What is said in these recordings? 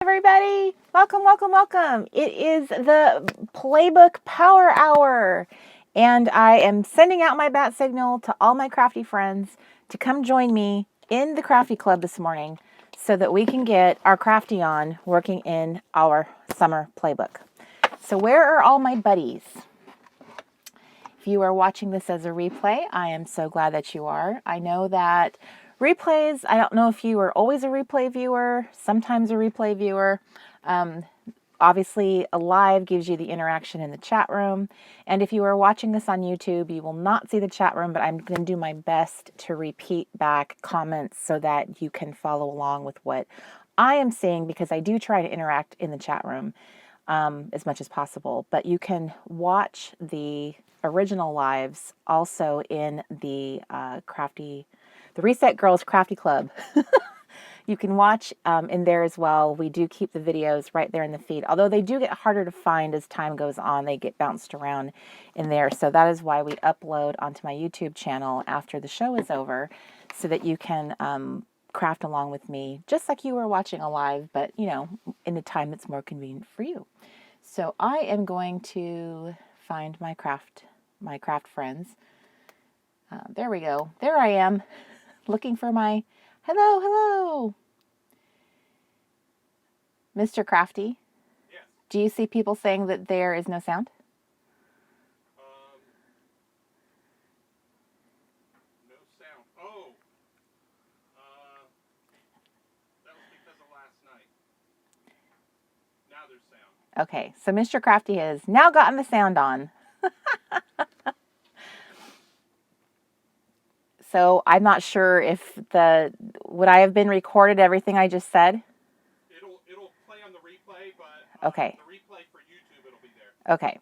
Everybody, welcome, welcome, welcome. It is the PlayBook Power Hour, and I am sending out my bat signal to all my crafty friends to come join me in the Crafty Club this morning so that we can get our crafty on working in our summer playbook. So where are all my buddies? If you are watching this as a replay, I am so glad that you are. I know that replays, I don't know if you are always a replay viewer, sometimes a replay viewer. Obviously, a live gives you the interaction in the chat room. And if you are watching this on YouTube, you will not see the chat room, but I'm going to do my best to repeat back comments so that you can follow along with what I am saying, because I do try to interact in the chat room as much as possible. But you can watch the original lives also in the the Reset Girls Crafty Club. You can watch in there as well. We do keep the videos right there in the feed, although they do get harder to find as time goes on. They get bounced around in there. So that is why we upload onto my YouTube channel after the show is over, so that you can craft along with me, just like you were watching a live, but you know, in a time that's more convenient for you. So I am going to find my craft friends. There we go. There I am, looking for my hello. Mr. Crafty? Yes. Do you see people saying that there is no sound? No sound. Oh. That was because of last night. Now there's sound. Okay, so Mr. Crafty has now gotten the sound on. So I'm not sure if would I have been recorded everything I just said? It'll play on the replay, but okay. The replay for YouTube, it'll be there. Okay.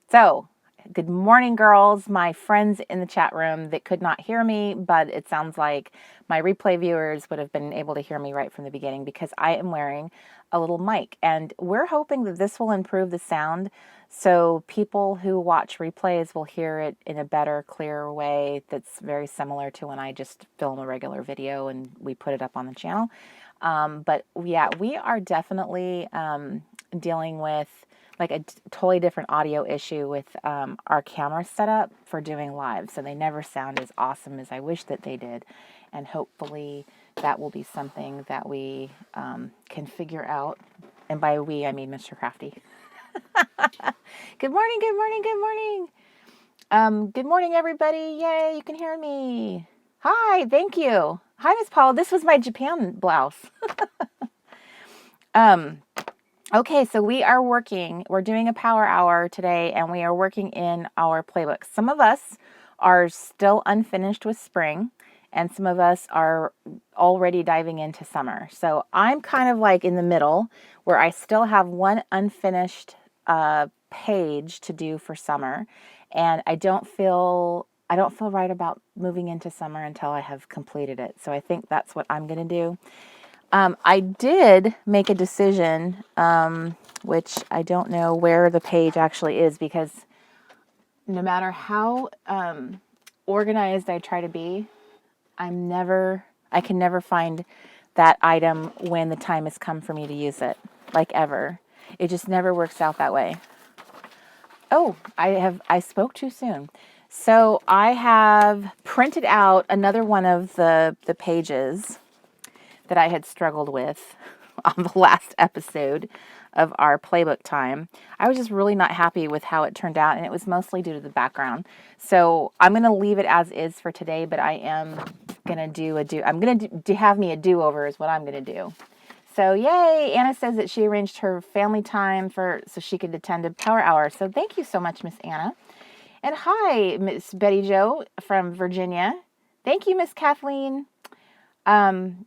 So, good morning, girls, my friends in the chat room that could not hear me, but it sounds like my replay viewers would have been able to hear me right from the beginning, because I am wearing a little mic, and we're hoping that this will improve the sound so people who watch replays will hear it in a better, clearer way that's very similar to when I just film a regular video and we put it up on the channel. But yeah, we are definitely dealing with like a totally different audio issue with our camera setup for doing live. So they never sound as awesome as I wish that they did. And hopefully that will be something that we can figure out. And by we, I mean Mr. Crafty. Good morning, good morning, good morning. Good morning, everybody. Yay, you can hear me. Hi, thank you. Hi, Miss Paula. This was my Japan blouse. Okay, so we're doing a power hour today, and we are working in our playbook. Some of us are still unfinished with spring, and some of us are already diving into summer. So I'm kind of like in the middle, where I still have one unfinished page to do for summer, and I don't feel right about moving into summer until I have completed it. So I think that's what I'm going to do. I did make a decision, which I don't know where the page actually is, because no matter how organized I try to be, I can never find that item when the time has come for me to use it, like ever. It just never works out that way. Oh, I spoke too soon. So I have printed out another one of the pages that I had struggled with on the last episode of our playbook time. I was just really not happy with how it turned out, and it was mostly due to the background. So I'm going to leave it as is for today, but I am going to I'm going to have me a do-over is what I'm going to do. So yay, Anna says that she arranged her family time so she could attend a power hour. So thank you so much, Miss Anna. And hi, Miss Betty Jo from Virginia. Thank you, Miss Kathleen. Who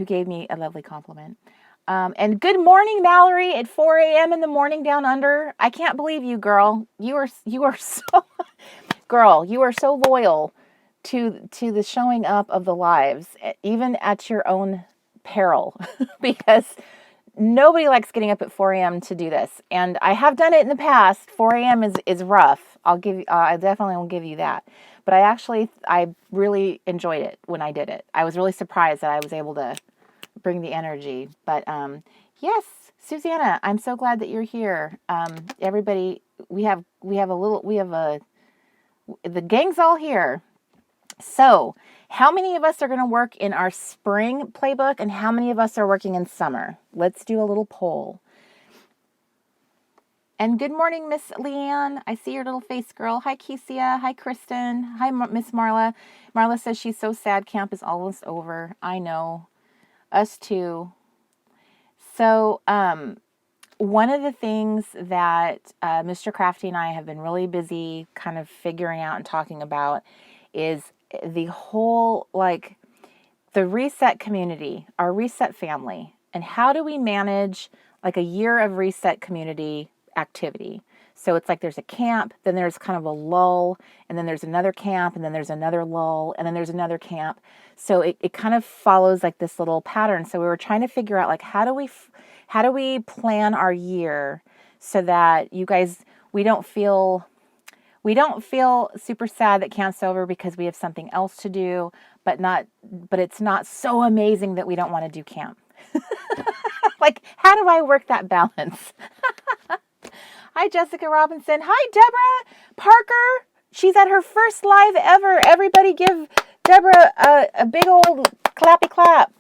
gave me a lovely compliment. And good morning, Mallory, at 4 a.m. in the morning down under. I can't believe you, girl. You are so, girl, you are so loyal to the showing up of the lives, even at your own peril, because nobody likes getting up at 4 a.m. to do this. And I have done it in the past. 4 a.m. is rough. I definitely will give you that. But I really enjoyed it when I did it. I was really surprised that I was able to bring the energy. But yes, Susanna, I'm so glad that you're here. Everybody, the gang's all here. So, how many of us are going to work in our spring playbook and how many of us are working in summer? Let's do a little poll. And good morning, Miss Leanne. I see your little face, girl. Hi, Kesia. Hi, Kristen. Hi, Miss Marla. Marla says she's so sad camp is almost over. I know. Us too. So, one of the things that Mr. Crafty and I have been really busy kind of figuring out and talking about is the whole, like, the reset community, our reset family, and how do we manage like a year of reset community activity. So it's like there's a camp, then there's kind of a lull, and then there's another camp, and then there's another lull, and then there's another camp. So it kind of follows like this little pattern. So we were trying to figure out like how do we plan our year so that you guys, we don't feel super sad that camp's over because we have something else to do, but it's not so amazing that we don't want to do camp. Like, how do I work that balance? Hi, Jessica Robinson. Hi, Deborah Parker. She's at her first live ever. Everybody give Deborah a big old clappy clap.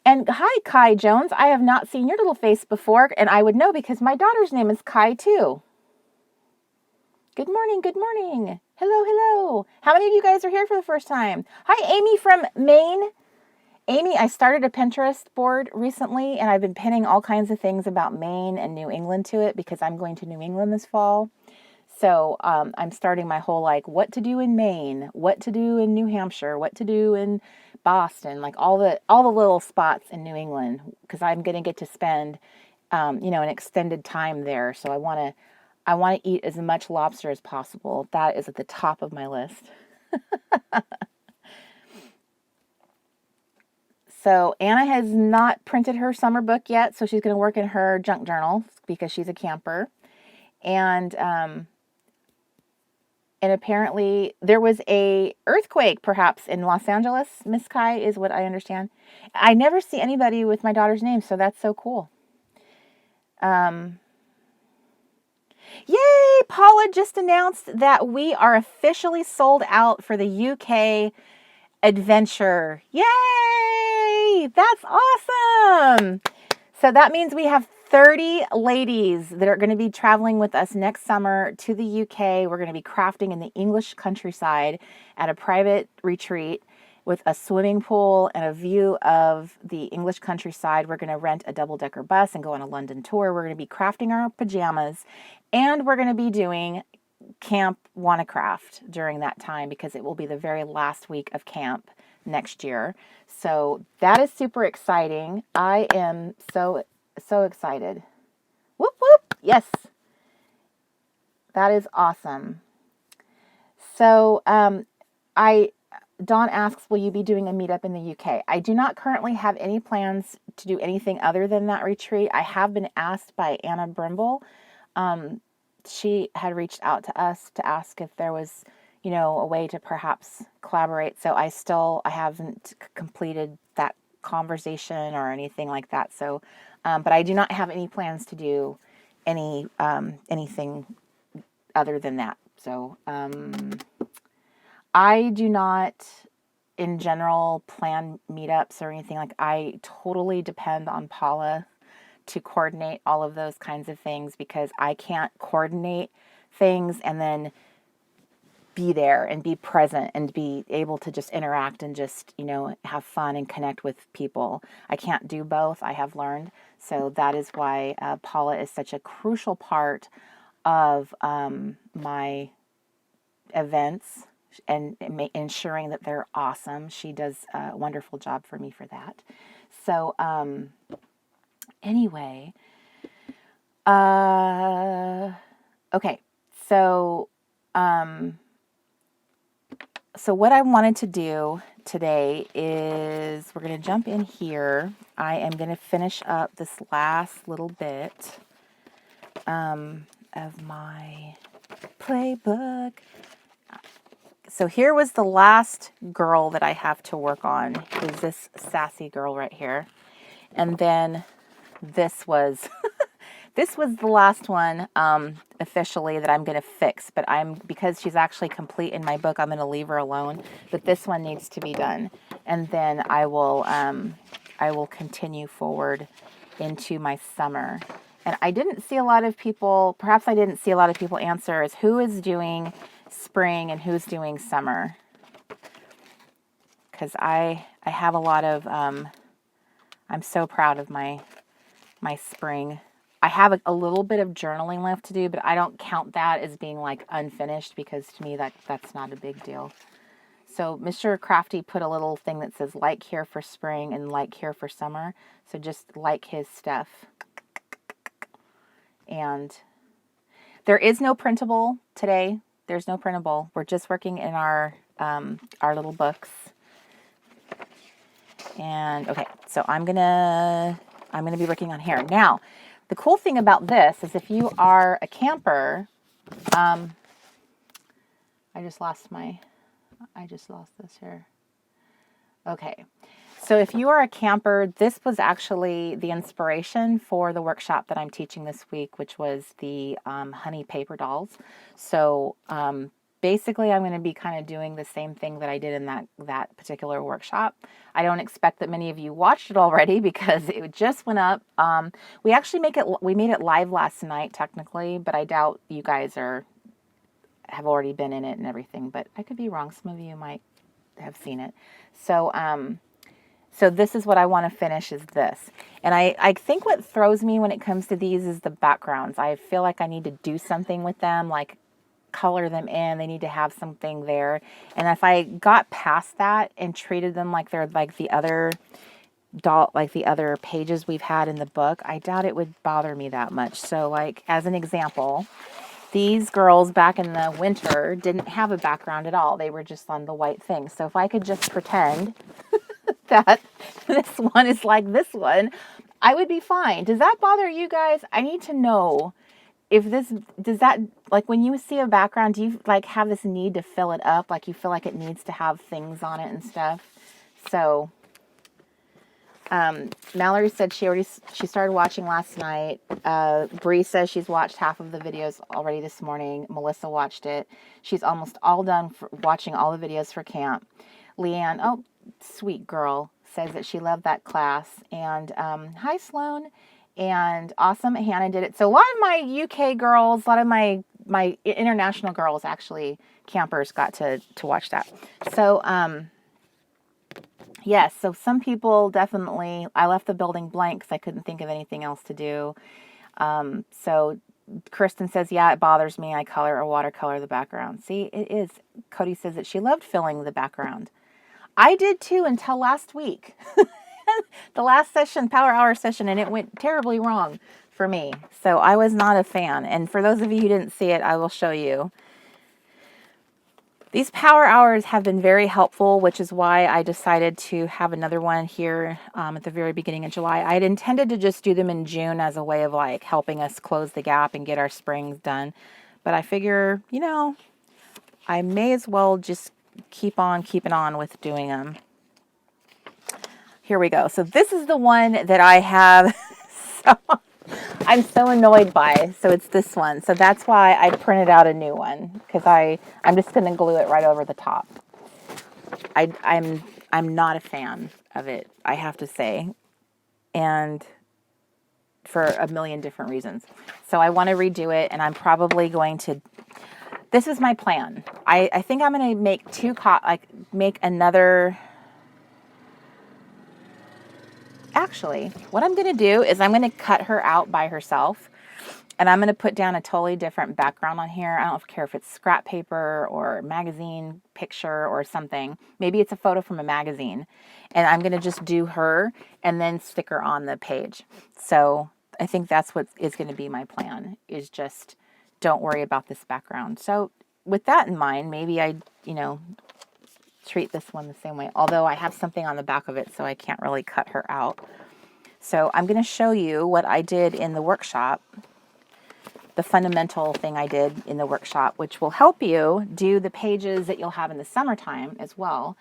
And hi, Kai Jones. I have not seen your little face before, and I would know because my daughter's name is Kai too. Good morning, good morning. Hello, hello. How many of you guys are here for the first time? Hi, Amy from Maine. Amy, I started a Pinterest board recently, and I've been pinning all kinds of things about Maine and New England to it because I'm going to New England this fall. So I'm starting my whole, like, what to do in Maine, what to do in New Hampshire, what to do in Boston, like all the little spots in New England, because I'm going to get to spend, an extended time there. So I want to eat as much lobster as possible. That is at the top of my list. So Anna has not printed her summer book yet, so she's going to work in her junk journal because she's a camper. And apparently there was a earthquake perhaps in Los Angeles. Miss Kai is what I understand. I never see anybody with my daughter's name, so that's so cool. Yay! Paula just announced that we are officially sold out for the UK adventure. Yay! That's awesome! So that means we have 30 ladies that are going to be traveling with us next summer to the UK. We're going to be crafting in the English countryside at a private retreat with a swimming pool and a view of the English countryside. We're going to rent a double-decker bus and go on a London tour. We're going to be crafting our pajamas, and we're going to be doing Camp Wannacraft during that time because it will be the very last week of camp next year. So that is super exciting. I am so excited. Whoop, whoop. Yes. That is awesome. So, Dawn asks, will you be doing a meetup in the UK? I do not currently have any plans to do anything other than that retreat. I have been asked by Anna Brimble. She had reached out to us to ask if there was, a way to perhaps collaborate. So I haven't completed that conversation or anything like that. So, but I do not have any plans to do anything other than that. So, I do not, in general, plan meetups or anything. Like, I totally depend on Paula to coordinate all of those kinds of things because I can't coordinate things and then be there and be present and be able to just interact and just, have fun and connect with people. I can't do both, I have learned. So that is why Paula is such a crucial part of my events and ensuring that they're awesome. She does a wonderful job for me for that. So, anyway, okay. So what I wanted to do today is we're going to jump in here. I am going to finish up this last little bit, of my playbook. So here was the last girl that I have to work on, is this sassy girl right here. And then this was this was the last one officially that I'm going to fix, but because she's actually complete in my book, I'm going to leave her alone. But this one needs to be done, and then I will continue forward into my summer. And I didn't see a lot of people. Perhaps I didn't see a lot of people answer as who is doing spring and who's doing summer, because I have a lot of. I'm so proud of my spring. I have a little bit of journaling left to do, but I don't count that as being like unfinished, because to me that's not a big deal. So Mr. Crafty put a little thing that says like here for spring and like here for summer. So just like his stuff. And there is no printable today. There's no printable. We're just working in our little books. And okay, so I'm gonna be working on here now. The cool thing about this is if you are a camper, I just lost this here. Okay, so if you are a camper, this was actually the inspiration for the workshop that I'm teaching this week, which was the honey paper dolls. So basically, I'm going to be kind of doing the same thing that I did in that particular workshop. I don't expect that many of you watched it already because it just went up. We actually made it live last night technically, but I doubt you guys have already been in it and everything. But I could be wrong. Some of you might have seen it. So so this is what I want to finish is this. And I think what throws me when it comes to these is the backgrounds. I feel like I need to do something with them, like color them in. They need to have something there. And if I got past that and treated them like they're like the other pages we've had in the book, I doubt it would bother me that much. So like as an example, these girls back in the winter didn't have a background at all. They were just on the white thing. So if I could just pretend that this one is like this one, I would be fine. Does that bother you guys? I need to know if does that, like when you see a background, do you like have this need to fill it up? Like you feel like it needs to have things on it and stuff? So Mallory said she started watching last night. Bree says she's watched half of the videos already this morning. Melissa watched it. She's almost all done watching all the videos for camp. Leanne, oh, sweet girl, says that she loved that class. And hi, Sloan. And awesome, Hannah did it. So a lot of my UK girls, a lot of my international girls, actually, campers, got to watch that. So, yes, so some people definitely, I left the building blank because I couldn't think of anything else to do. So Kristen says, yeah, it bothers me. I color or watercolor the background. See, it is. Cody says that she loved filling the background. I did too until last week. The last session, Power Hour session, and it went terribly wrong for me. So I was not a fan. And for those of you who didn't see it, I will show you. These Power Hours have been very helpful, which is why I decided to have another one here at the very beginning of July. I had intended to just do them in June as a way of like helping us close the gap and get our springs done. But I figure, you know, I may as well just keep on keeping on with doing them. Here we go. So this is the one that I have. I'm so annoyed by. So it's this one. So that's why I printed out a new one, because I'm just going to glue it right over the top. I'm not a fan of it, I have to say, and for a million different reasons. So I want to redo it, and I'm probably going to. This is my plan. I think I'm going to make another. Actually, what I'm going to do is I'm going to cut her out by herself, and I'm going to put down a totally different background on here. I don't care if it's scrap paper or magazine picture or something. Maybe it's a photo from a magazine, and I'm going to just do her and then stick her on the page. So I think that's what is going to be my plan, is just don't worry about this background. So with that in mind, maybe I, treat this one the same way, although I have something on the back of it, so I can't really cut her out. So I'm going to show you what I did in the workshop, the fundamental thing I did in the workshop, which will help you do the pages that you'll have in the summertime as well.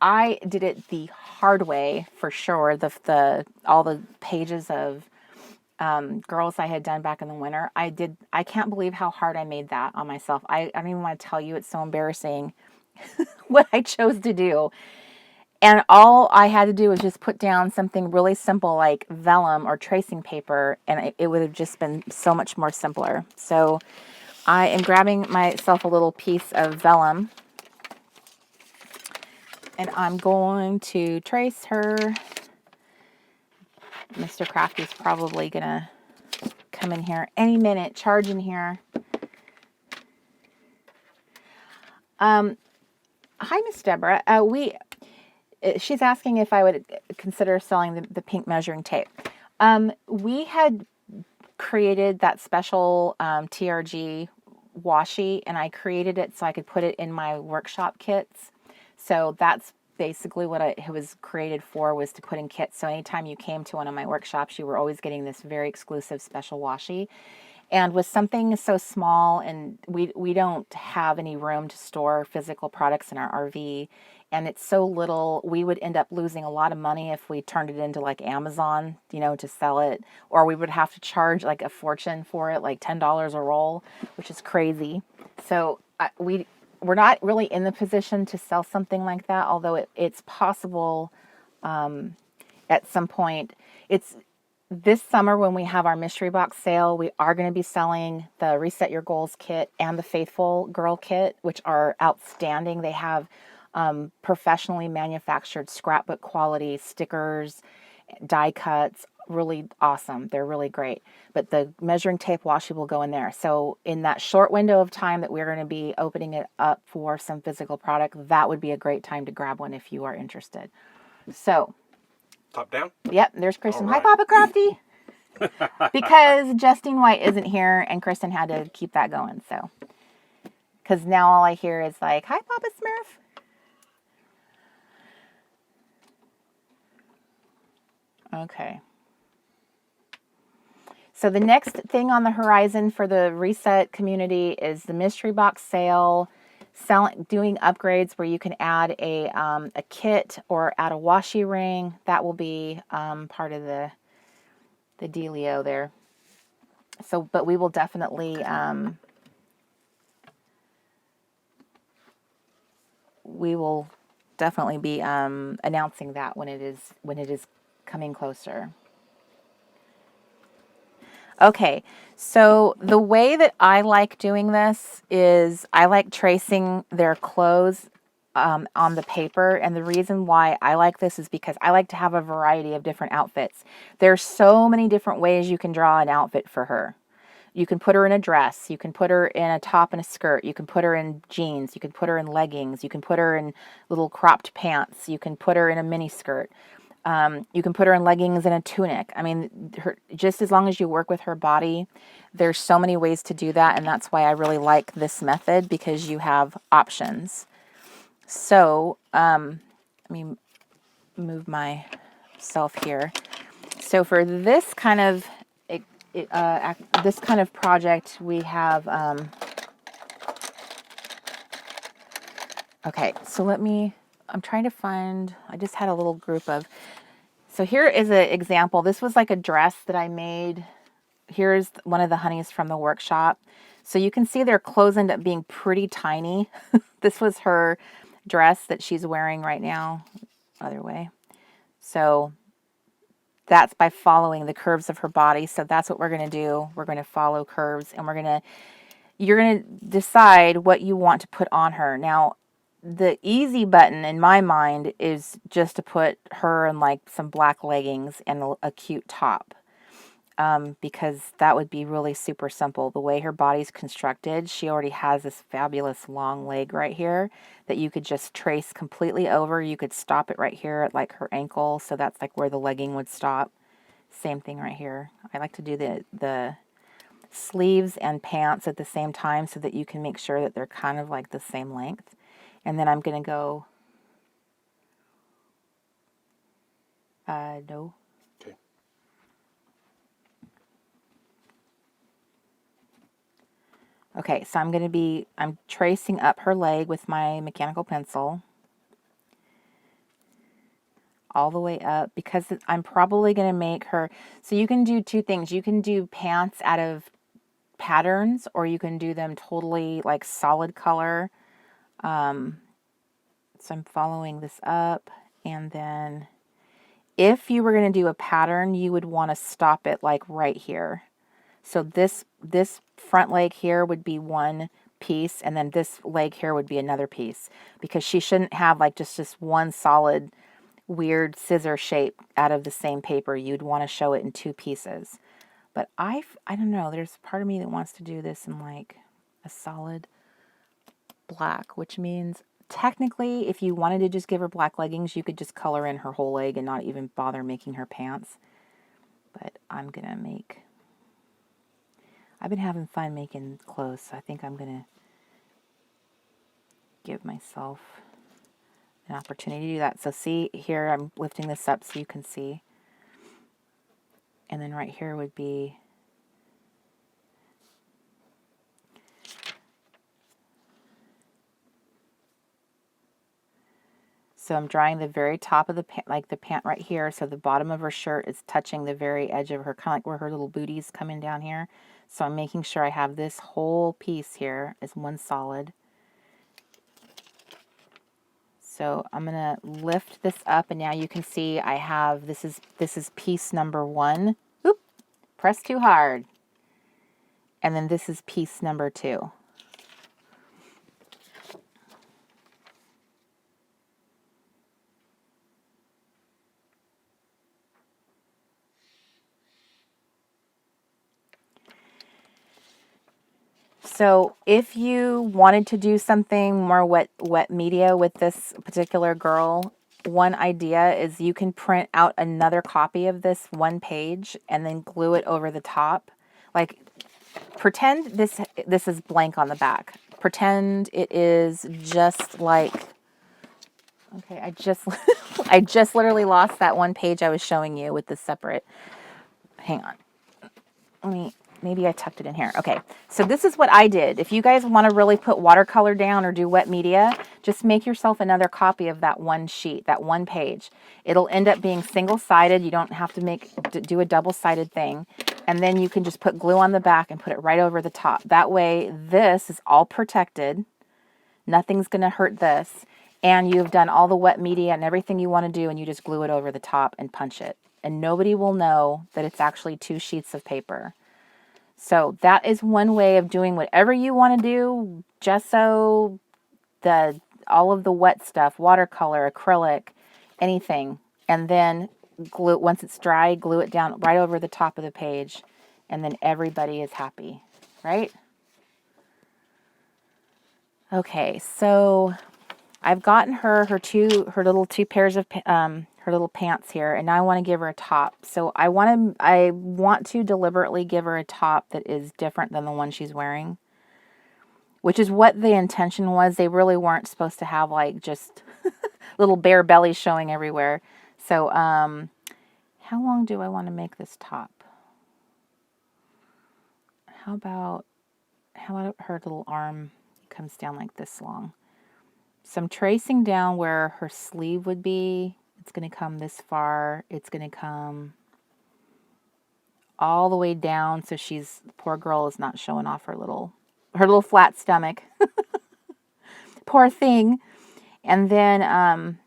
I did it the hard way for sure. All the pages of girls I had done back in the winter. I can't believe how hard I made that on myself. I don't even want to tell you, it's so embarrassing what I chose to do. And all I had to do was just put down something really simple like vellum or tracing paper, and it would have just been so much more simpler. So I am grabbing myself a little piece of vellum, and I'm going to trace her. Mr. Crafty's probably going to come in here any minute, charge in here. Hi, Miss Deborah. She's asking if I would consider selling the pink measuring tape. We had created that special TRG washi, and I created it so I could put it in my workshop kits. So that's basically what it was created for, was to put in kits. So anytime you came to one of my workshops, you were always getting this very exclusive special washi. And with something so small, and we don't have any room to store physical products in our RV, and it's so little, we would end up losing a lot of money if we turned it into like Amazon, to sell it, or we would have to charge like a fortune for it, like $10 a roll, which is crazy. So we're not really in the position to sell something like that, although it's possible at some point. This summer, when we have our mystery box sale, we are going to be selling the Reset Your Goals kit and the Faithful Girl kit, which are outstanding. They have professionally manufactured scrapbook quality stickers, die cuts, really awesome. They're really great. But the measuring tape washi will go in there. So in that short window of time that we're going to be opening it up for some physical product, that would be a great time to grab one if you are interested. So... Top down? Yep, there's Kristen. Right. Hi, Papa Crafty. Because Justine White isn't here, and Kristen had to keep that going. So, because now all I hear is like, "Hi, Papa Smurf." Okay. So the next thing on the horizon for the Reset community is the mystery box sale. Doing upgrades where you can add a kit or add a washi ring. That will be part of the dealio there. So, but we will definitely be announcing that when it is coming closer. Okay, so the way that I like doing this is I like tracing their clothes on the paper, and the reason why I like this is because I like to have a variety of different outfits. There's so many different ways you can draw an outfit for her. You can put her in a dress, you can put her in a top and a skirt, you can put her in jeans, you can put her in leggings, you can put her in little cropped pants, you can put her in a mini skirt. You can put her in leggings and a tunic. I mean, just as long as you work with her body, there's so many ways to do that, and that's why I really like this method, because you have options. So, let me move myself here. So for this kind of project, we have. Okay, so I'm trying to find. I just had a little group of. So here is an example. This was like a dress that I made. Here's one of the honeys from the workshop. So you can see their clothes end up being pretty tiny. This was her dress that she's wearing right now. Other way. So that's by following the curves of her body. So that's what we're going to do. We're going to follow curves, and you're going to decide what you want to put on her. Now, the easy button in my mind is just to put her in like some black leggings and a cute top, because that would be really super simple. The way her body's constructed, she already has this fabulous long leg right here that you could just trace completely over. You could stop it right here at like her ankle, so that's like where the legging would stop. Same thing right here. I like to do the sleeves and pants at the same time so that you can make sure that they're kind of like the same length. And then I'm going to go, no. Okay. Okay, so I'm tracing up her leg with my mechanical pencil. all the way up because I'm probably going to make her, so you can do two things. You can do pants out of patterns, or you can do them totally like solid color. So I'm following this up, and then if you were going to do a pattern, you would want to stop it like right here. So this front leg here would be one piece, and then this leg here would be another piece, because she shouldn't have like just one solid weird scissor shape out of the same paper. You'd want to show it in two pieces. But I don't know, there's part of me that wants to do this in like a solid black, which means technically if you wanted to just give her black leggings, you could just color in her whole leg and not even bother making her pants. But I've been having fun making clothes, so I think I'm going to give myself an opportunity to do that. So see here, I'm lifting this up so you can see. And then right here would be, so I'm drawing the very top of the pant, like the pant right here. So the bottom of her shirt is touching the very edge of her, kind of like where her little booty's coming down here. So I'm making sure I have this whole piece here as one solid. So I'm going to lift this up, and now you can see I have, this is piece number 1. Oop, press too hard. And then this is piece number 2. So if you wanted to do something more wet media with this particular girl, one idea is you can print out another copy of this one page and then glue it over the top. Like, pretend this is blank on the back. Pretend it is just like, okay, I just literally lost that one page I was showing you with the separate. Hang on. Maybe I tucked it in here. Okay, so this is what I did. If you guys want to really put watercolor down or do wet media, just make yourself another copy of that one sheet, that one page. It'll end up being single-sided. You don't have to do a double-sided thing. And then you can just put glue on the back and put it right over the top. That way, this is all protected. Nothing's going to hurt this. And you've done all the wet media and everything you want to do, and you just glue it over the top and punch it. And nobody will know that it's actually 2 sheets of paper. So that is one way of doing whatever you want to do. Gesso, all of the wet stuff, watercolor, acrylic, anything. And then glue, once it's dry, glue it down right over the top of the page. And then everybody is happy, right? Okay, so I've gotten her little 2 pairs of her little pants here, and now I want to give her a top. So I want to deliberately give her a top that is different than the one she's wearing, which is what the intention was. They really weren't supposed to have like just little bare bellies showing everywhere. So how long do I want to make this top? How about her little arm comes down like this long? So I'm tracing down where her sleeve would be. It's going to come this far. It's going to come all the way down, so poor girl is not showing off her little flat stomach. Poor thing. And then,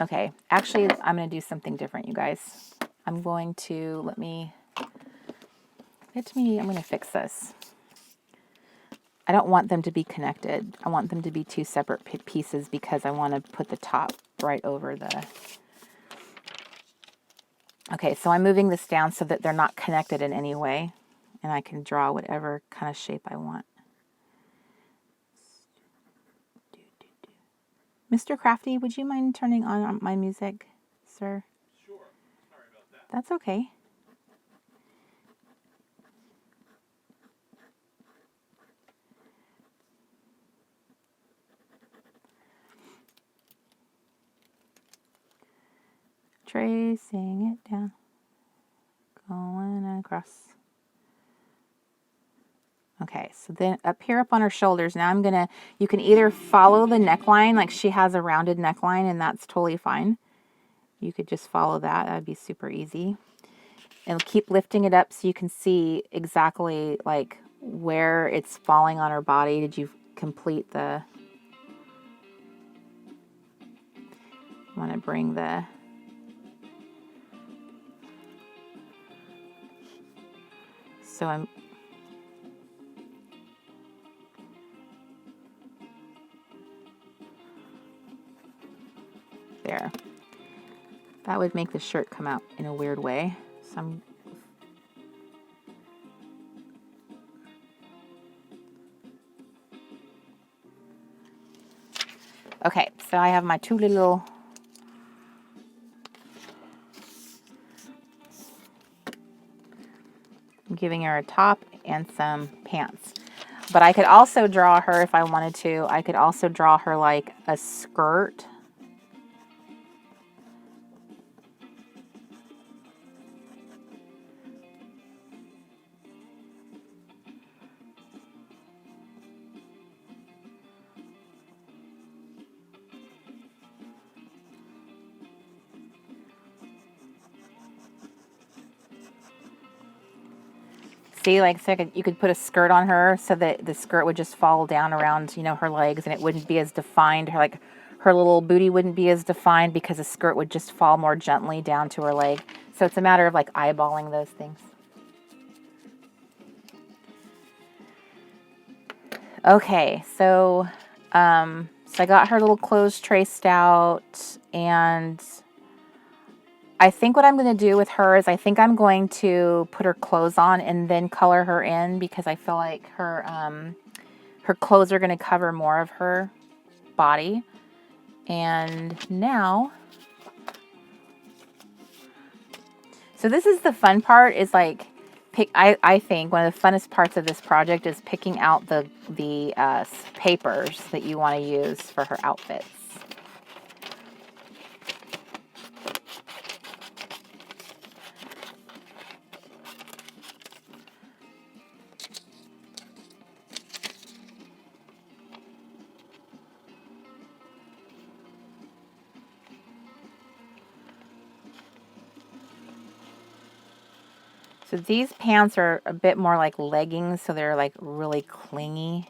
okay, actually, I'm going to do something different, you guys. I'm going to, I'm going to fix this. I don't want them to be connected. I want them to be 2 separate pieces because I want to put the top right over the... Okay, so I'm moving this down so that they're not connected in any way, and I can draw whatever kind of shape I want. Mr. Crafty, would you mind turning on my music, sir? Sure. Sorry about that. That's okay. Tracing it down, going across. Okay, so then up here up on her shoulders, now you can either follow the neckline, like she has a rounded neckline, and that's totally fine. You could just follow that. That'd be super easy. And keep lifting it up so you can see exactly like where it's falling on her body. Did you complete the... I want to bring the... So I'm... There. That would make the shirt come out in a weird way. So I'm... Okay, so I have my two little... I'm giving her a top and some pants. But I could also draw her, if I wanted to, I could also draw her like a skirt. See, like, so you could put a skirt on her so that the skirt would just fall down around, you know, her legs, and it wouldn't be as defined. Her little booty wouldn't be as defined because the skirt would just fall more gently down to her leg. So it's a matter of like eyeballing those things. Okay, so I got her little clothes traced out, and I think what I'm going to do with her is I think I'm going to put her clothes on and then color her in, because I feel like her clothes are going to cover more of her body. And now, so this is the fun part, is like I think one of the funnest parts of this project is picking out the papers that you want to use for her outfits. So these pants are a bit more like leggings, so they're like really clingy.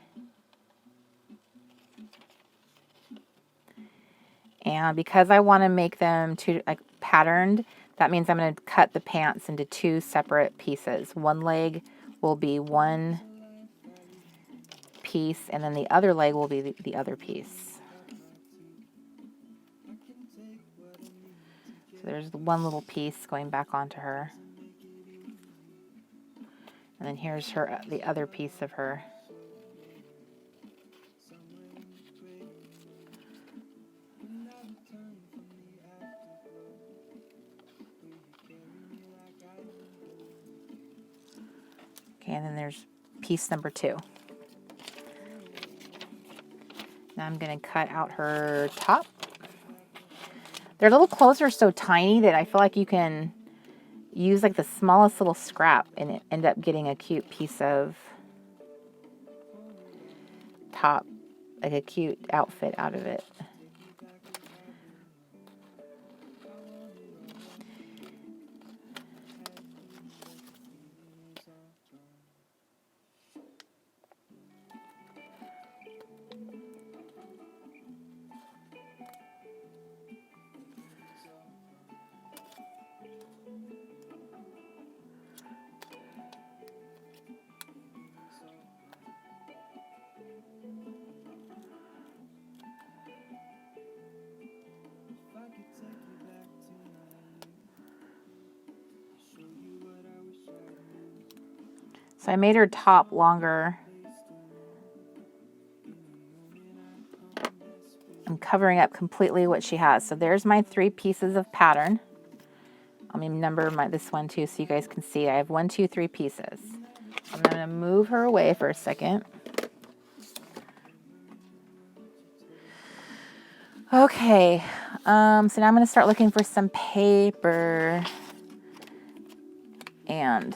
And because I want to make them like patterned, that means I'm going to cut the pants into two separate pieces. One leg will be one piece, and then the other leg will be the other piece. So there's one little piece going back onto her. And then here's the other piece of her. Okay, and then there's piece number 2. Now I'm going to cut out her top. Their little clothes are so tiny that I feel like you can use like the smallest little scrap and end up getting a cute piece of top, like a cute outfit out of it. So I made her top longer. I'm covering up completely what she has. So there's my 3 pieces of pattern. Let me number this one too so you guys can see. I have 1, 2, 3 pieces. I'm going to move her away for a second. Okay, so now I'm going to start looking for some paper. And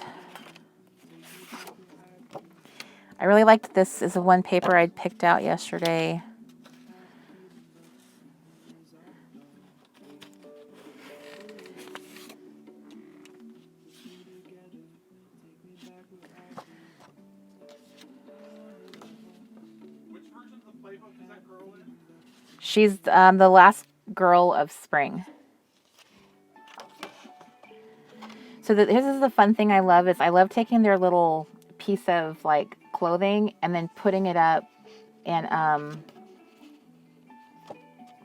I really liked this. Is the one paper I picked out yesterday. Which version of the playbook is that girl in? She's the last girl of spring. So this is the fun thing I love is I love taking their little piece of like clothing and then putting it up and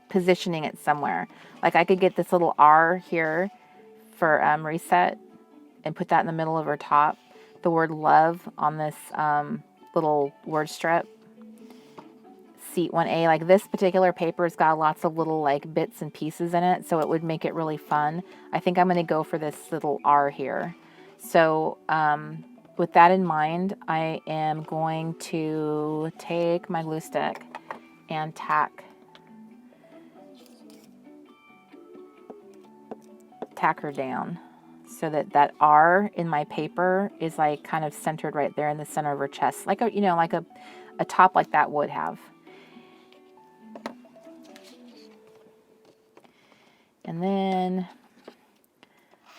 positioning it somewhere. Like I could get this little R here for reset and put that in the middle of her top. The word love on this little word strip. Seat 1A. Like this particular paper's got lots of little like bits and pieces in it, so it would make it really fun. I think I'm going to go for this little R here. So with that in mind, I am going to take my glue stick and tack her down so that that R in my paper is like kind of centered right there in the center of her chest, like a, you know, like a top like that would have. And then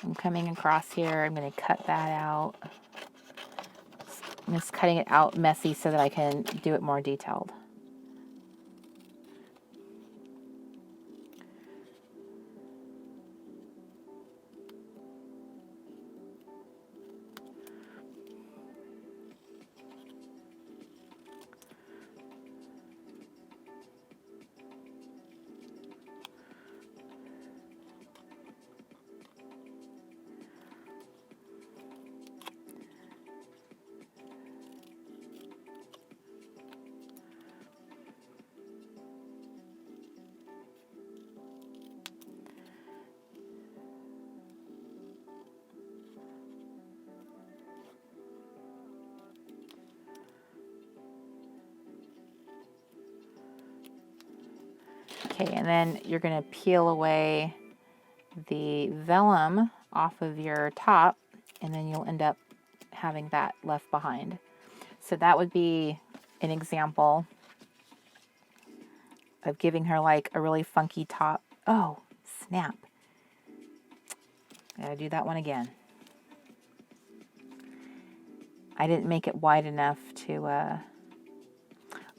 I'm coming across here. I'm going to cut that out. I'm just cutting it out messy so that I can do it more detailed. Okay, and then you're going to peel away the vellum off of your top, and then you'll end up having that left behind. So that would be an example of giving her like a really funky top. Oh, snap. Gotta do that one again. I didn't make it wide enough to,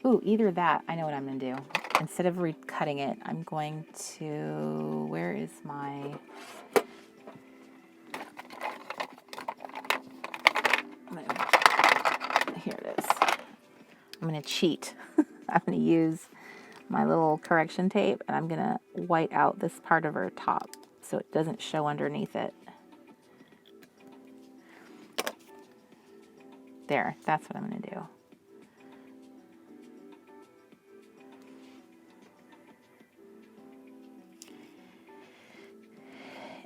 ooh, either that. I know what I'm gonna do. Instead of recutting it, I'm going to, where is my, here it is. I'm gonna cheat. I'm gonna use my little correction tape and I'm gonna white out this part of her top so it doesn't show underneath it. There, that's what I'm gonna do.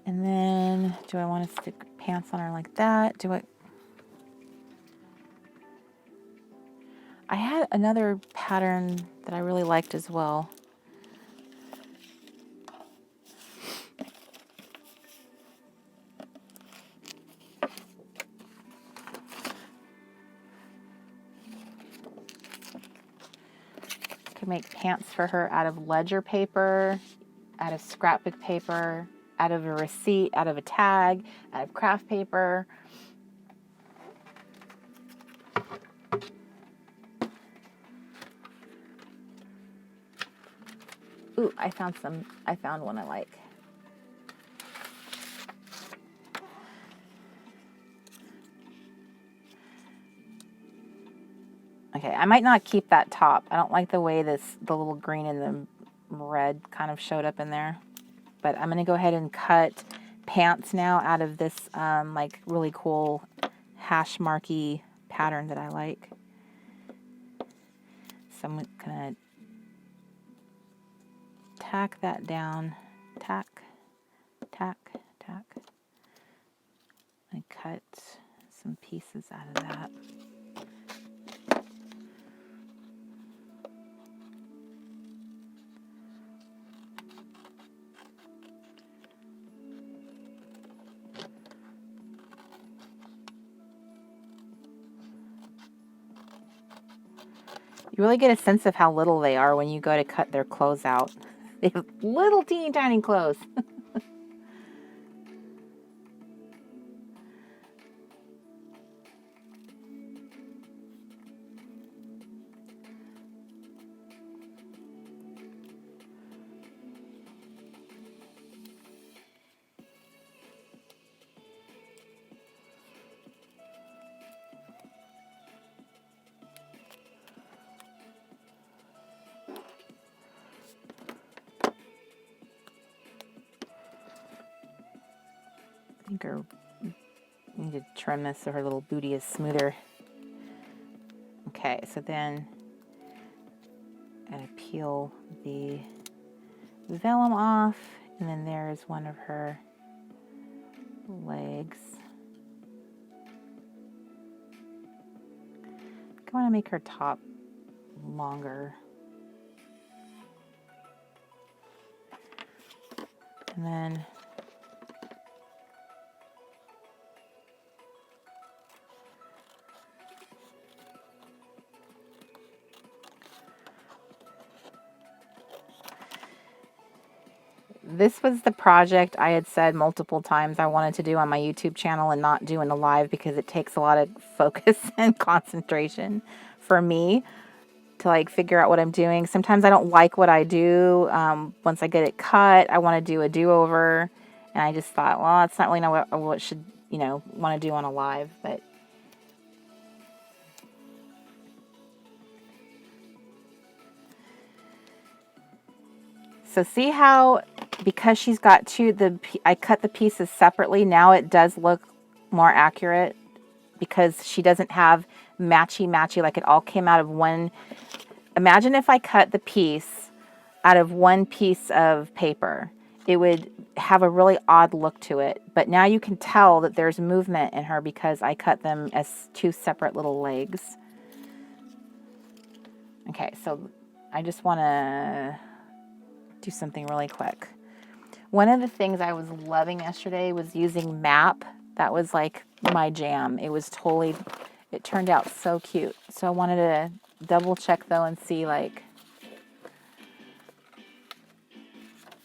And then, do I want to stick pants on her like that? I had another pattern that I really liked as well. I could make pants for her out of ledger paper, out of scrapbook paper, out of a receipt, out of a tag, out of craft paper. Ooh, I found one I like. Okay, I might not keep that top. I don't like the way the little green and the red kind of showed up in there. But I'm going to go ahead and cut pants now out of this like really cool hash marky pattern that I like. So I'm going to tack that down. Tack, tack, tack. And cut some pieces out of that. You really get a sense of how little they are when you go to cut their clothes out. They have little teeny tiny clothes. I think I need to trim this so her little booty is smoother. Okay, so then I'm going to peel the vellum off, and then there's one of her legs. I want to make her top longer. And then this was the project I had said multiple times I wanted to do on my YouTube channel and not do in a live because it takes a lot of focus and concentration for me to like figure out what I'm doing. Sometimes I don't like what I do. Once I get it cut, I want to do a do-over. And I just thought, well, it's not really what I should, want to do on a live. But so see how, because she's got I cut the pieces separately. Now it does look more accurate because she doesn't have matchy, like it all came out of one. Imagine if I cut the piece out of one piece of paper. It would have a really odd look to it. But now you can tell that there's movement in her because I cut them as two separate little legs. Okay, so I just want to do something really quick. One of the things I was loving yesterday was using map. That was like my jam. It turned out so cute. So I wanted to double check though and see like,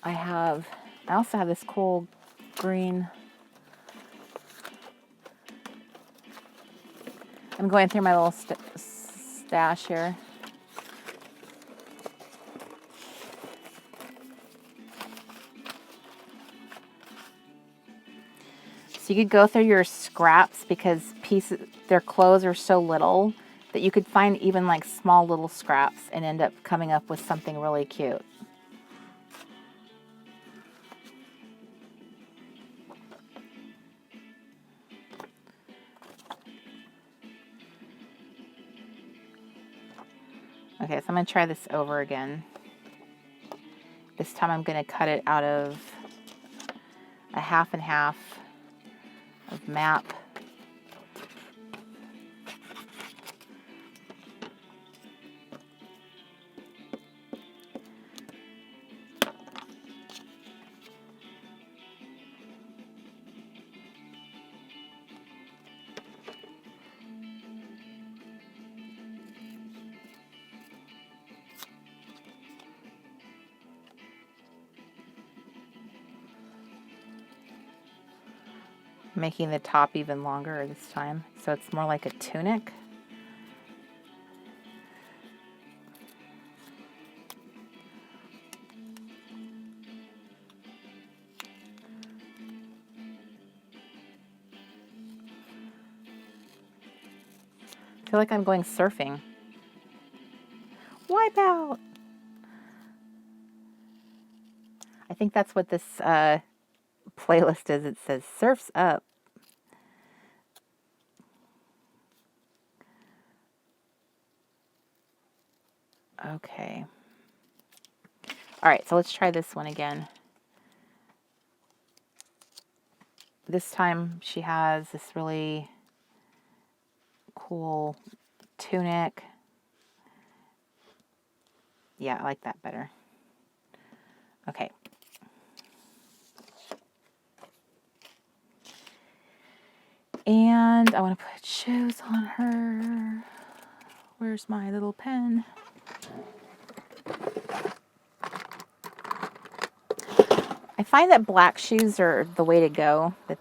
I also have this cool green. I'm going through my little stash here. So you could go through your scraps because their clothes are so little that you could find even like small little scraps and end up coming up with something really cute. Okay, so I'm going to try this over again. This time I'm going to cut it out of a half and half of map. Making the top even longer this time, so it's more like a tunic. I feel like I'm going surfing. Wipe out! I think that's what this playlist is. It says Surf's Up. Okay. All right, so let's try this one again. This time she has this really cool tunic. Yeah, I like that better. Okay. And I want to put shoes on her. Where's my little pen? I find that black shoes are the way to go, that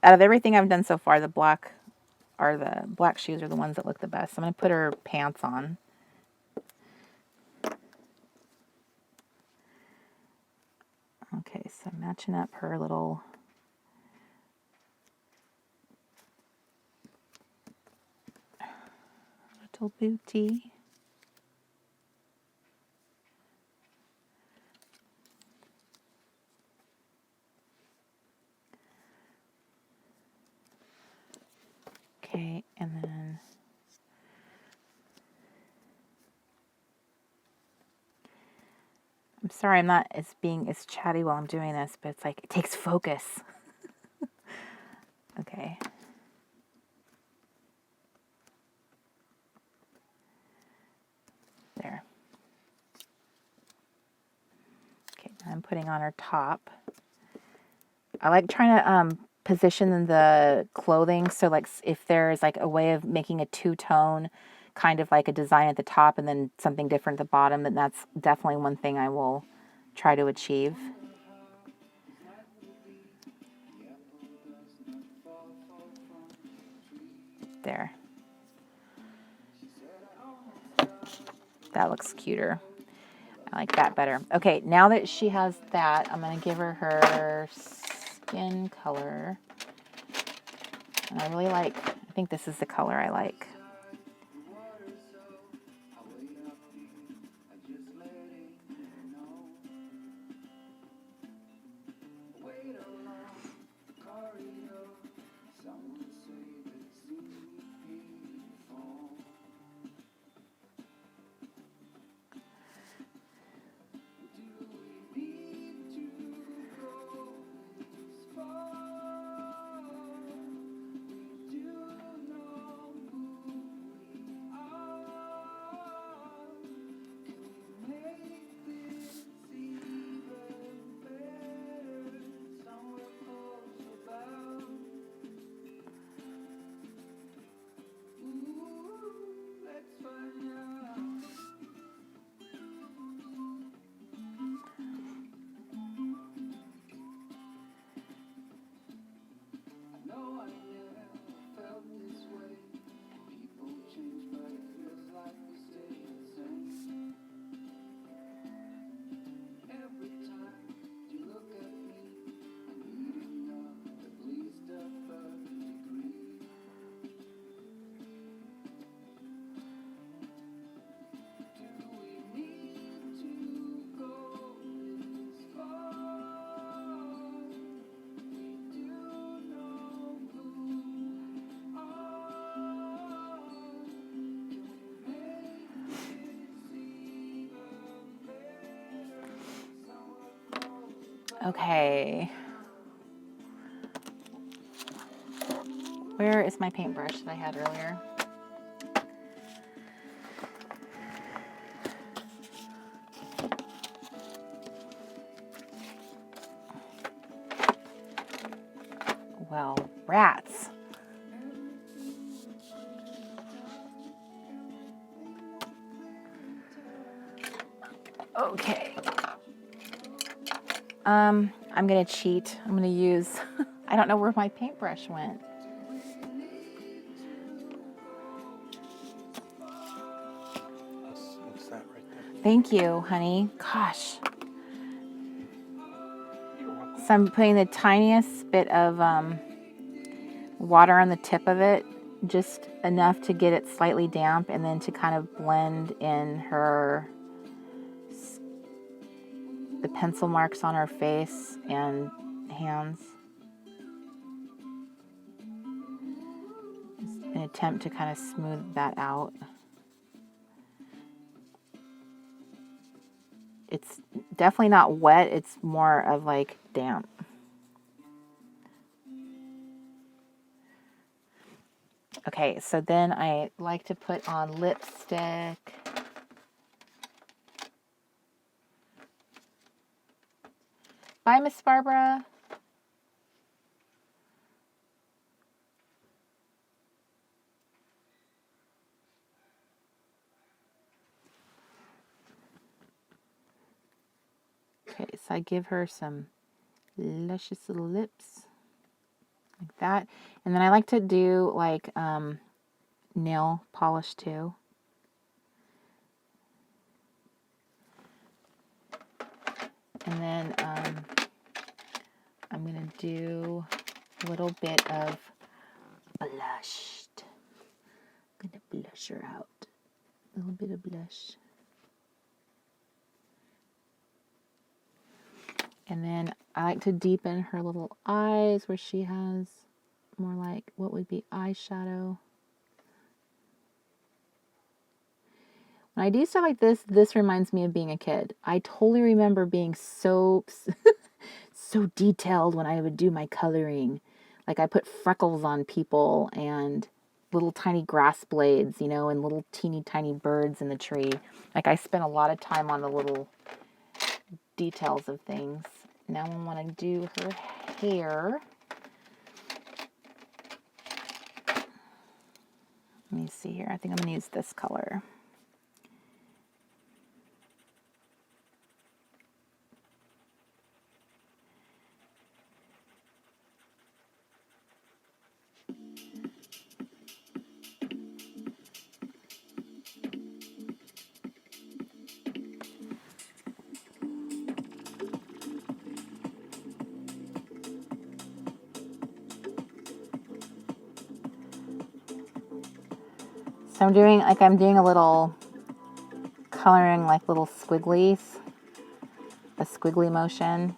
out of everything I've done so far, the black shoes are the ones that look the best. So I'm going to put her pants on. Okay, so matching up her little bootie. Okay, and then I'm sorry I'm not being as chatty while I'm doing this, but it's like it takes focus. Okay. There. Okay, now I'm putting on her top. I like trying to position the clothing so like if there's like a way of making a two-tone kind of like a design at the top and then something different at the bottom, then that's definitely one thing I will try to achieve. There. That looks cuter. I like that better. Okay, now that she has that, I'm going to give her her skin color. And I really like, I think this is the color I like. Okay. Where is my paintbrush that I had earlier? Well, rats. Okay. I'm going to cheat. I'm going to use, I don't know where my paintbrush went. That's that right there. Thank you, honey. Gosh. So I'm putting the tiniest bit of water on the tip of it, just enough to get it slightly damp and then to kind of blend in the pencil marks on her face and hands. Just an attempt to kind of smooth that out. It's definitely not wet, it's more of like damp. Okay, so then I like to put on lipstick. Bye, Miss Barbara. Okay, so I give her some luscious little lips like that. And then I like to do like nail polish too. And then I'm going to do a little bit of blush. I'm going to blush her out. A little bit of blush. And then I like to deepen her little eyes where she has more like what would be eyeshadow. When I do stuff like this reminds me of being a kid. I totally remember being so detailed when I would do my coloring. Like I put freckles on people and little tiny grass blades, you know, and little teeny tiny birds in the tree. Like I spent a lot of time on the little details of things. Now I want to do her hair. Let me see here. I think I'm going to use this color. So I'm doing a little coloring, like little squigglies, a squiggly motion.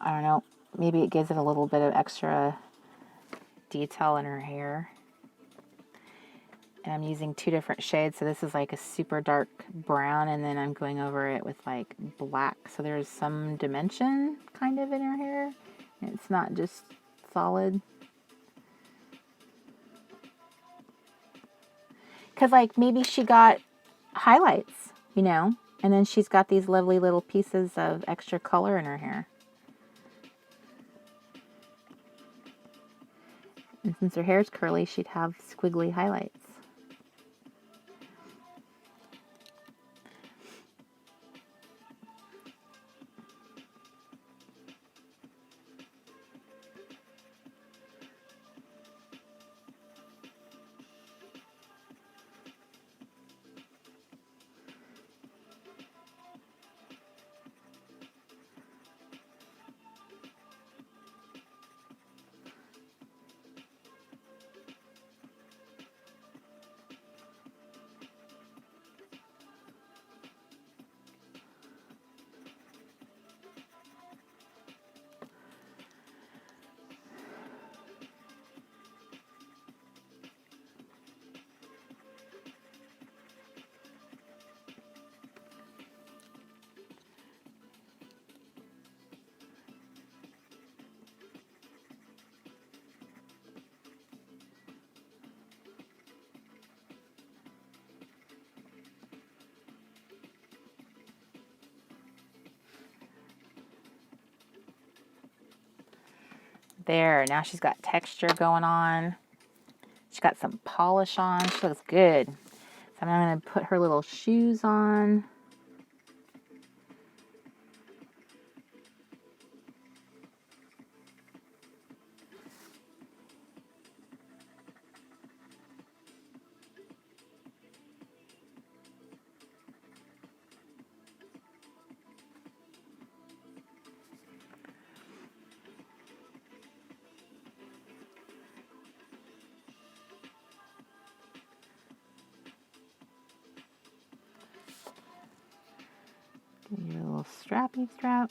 I don't know, maybe it gives it a little bit of extra detail in her hair. And I'm using 2 different shades, so this is like a super dark brown, and then I'm going over it with like black, so there's some dimension kind of in her hair. It's not just solid. Because like maybe she got highlights, you know, and then she's got these lovely little pieces of extra color in her hair. And since her hair's curly, she'd have squiggly highlights. There, now she's got texture going on. She's got some polish on. She looks good. So I'm going to put her little shoes on. Give you a little strappy strap.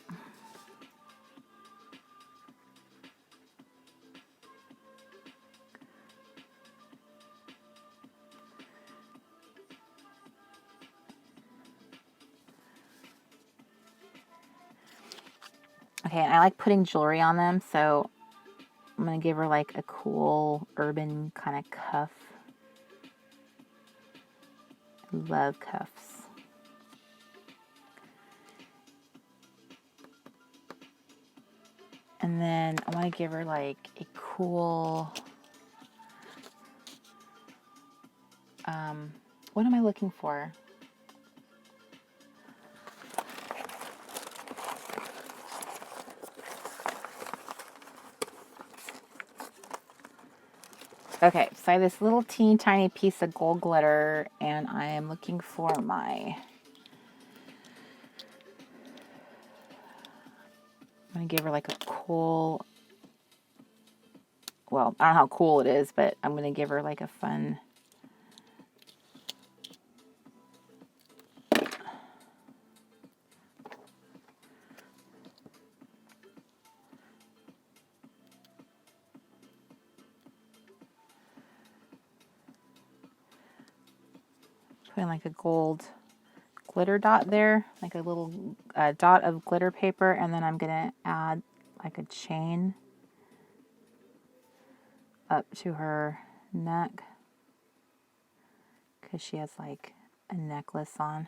Okay, and I like putting jewelry on them, so I'm going to give her like a cool urban kind of cuff. Love cuffs. And then I want to give her like a cool, what am I looking for? Okay, so I have this little teeny tiny piece of gold glitter, and I am looking for my... I'm going to give her like a cool... Well, I don't know how cool it is, but I'm going to give her like a fun... Putting like a gold glitter dot there, like a little dot of glitter paper, and then I'm gonna add like a chain up to her neck because she has like a necklace on.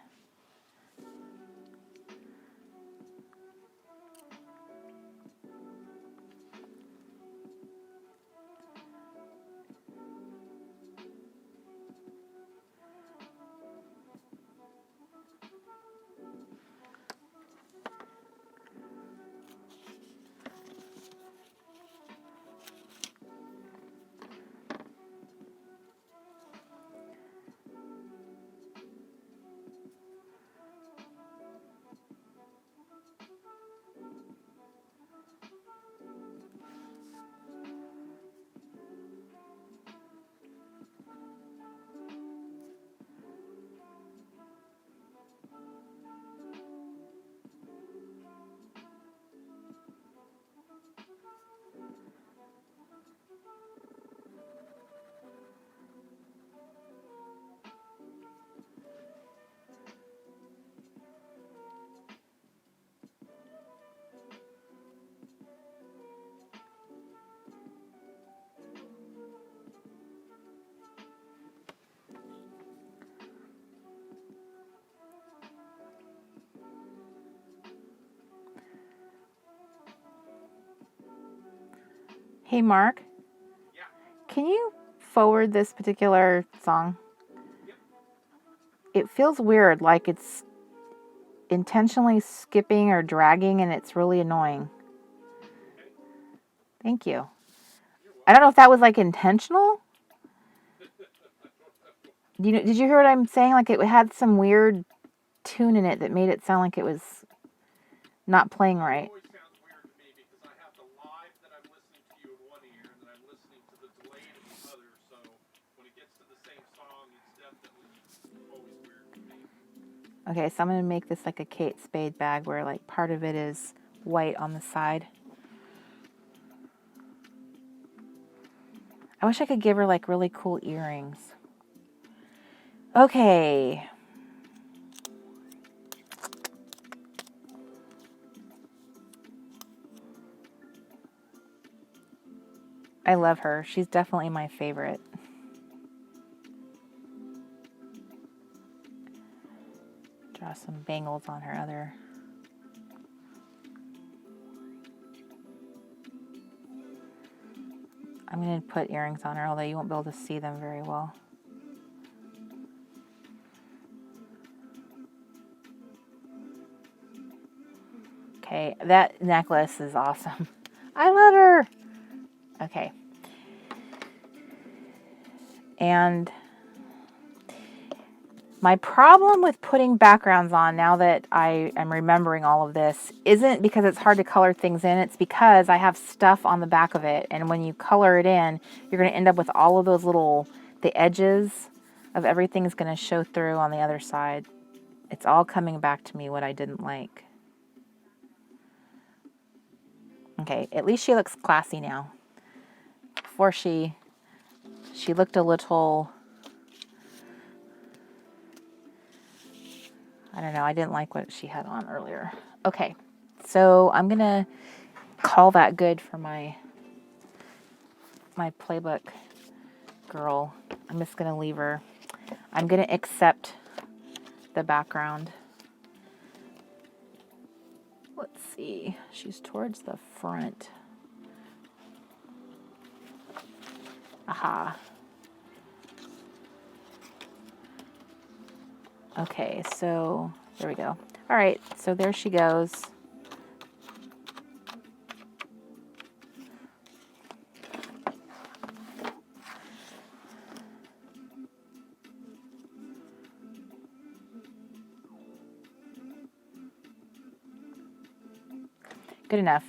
Hey Mark, Yeah. can you forward this particular song? Yep. It feels weird, like it's intentionally skipping or dragging, and it's really annoying. Okay. Thank you. You're welcome. I don't know if that was like intentional. Did you hear what I'm saying? Like it had some weird tune in it that made it sound like it was not playing right. It always sounds weird to me because I have the live that I'm listening to you in one ear and then I'm listening to the delayed in the other. So when it gets to the same song, it's definitely always weird to me. Okay, so I'm going to make this like a Kate Spade bag where like part of it is white on the side. I wish I could give her like really cool earrings. Okay. I love her. She's definitely my favorite. Draw some bangles on her other. I'm going to put earrings on her, although you won't be able to see them very well. Okay, that necklace is awesome. I love her. Okay. And my problem with putting backgrounds on, now that I am remembering all of this, isn't because it's hard to color things in. It's because I have stuff on the back of it. And when you color it in, you're going to end up with all of those the edges of everything is going to show through on the other side. It's all coming back to me what I didn't like. Okay, at least she looks classy now. Before she looked a little... I don't know, I didn't like what she had on earlier. Okay, so I'm going to call that good for my PlayBook girl. I'm just going to leave her. I'm going to accept the background. Let's see, she's towards the front. Aha. Okay, so there we go. All right, so there she goes. Good enough.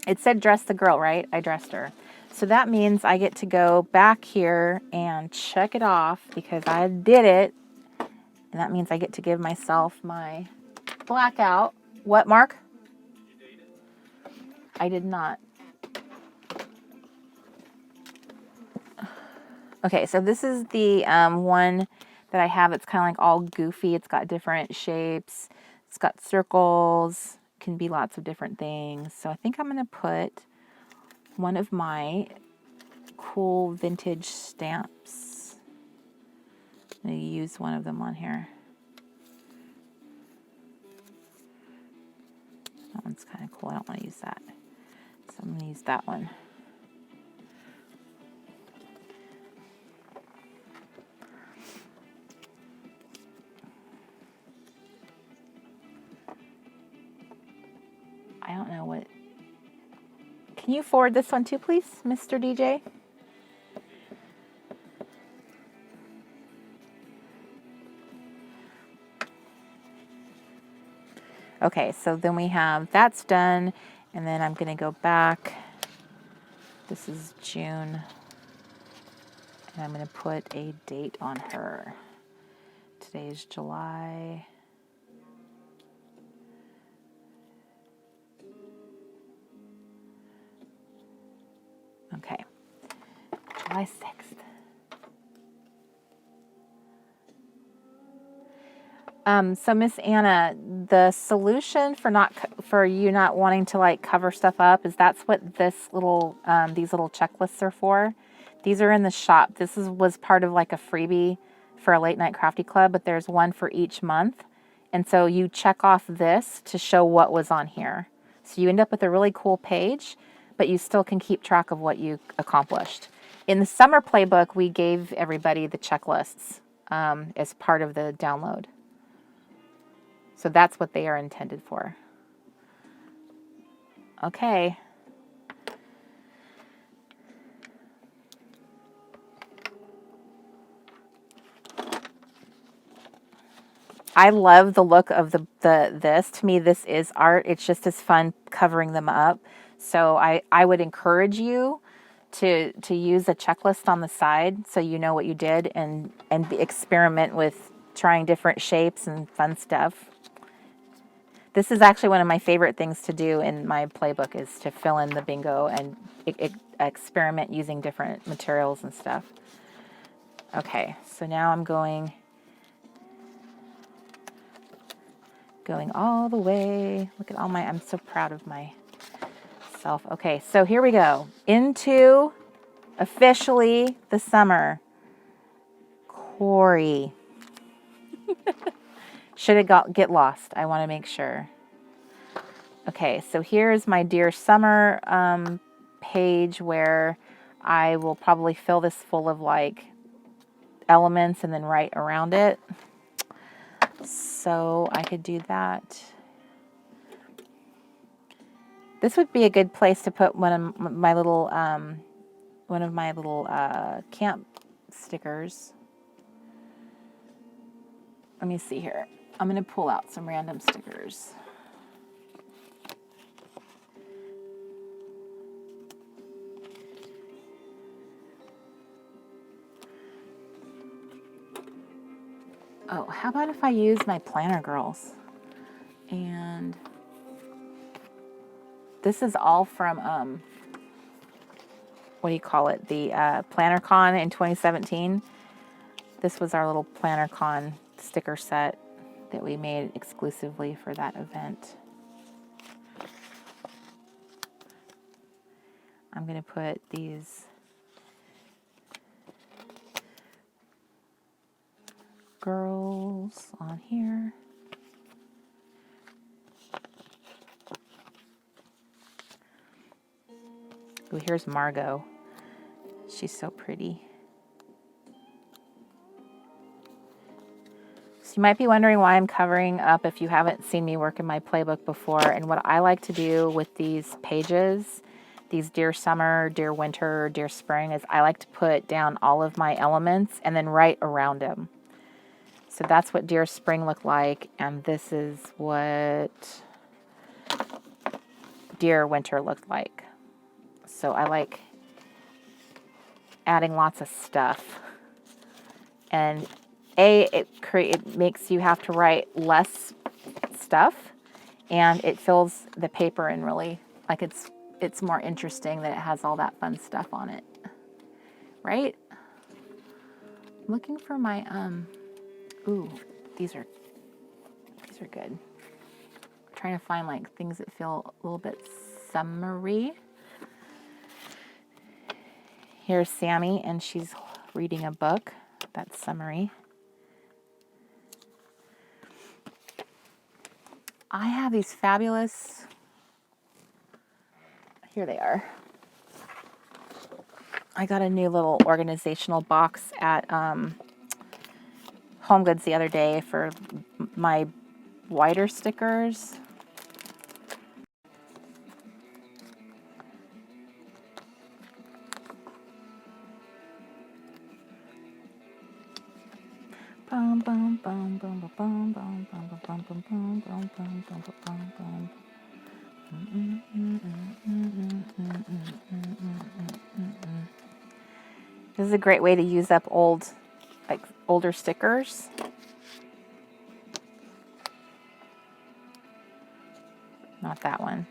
It said dress the girl, right? I dressed her. So that means I get to go back here and check it off because I did it. And that means I get to give myself my blackout. What, Mark? You date it? I did not. Okay, so this is the one that I have. It's kind of like all goofy. It's got different shapes. It's got circles. Can be lots of different things. So I think I'm going to put one of my cool vintage stamps. I'm going to use one of them on here. That one's kind of cool. I don't want to use that. So I'm going to use that one. I don't know what. Can you forward this one too, please, Mr. DJ? Okay, so then we have that's done, and then I'm going to go back. This is June, and I'm going to put a date on her. Today is July. Okay, July 6th. So Miss Anna, the solution for you not wanting to like cover stuff up is that's what this little these little checklists are for. These are in the shop. This was part of like a freebie for a Late Night Crafty Club, but there's one for each month. And so you check off this to show what was on here. So you end up with a really cool page, but you still can keep track of what you accomplished. In the summer playbook, we gave everybody the checklists as part of the download. So that's what they are intended for. Okay. I love the look of this. To me, this is art. It's just as fun covering them up. So I would encourage you to use a checklist on the side so you know what you did and experiment with trying different shapes and fun stuff. This is actually one of my favorite things to do in my playbook is to fill in the bingo and experiment using different materials and stuff. Okay, so now I'm going all the way. Look at all my, I'm so proud of myself. Okay, so here we go. Into officially the summer. Cori. Should it get lost? I want to make sure. Okay, so here's my Dear Summer page where I will probably fill this full of like elements and then write around it. So I could do that. This would be a good place to put one of my little camp stickers. Let me see here. I'm going to pull out some random stickers. Oh, how about if I use my planner girls? And this is all from, what do you call it? The PlannerCon in 2017. This was our little PlannerCon sticker set that we made exclusively for that event. I'm going to put these girls on here. Oh, here's Margot. She's so pretty. So you might be wondering why I'm covering up if you haven't seen me work in my playbook before. And what I like to do with these pages, these Dear Summer, Dear Winter, Dear Spring, is I like to put down all of my elements and then write around them. So that's what Dear Spring looked like. And this is what dear winter looked like. So I like adding lots of stuff. And it makes you have to write less stuff, and it fills the paper in really, like it's more interesting that it has all that fun stuff on it, right? Looking for my ooh, these are good. I'm trying to find like things that feel a little bit summery. Here's Sammy, and she's reading a book that's summery. I have these fabulous, here they are. I got a new little organizational box at Home Goods the other day for my wider stickers. Bum, bum, bum, bum, bum, bum, bum, bum, bum, bum, bum, bum, bum, bum, bum, bum. This is a great way to use up older stickers. Not that one.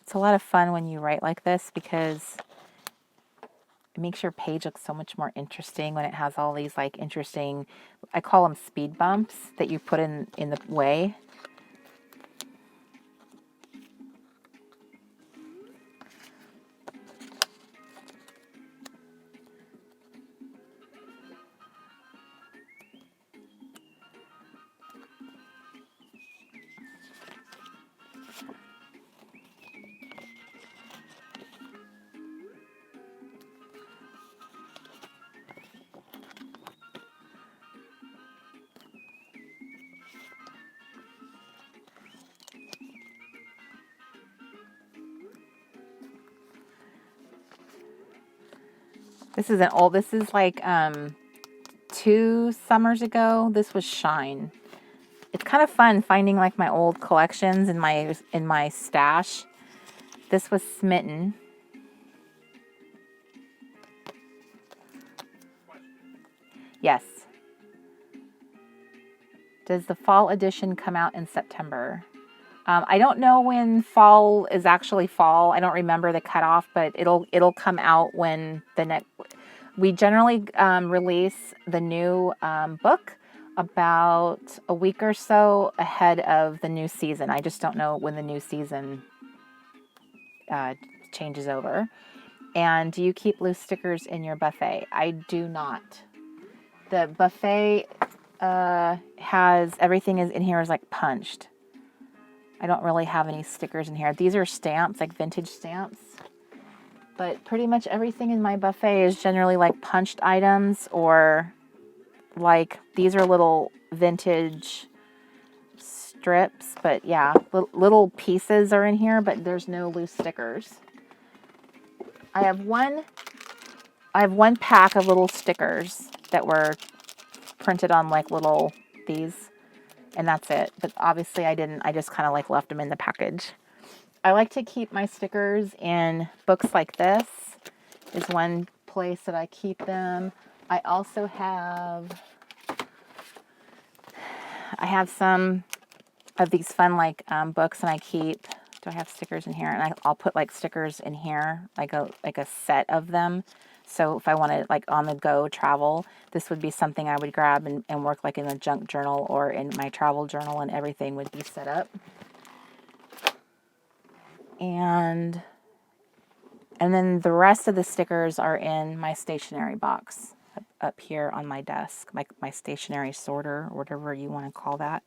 It's a lot of fun when you write like this because it makes your page look so much more interesting when it has all these like interesting, I call them speed bumps that you put in the way. This is this is like 2 summers ago. This was Shine. It's kind of fun finding like my old collections in my stash. This was Smitten. Yes. Does the fall edition come out in September? I don't know when fall is actually fall. I don't remember the cutoff, but it'll come out when the next. We generally release the new book about a week or so ahead of the new season. I just don't know when the new season changes over. And do you keep loose stickers in your buffet? I do not. The buffet has everything is in here is like punched. I don't really have any stickers in here. These are stamps, like vintage stamps. But pretty much everything in my buffet is generally like punched items, or like these are little vintage strips. But yeah, little pieces are in here, but there's no loose stickers. I have one pack of little stickers that were printed on like little these. And that's it. But obviously I didn't. I just kind of like left them in the package. I like to keep my stickers in books like this. Is one place that I keep them. I also have some of these fun like books, and I keep. Do I have stickers in here? And I'll put like stickers in here, like a set of them. So if I want to like on the go travel, this would be something I would grab and work like in a junk journal or in my travel journal, and everything would be set up. And then the rest of the stickers are in my stationery box up here on my desk, my stationery sorter, or whatever you want to call that.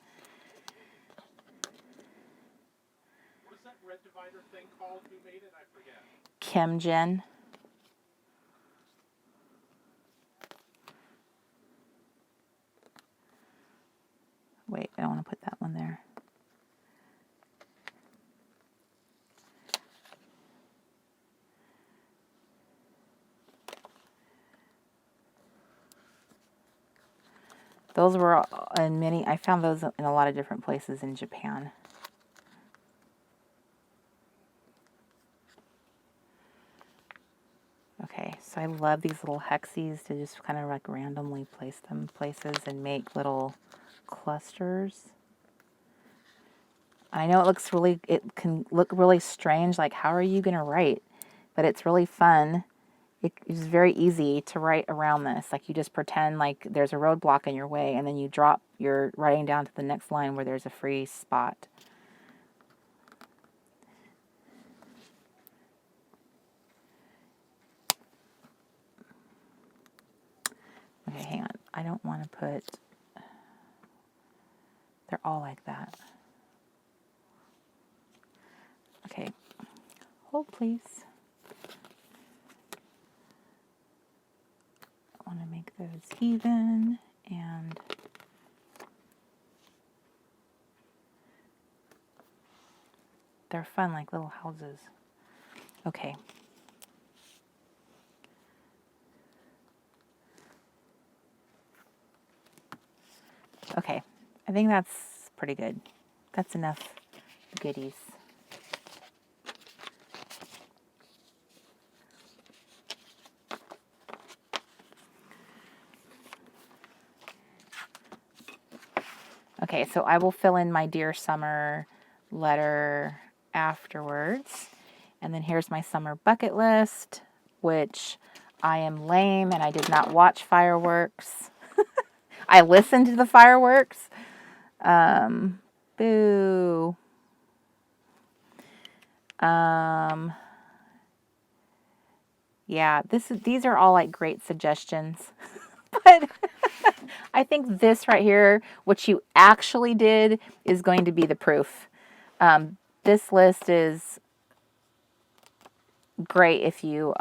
What is that red divider thing called? Who made it? I forget. Kim Jen. Wait, I don't want to put that one there. Those were in many, I found those in a lot of different places in Japan. Okay, so I love these little hexes to just kind of like randomly place them places and make little clusters. I know it can look really strange, like how are you going to write? But it's really fun. It is very easy to write around this. Like you just pretend like there's a roadblock in your way and then you drop your writing down to the next line where there's a free spot. Okay, hang on. I don't want to put, they're all like that. Okay, hold please. I want to make those even and they're fun like little houses. Okay. Okay, I think that's pretty good. That's enough goodies. Okay, so I will fill in my Dear Summer letter afterwards. And then here's my summer bucket list, which I am lame and I did not watch fireworks. I listened to the fireworks. Boo. Yeah, these are all like great suggestions. But I think this right here, what you actually did, is going to be the proof. This list is great if you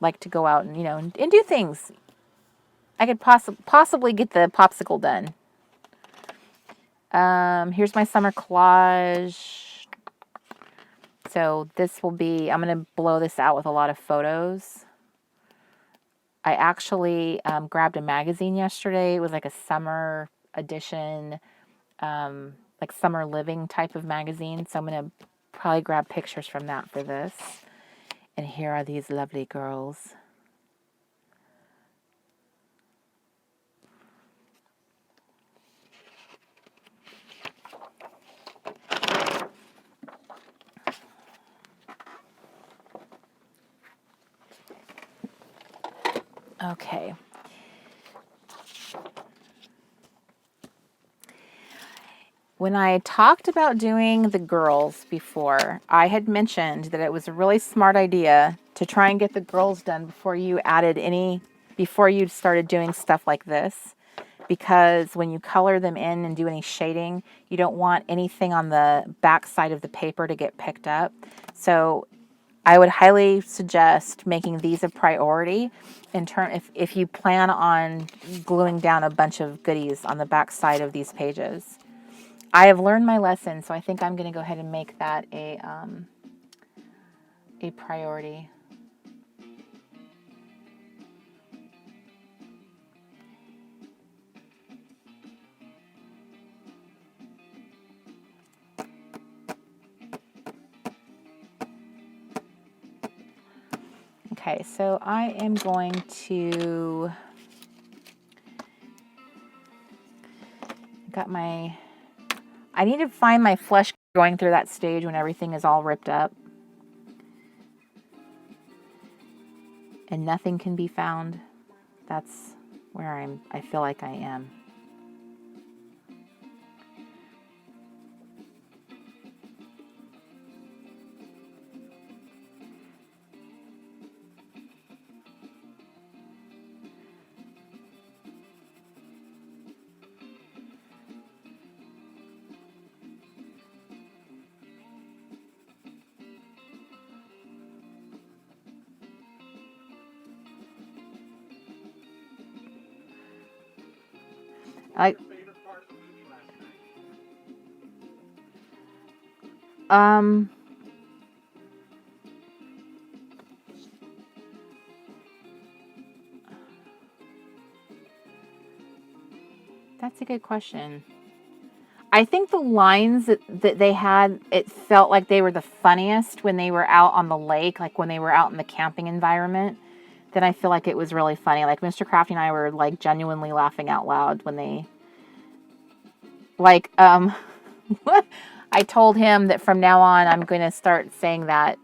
like to go out and, you know, and do things. I could possibly get the popsicle done. Here's my summer collage. So this will be, I'm going to blow this out with a lot of photos. I actually grabbed a magazine yesterday. It was like a summer edition, like summer living type of magazine. So I'm going to probably grab pictures from that for this. And here are these lovely girls. Okay. When I talked about doing the girls before, I had mentioned that it was a really smart idea to try and get the girls done before you before you started doing stuff like this. Because when you color them in and do any shading, you don't want anything on the back side of the paper to get picked up. So I would highly suggest making these a priority if you plan on gluing down a bunch of goodies on the back side of these pages. I have learned my lesson, so I think I'm going to go ahead and make that a priority. Okay, so I am going to I need to find my flesh going through that stage when everything is all ripped up and nothing can be found. That's where I feel like I am. Your favorite part of the movie last night? That's a good question. I think the lines that they had, it felt like they were the funniest when they were out on the lake, like when they were out in the camping environment. Then I feel like it was really funny. Like Mr. Crafty and I were like genuinely laughing out loud when they, like, I told him that from now on I'm going to start saying that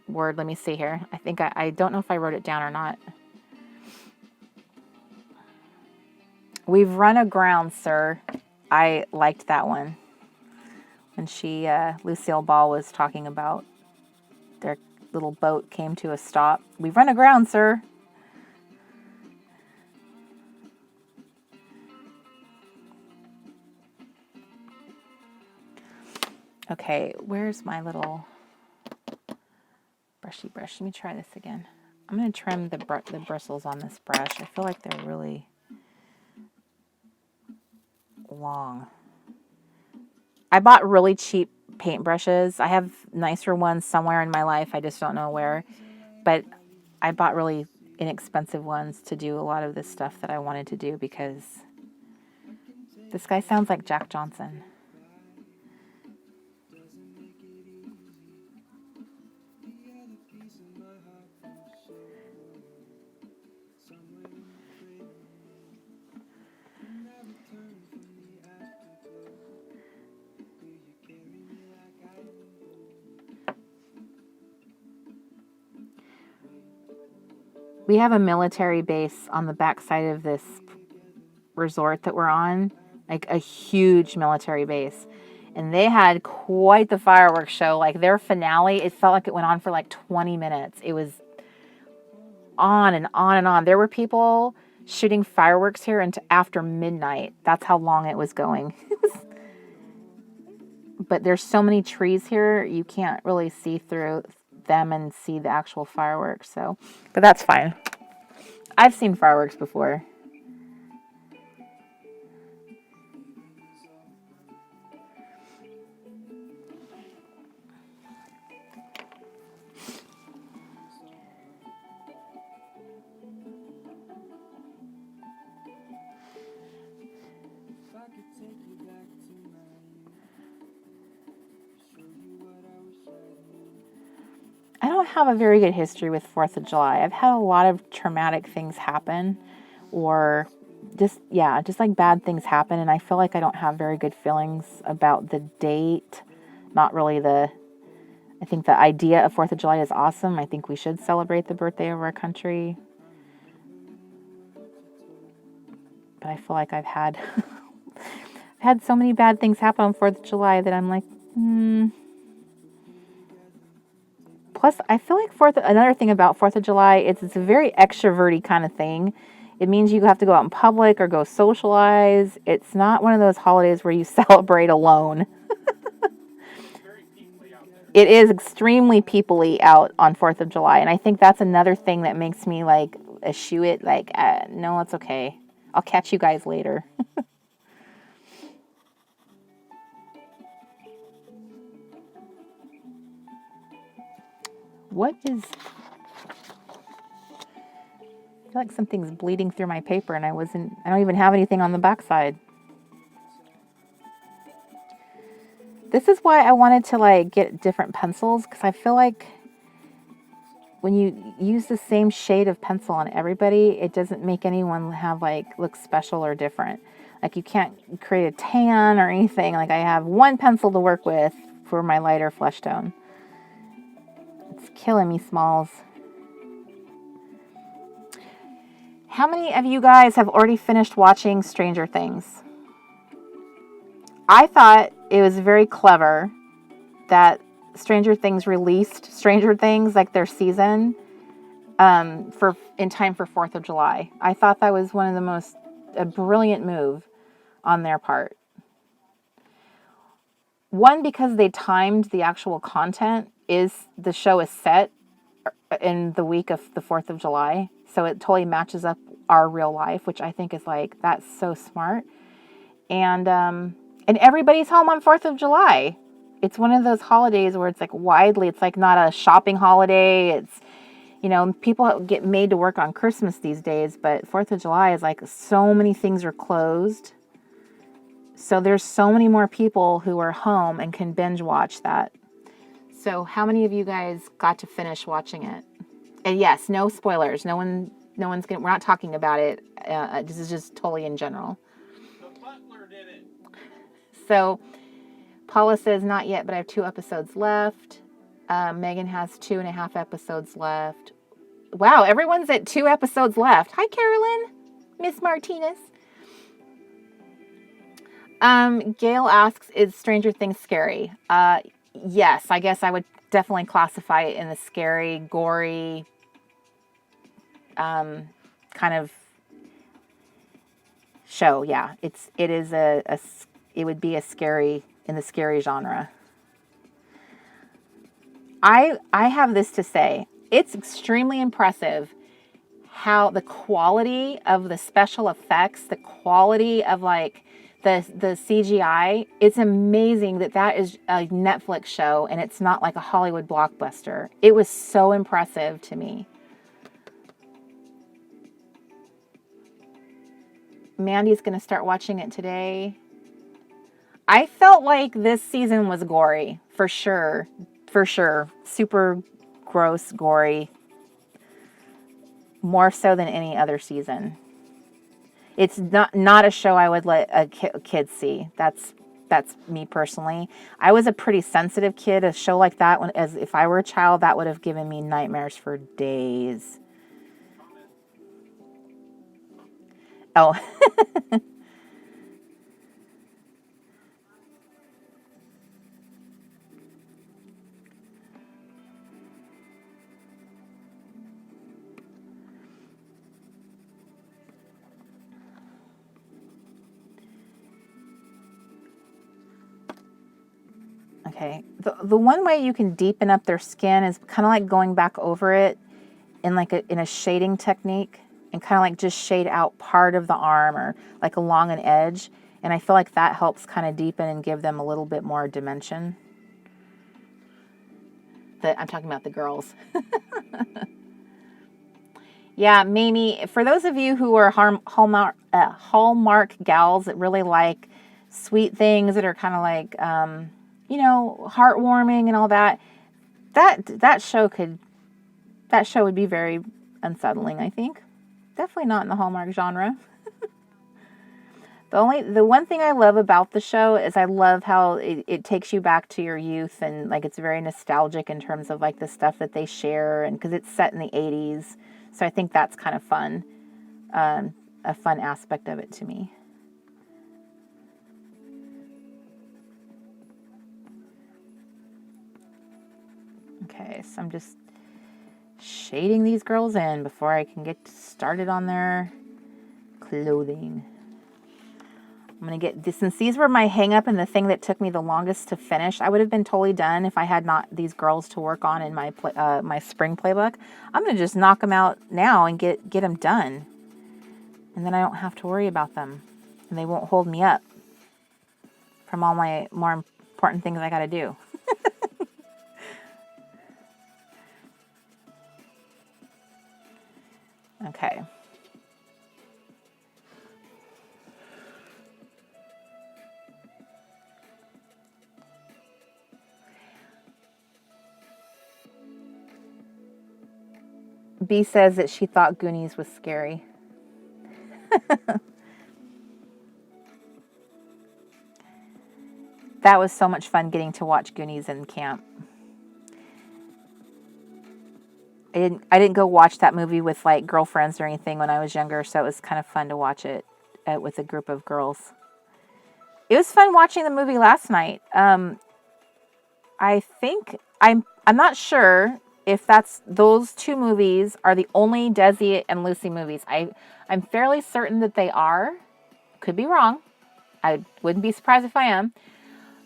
word. Let me see here. I think I don't know if I wrote it down or not. We've run aground, sir. I liked that one. When Lucille Ball was talking about their little boat came to a stop. We've run aground, sir. Okay, where's my little brushy brush? Let me try this again. I'm going to trim the bristles on this brush. I feel like they're really long. I bought really cheap paintbrushes. I have nicer ones somewhere in my life. I just don't know where. But I bought really inexpensive ones to do a lot of this stuff that I wanted to do because this guy sounds like Jack Johnson. We have a military base on the backside of this resort that we're on, like a huge military base. And they had quite the fireworks show. Like their finale, it felt like it went on for like 20 minutes. It was on and on and on. There were people shooting fireworks here into after midnight. That's how long it was going. But there's so many trees here, you can't really see through them and see the actual fireworks. So, but that's fine. I've seen fireworks before. I don't have a very good history with 4th of July. I've had a lot of traumatic things happen or just like bad things happen. And I feel like I don't have very good feelings about the date. Not really I think the idea of 4th of July is awesome. I think we should celebrate the birthday of our country. But I feel like I've had, had so many bad things happen on 4th of July that I'm like, Plus, I feel like another thing about 4th of July is it's a very extroverty kind of thing. It means you have to go out in public or go socialize. It's not one of those holidays where you celebrate alone. It is extremely people-y out on 4th of July. And I think that's another thing that makes me like eschew it. Like, no, it's okay. I'll catch you guys later. What is... I feel like something's bleeding through my paper and I don't even have anything on the backside. This is why I wanted to like get different pencils, because I feel like when you use the same shade of pencil on everybody, it doesn't make anyone have like look special or different. Like you can't create a tan or anything. Like I have one pencil to work with for my lighter flesh tone. It's killing me, Smalls. How many of you guys have already finished watching Stranger Things? I thought it was very clever that Stranger Things released Stranger Things, like their season, in time for 4th of July. I thought that was a brilliant move on their part. One, because they timed the actual content. The show is set in the week of the 4th of July, so it totally matches up our real life, which I think is like, that's so smart. And everybody's home on 4th of July. It's one of those holidays where it's like it's like not a shopping holiday. It's, people get made to work on Christmas these days, but 4th of July is like so many things are closed. So there's so many more people who are home and can binge watch that. So how many of you guys got to finish watching it? And yes, no spoilers. We're not talking about it. This is just totally in general. The butler did it. So Paula says, not yet, but I have 2 episodes left. Megan has 2.5 episodes left. Wow, everyone's at 2 episodes left. Hi, Carolyn. Miss Martinez. Gail asks, is Stranger Things scary? Yes, I guess I would definitely classify it in the scary, gory, kind of show. Yeah, it would be in the scary genre. I have this to say. It's extremely impressive how the quality of the special effects, the quality of like the CGI, it's amazing that is a Netflix show and it's not like a Hollywood blockbuster. It was so impressive to me. Mandy's going to start watching it today. I felt like this season was gory, for sure. For sure. Super gross, gory. More so than any other season. It's not a show I would let a kid see. That's me personally. I was a pretty sensitive kid. A show like that, if I were a child, that would have given me nightmares for days. Oh. Okay, the one way you can deepen up their skin is kind of like going back over it in in a shading technique and kind of like just shade out part of the arm or like along an edge. And I feel like that helps kind of deepen and give them a little bit more dimension. I'm talking about the girls. Yeah, Mamie, for those of you who are Hallmark gals that really like sweet things that are kind of like, heartwarming and all that, that show would be very unsettling, I think. Definitely not in the Hallmark genre. The one thing I love about the show is I love how it takes you back to your youth and like it's very nostalgic in terms of like the stuff that they share and because it's set in the 80s. So I think that's kind of fun, a fun aspect of it to me. Okay, so I'm just shading these girls in before I can get started on their clothing. I'm going to get this, since these were my hang up and the thing that took me the longest to finish. I would have been totally done if I had not these girls to work on in my my spring playbook. I'm going to just knock them out now and get them done. And then I don't have to worry about them. And they won't hold me up from all my more important things I got to do. Okay. B says that she thought Goonies was scary. That was so much fun getting to watch Goonies in camp. I didn't go watch that movie with like girlfriends or anything when I was younger, so it was kind of fun to watch it with a group of girls. It was fun watching the movie last night. I think I'm not sure if those 2 movies are the only Desi and Lucy movies. I'm fairly certain that they are. Could be wrong. I wouldn't be surprised if I am.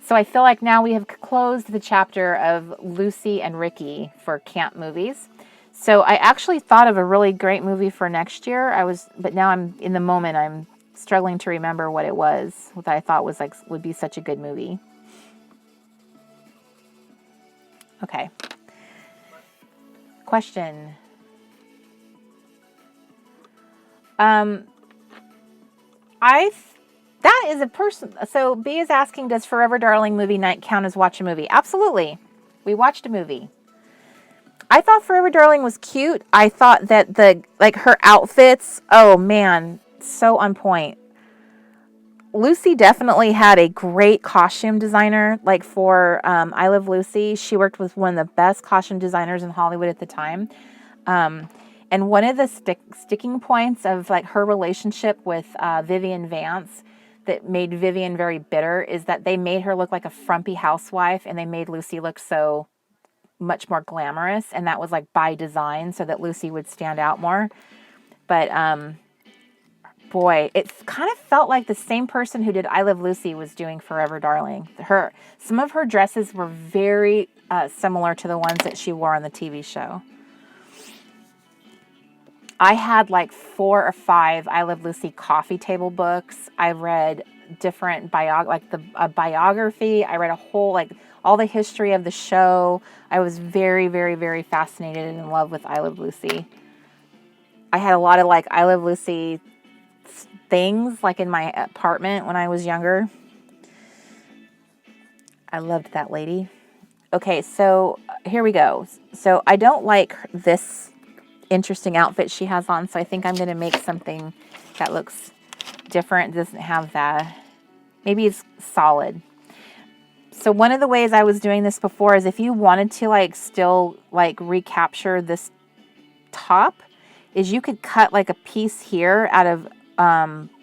So I feel like now we have closed the chapter of Lucy and Ricky for camp movies. So I actually thought of a really great movie for next year. But now I'm in the moment. I'm struggling to remember what it was that I thought would be such a good movie. Okay. Question. That is a person. So B is asking, does Forever Darling movie night count as watch a movie? Absolutely. We watched a movie. I thought Forever Darling was cute. I thought that her outfits, oh man, so on point. Lucy definitely had a great costume designer. Like for I Love Lucy, she worked with one of the best costume designers in Hollywood at the time. And one of the sticking points of like her relationship with Vivian Vance that made Vivian very bitter is that they made her look like a frumpy housewife, and they made Lucy look so much more glamorous, and that was like by design so that Lucy would stand out more. But boy, it kind of felt like the same person who did I Love Lucy was doing Forever Darling. Some of her dresses were very similar to the ones that she wore on the TV show. I had like 4 or 5 I Love Lucy coffee table books. I read different biography. I read a whole, like, all the history of the show. I was very, very, very fascinated and in love with I Love Lucy. I had a lot of like I Love Lucy things like in my apartment when I was younger. I loved that lady. Okay, so here we go. So I don't like this interesting outfit she has on, so I think I'm going to make something that looks different. It doesn't have that. Maybe it's solid. So one of the ways I was doing this before is if you wanted to like still like recapture this top, is you could cut like a piece here out of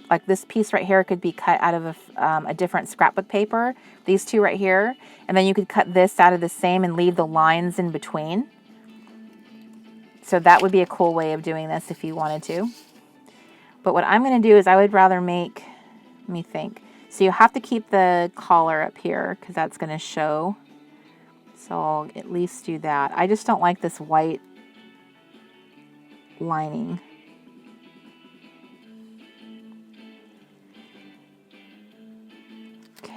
like this piece right here could be cut out of a different scrapbook paper, these two right here, and then you could cut this out of the same and leave the lines in between. So that would be a cool way of doing this if you wanted to. But what I'm going to do is I would rather make, let me think. So you have to keep the collar up here because that's going to show. So I'll at least do that. I just don't like this white lining. Okay.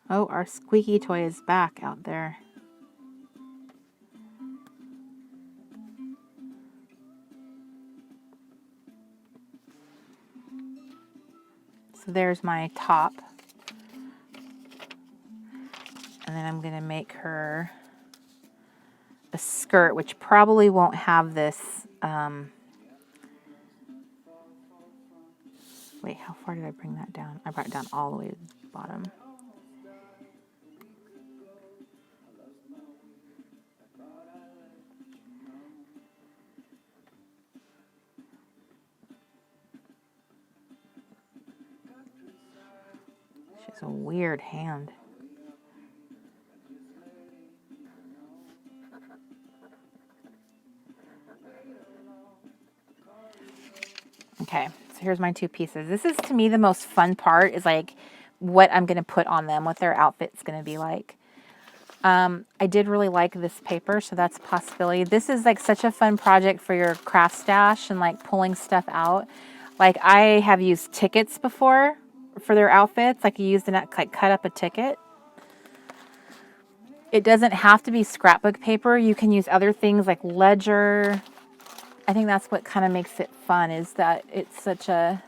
Oh, our squeaky toy is back out there. So there's my top. And then I'm going to make her a skirt, which probably won't have this. Wait, how far did I bring that down? I brought it down all the way to the bottom. She has a weird hand. Okay, so here's my 2 pieces. This is, to me, the most fun part is like what I'm going to put on them, what their outfit's going to be like. I did really like this paper, so that's a possibility. This is like such a fun project for your craft stash and like pulling stuff out. Like I have used tickets before for their outfits. Like you used like cut up a ticket. It doesn't have to be scrapbook paper. You can use other things like ledger. I think that's what kind of makes it fun, is that it's such a,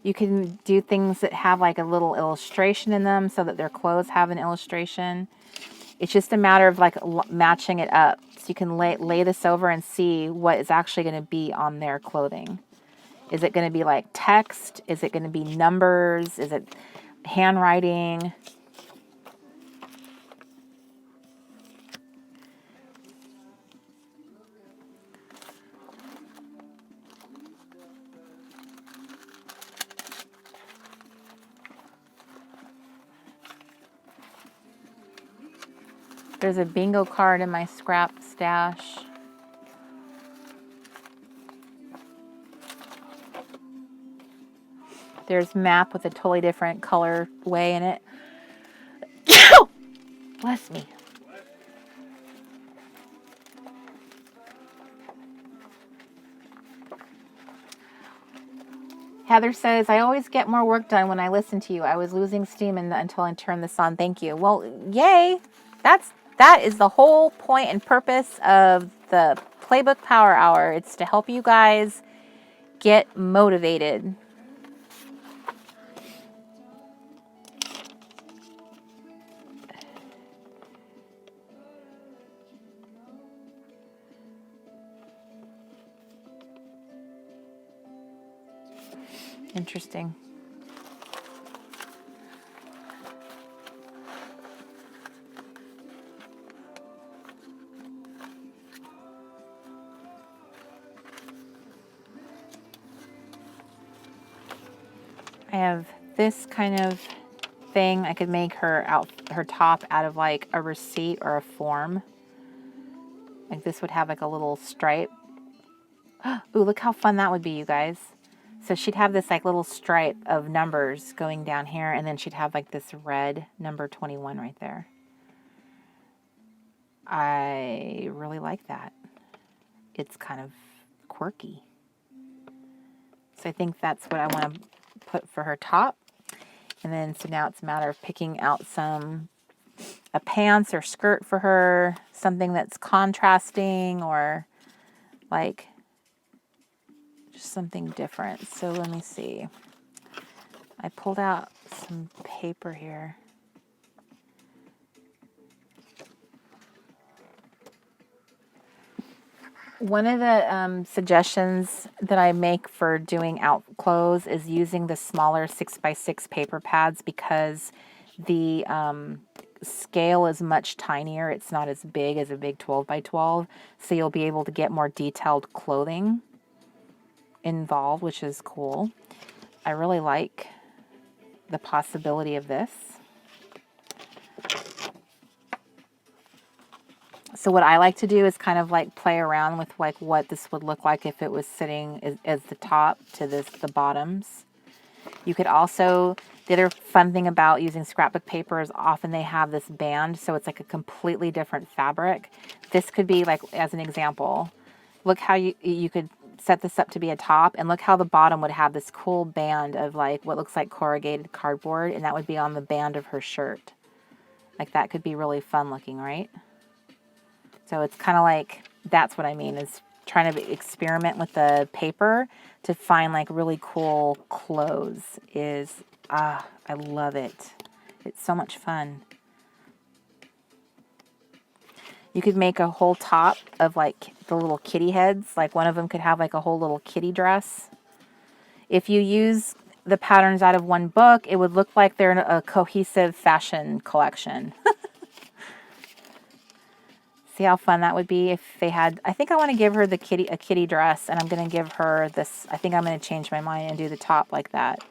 you can do things that have like a little illustration in them so that their clothes have an illustration. It's just a matter of like matching it up. So you can lay this over and see what is actually going to be on their clothing. Is it going to be like text? Is it going to be numbers? Is it handwriting? There's a bingo card in my scrap stash. There's map with a totally different color way in it. Bless me. Heather says, I always get more work done when I listen to you. I was losing steam until I turned this on. Thank you. Well, yay. That is the whole point and purpose of the PlayBook Power Hour. It's to help you guys get motivated. Interesting. I have this kind of thing. I could make her top out of like a receipt or a form. Like this would have like a little stripe. Ooh, look how fun that would be, you guys. So she'd have this like little stripe of numbers going down here, and then she'd have like this red number 21 right there. I really like that. It's kind of quirky. So I think that's what I want to put for her top. And then, so now it's a matter of picking out a pants or skirt for her, something that's contrasting or like just something different. So let me see. I pulled out some paper here. One of the suggestions that I make for doing out clothes is using the smaller 6x6 paper pads because the scale is much tinier. It's not as big as a big 12x12, so you'll be able to get more detailed clothing involved, which is cool. I really like the possibility of this. So what I like to do is kind of like play around with like what this would look like if it was sitting as the top to the bottoms. You could also, the other fun thing about using scrapbook paper is often they have this band, so it's like a completely different fabric. This could be like, as an example, look how you could set this up to be a top, and look how the bottom would have this cool band of like what looks like corrugated cardboard, and that would be on the band of her shirt. Like that could be really fun looking, right? So it's kind of like, that's what I mean, is trying to experiment with the paper to find like really cool clothes is, I love it. It's so much fun. You could make a whole top of like the little kitty heads. Like one of them could have like a whole little kitty dress. If you use the patterns out of one book, it would look like they're in a cohesive fashion collection. See how fun that would be if they had, I think I want to give her a kitty dress, and I'm going to give her this, I think I'm going to change my mind and do the top like that.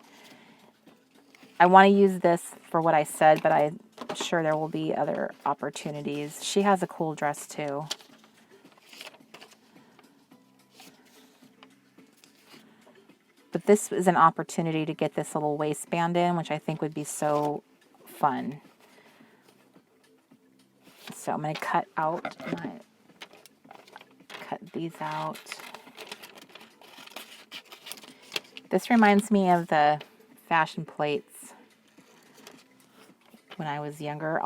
I want to use this for what I said, but I'm sure there will be other opportunities. She has a cool dress too. But this is an opportunity to get this little waistband in, which I think would be so fun. So I'm going to cut these out. This reminds me of the fashion plates when I was younger.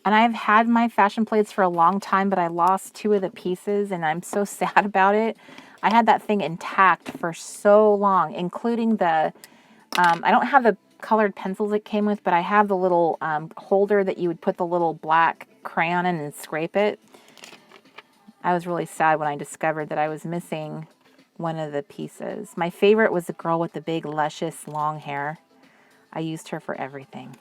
And I've had my fashion plates for a long time, but I lost 2 of the pieces, and I'm so sad about it. I had that thing intact for so long, including the, I don't have the colored pencils it came with, but I have the little holder that you would put the little black crayon in and scrape it. I was really sad when I discovered that I was missing one of the pieces. My favorite was the girl with the big, luscious, long hair. I used her for everything.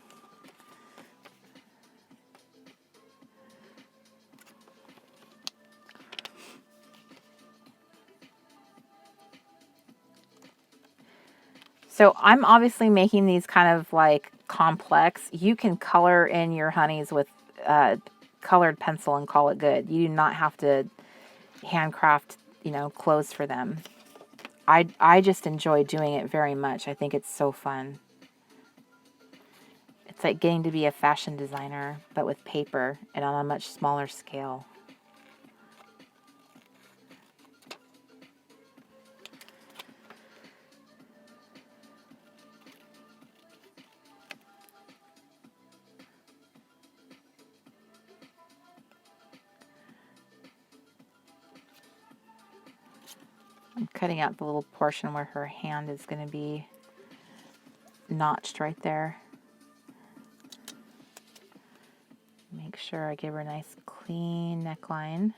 So I'm obviously making these kind of like complex. You can color in your honeys with colored pencil and call it good. You do not have to handcraft, clothes for them. I just enjoy doing it very much. I think it's so fun. It's like getting to be a fashion designer, but with paper and on a much smaller scale. I'm cutting out the little portion where her hand is going to be notched right there. Make sure I give her a nice clean neckline.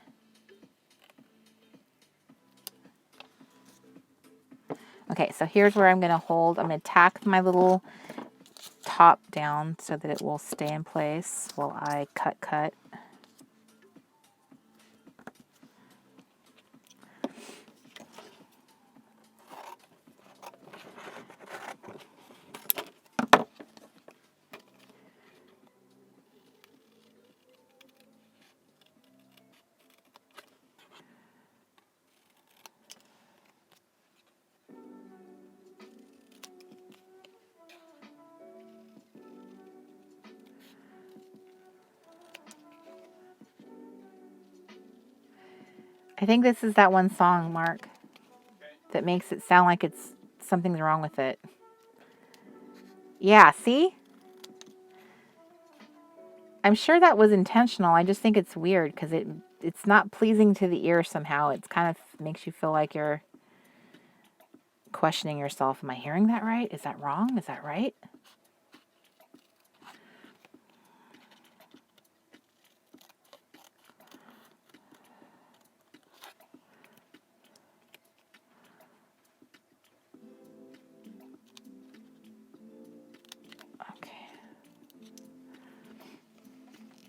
Okay, so here's where I'm going to hold. I'm going to tack my little top down so that it will stay in place while I cut. I think this is that one song, Mark, that makes it sound like it's something's wrong with it. Yeah, see? I'm sure that was intentional. I just think it's weird because it's not pleasing to the ear somehow. It's kind of makes you feel like you're questioning yourself. Am I hearing that right? Is that wrong? Is that right?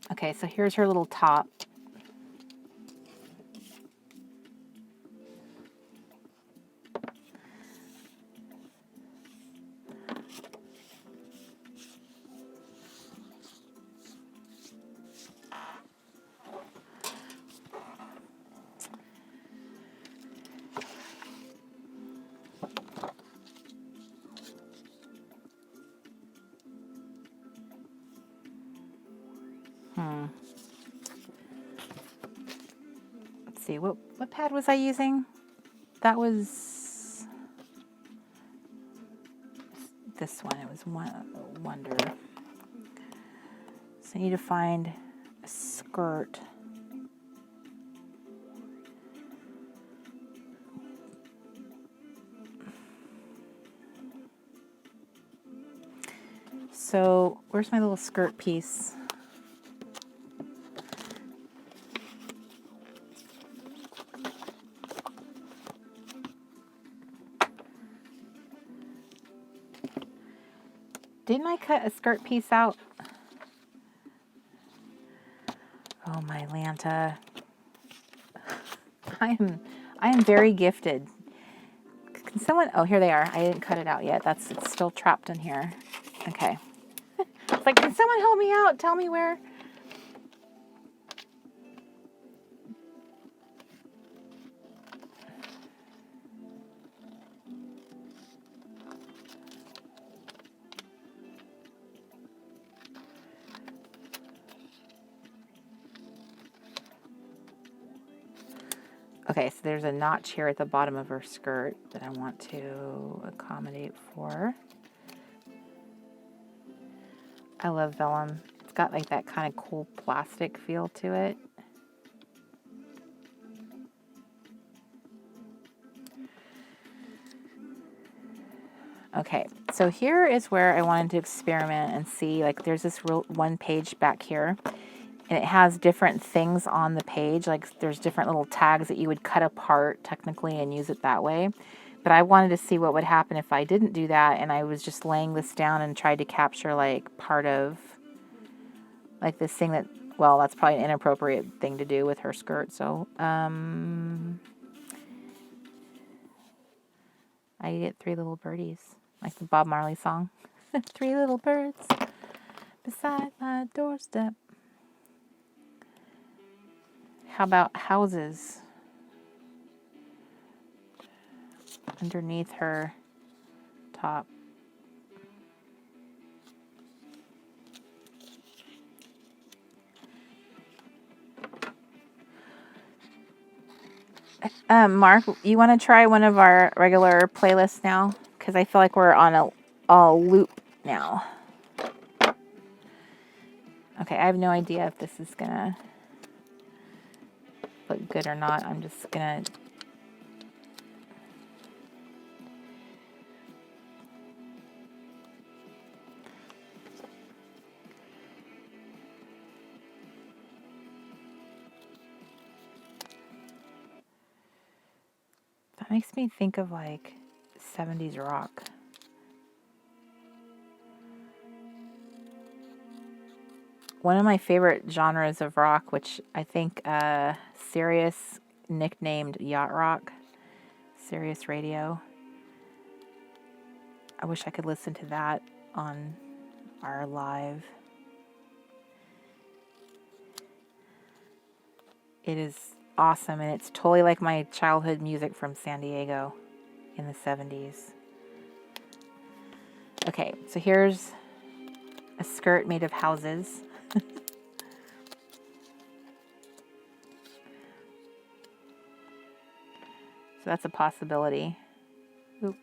Okay, so here's her little top. Let's see, what pad was I using? That was this one. It was Wonder. So I need to find a skirt. So where's my little skirt piece? Didn't I cut a skirt piece out? Oh my Lanta. I am very gifted. Can someone, oh, here they are. I didn't cut it out yet. It's still trapped in here. Okay. It's like, can someone help me out? Tell me where. Okay, so there's a notch here at the bottom of her skirt that I want to accommodate for. I love vellum. It's got like that kind of cool plastic feel to it. Okay, so here is where I wanted to experiment and see, like there's this one page back here. And it has different things on the page, like there's different little tags that you would cut apart technically and use it that way. But I wanted to see what would happen if I didn't do that and I was just laying this down and tried to capture like part of like this thing that, well, that's probably an inappropriate thing to do with her skirt. So I get 3 little birdies, like the Bob Marley song. 3 little birds beside my doorstep. How about houses underneath her top? Mark, you want to try one of our regular playlists now? Because I feel like we're on a loop now. Okay, I have no idea if this is going to look good or not. I'm just going to That makes me think of like 70s rock. One of my favorite genres of rock, which I think Sirius nicknamed yacht rock, Sirius Radio. I wish I could listen to that on our live. It is awesome, and it's totally like my childhood music from San Diego in the 70s. Okay, so here's a skirt made of houses. So that's a possibility. Oop.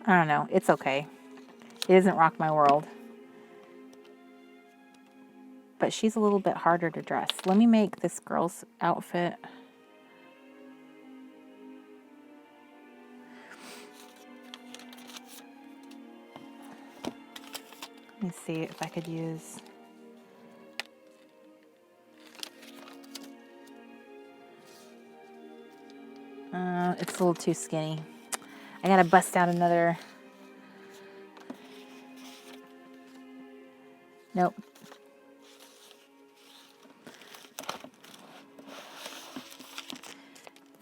I don't know. It's okay. It doesn't rock my world. But she's a little bit harder to dress. Let me make this girl's outfit. Let me see if I could use... it's a little too skinny. I gotta bust out another... Nope.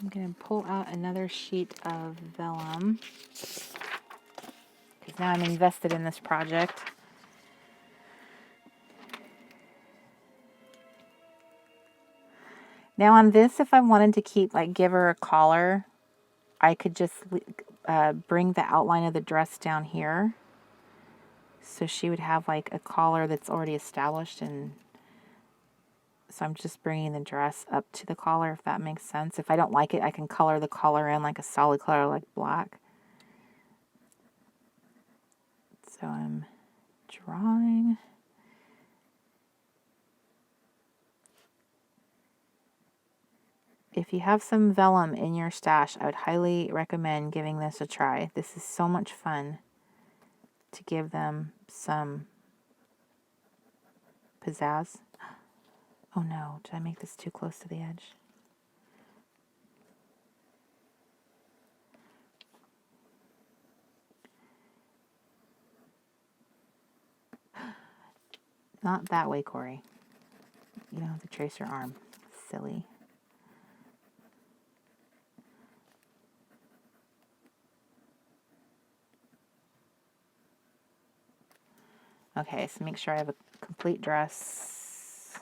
I'm going to pull out another sheet of vellum because now I'm invested in this project. Now on this, if I wanted to keep, like, give her a collar, I could just bring the outline of the dress down here. So she would have, like, a collar that's already established, and so I'm just bringing the dress up to the collar, if that makes sense. If I don't like it, I can color the collar in like a solid color, like black. So I'm drawing. If you have some vellum in your stash, I would highly recommend giving this a try. This is so much fun to give them some pizzazz. Oh no, did I make this too close to the edge? Not that way, Cori. You don't have to trace your arm. Silly. Okay, so make sure I have a complete dress,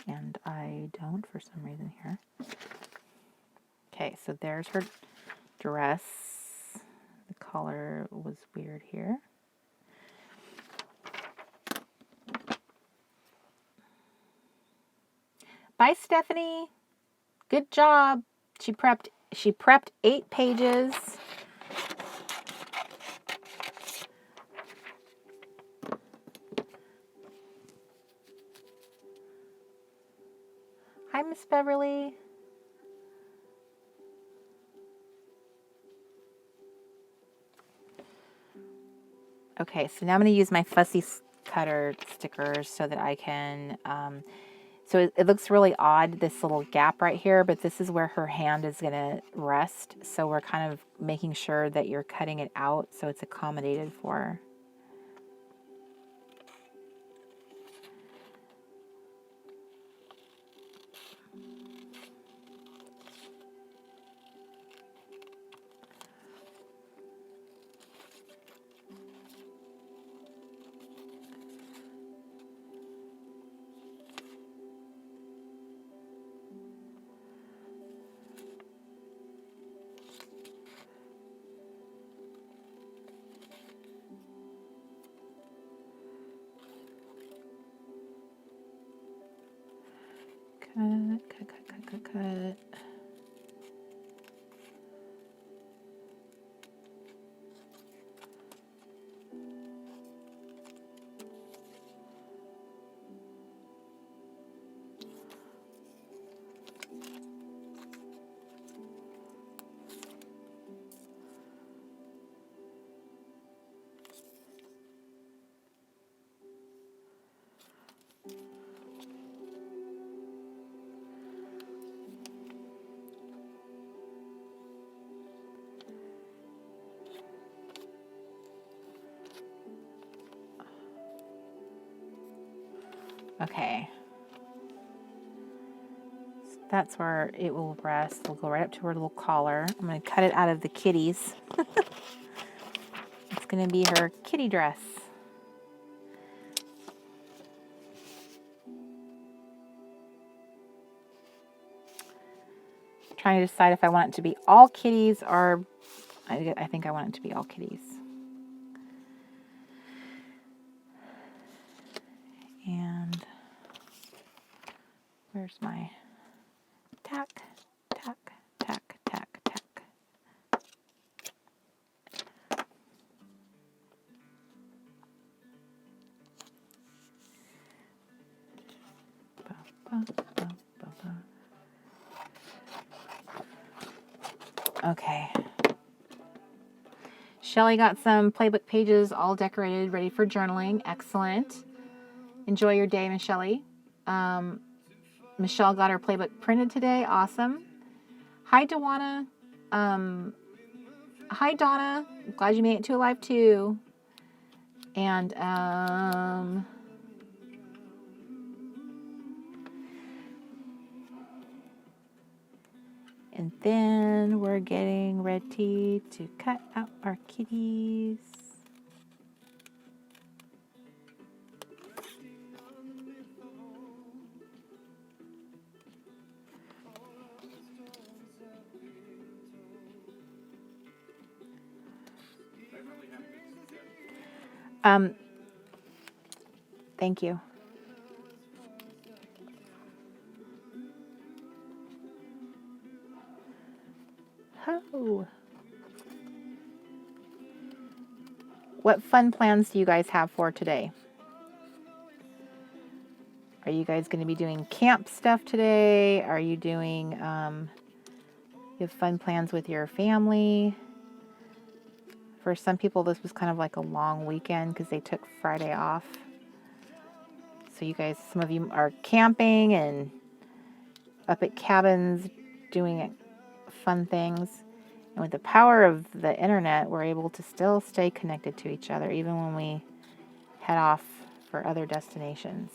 and I don't for some reason here. Okay, so there's her dress. The collar was weird here. Bye, Stephanie. Good job. She prepped 8 pages. Hi, Miss Beverly. Okay, so now I'm going to use my fussy cutter stickers so that I can, so it looks really odd, this little gap right here, but this is where her hand is going to rest. So we're kind of making sure that you're cutting it out so it's accommodated for her. Okay. So that's where it will rest. We'll go right up to her little collar. I'm going to cut it out of the kitties. It's going to be her kitty dress. Trying to decide if I want it to be all kitties or I think I want it to be all kitties. And where's my tack, tack, tack, tack, tack. Ba, ba, ba, ba, ba. Okay. Shelly got some playbook pages all decorated, ready for journaling. Excellent. Enjoy your day, Miss Shelly. Michelle got her playbook printed today. Awesome. Hi, Dewana. Hi, Donna. Glad you made it to Alive too. And and then we're getting ready to cut out our kitties. Thank you. Oh. What fun plans do you guys have for today? Are you guys going to be doing camp stuff today? Are you doing, you have fun plans with your family? For some people, this was kind of like a long weekend because they took Friday off. So you guys, some of you are camping and up at cabins doing fun things. And with the power of the internet, we're able to still stay connected to each other even when we head off for other destinations.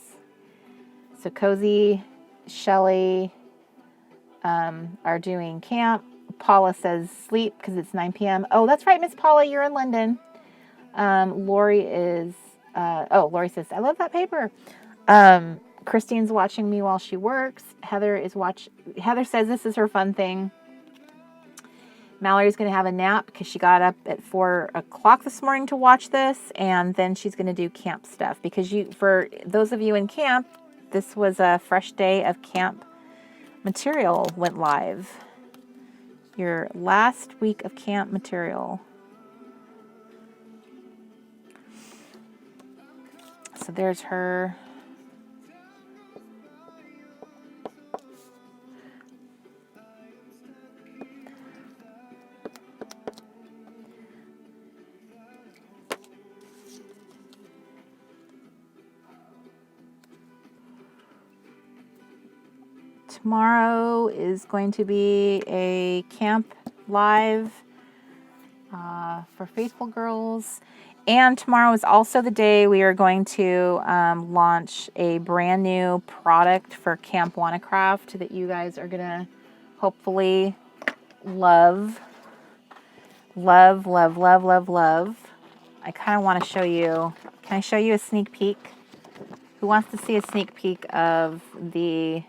So Cozy, Shelly are doing camp. Paula says sleep because it's 9 p.m. Oh, that's right, Miss Paula, you're in London. Lori is, Lori says, I love that paper. Christine's watching me while she works. Heather says this is her fun thing. Mallory's going to have a nap because she got up at 4 o'clock this morning to watch this, and then she's going to do camp stuff because for those of you in camp, this was a fresh day of camp material went live. Your last week of camp material. So there's her. Tomorrow is going to be a camp live for Faithful Girls. And tomorrow is also the day we are going to launch a brand new product for Camp WannaCraft that you guys are going to hopefully love. Love, love, love, love, love. I kind of want to show you. Can I show you a sneak peek? Who wants to see a sneak peek of the...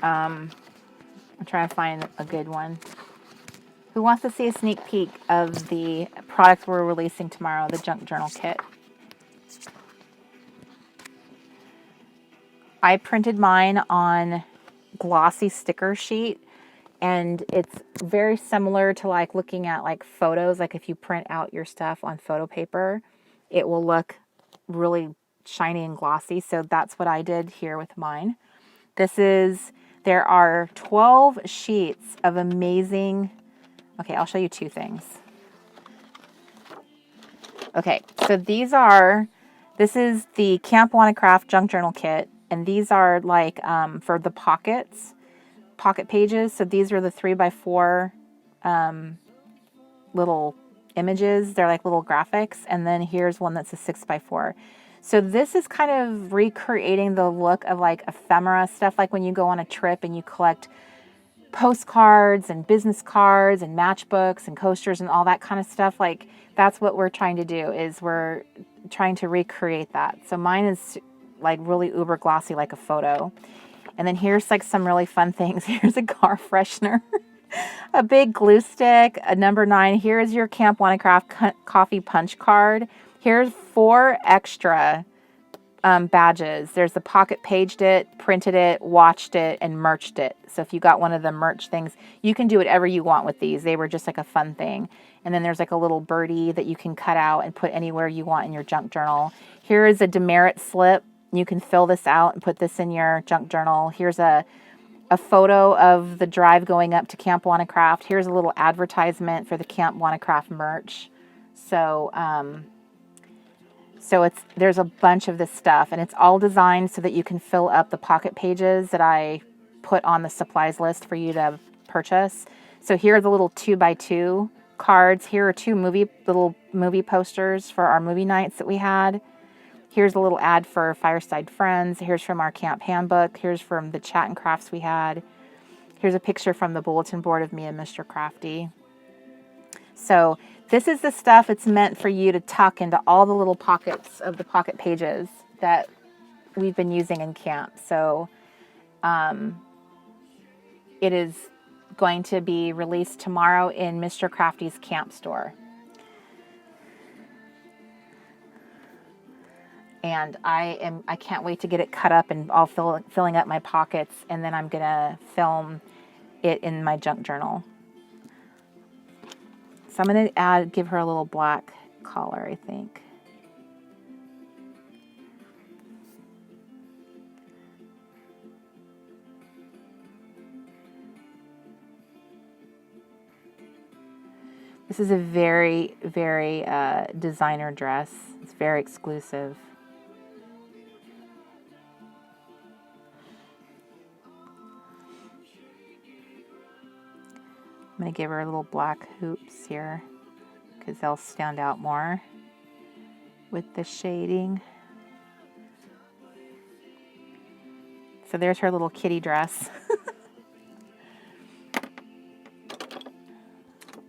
I'm trying to find a good one. Who wants to see a sneak peek of the products we're releasing tomorrow, the Junk Journal Kit? I printed mine on glossy sticker sheet, and it's very similar to like looking at like photos. Like if you print out your stuff on photo paper, it will look really shiny and glossy. So that's what I did here with mine. There are 12 sheets of amazing... Okay, I'll show you two things. Okay, so this is the Camp WannaCraft Junk Journal Kit, and these are like for the pocket pages. So these are the 3x4 little images. They're like little graphics, and then here's one that's a 6x4. So this is kind of recreating the look of like ephemera stuff, like when you go on a trip and you collect postcards and business cards and matchbooks and coasters and all that kind of stuff. Like that's what we're trying to do, is we're trying to recreate that. So mine is like really uber glossy, like a photo. And then here's like some really fun things. Here's a car freshener, a big glue stick, a number 9. Here is your Camp Wanna coffee punch card. Here's 4 extra badges. There's the pocket paged it, printed it, watched it, and merched it. So if you got one of the merch things, you can do whatever you want with these. They were just like a fun thing. And then there's like a little birdie that you can cut out and put anywhere you want in your junk journal. Here is a demerit slip. You can fill this out and put this in your junk journal. Here's a photo of the drive going up to Camp Wanna Craft. Here's a little advertisement for the Camp Wanna Craft merch. So, there's a bunch of this stuff, and it's all designed so that you can fill up the pocket pages that I put on the supplies list for you to purchase. So here are the little 2x2 cards. Here are 2 little movie posters for our movie nights that we had. Here's a little ad for Fireside Friends. Here's from our camp handbook. Here's from the chat and crafts we had. Here's a picture from the bulletin board of me and Mr. Crafty. So this is the stuff it's meant for you to tuck into all the little pockets of the pocket pages that we've been using in camp. So it is going to be released tomorrow in Mr. Crafty's camp store. And I can't wait to get it cut up and all filling up my pockets, and then I'm gonna film it in my junk journal. So I'm gonna give her a little black collar, I think. This is a very, very designer dress. It's very exclusive. I'm going to give her little black hoops here because they'll stand out more with the shading. So there's her little kitty dress.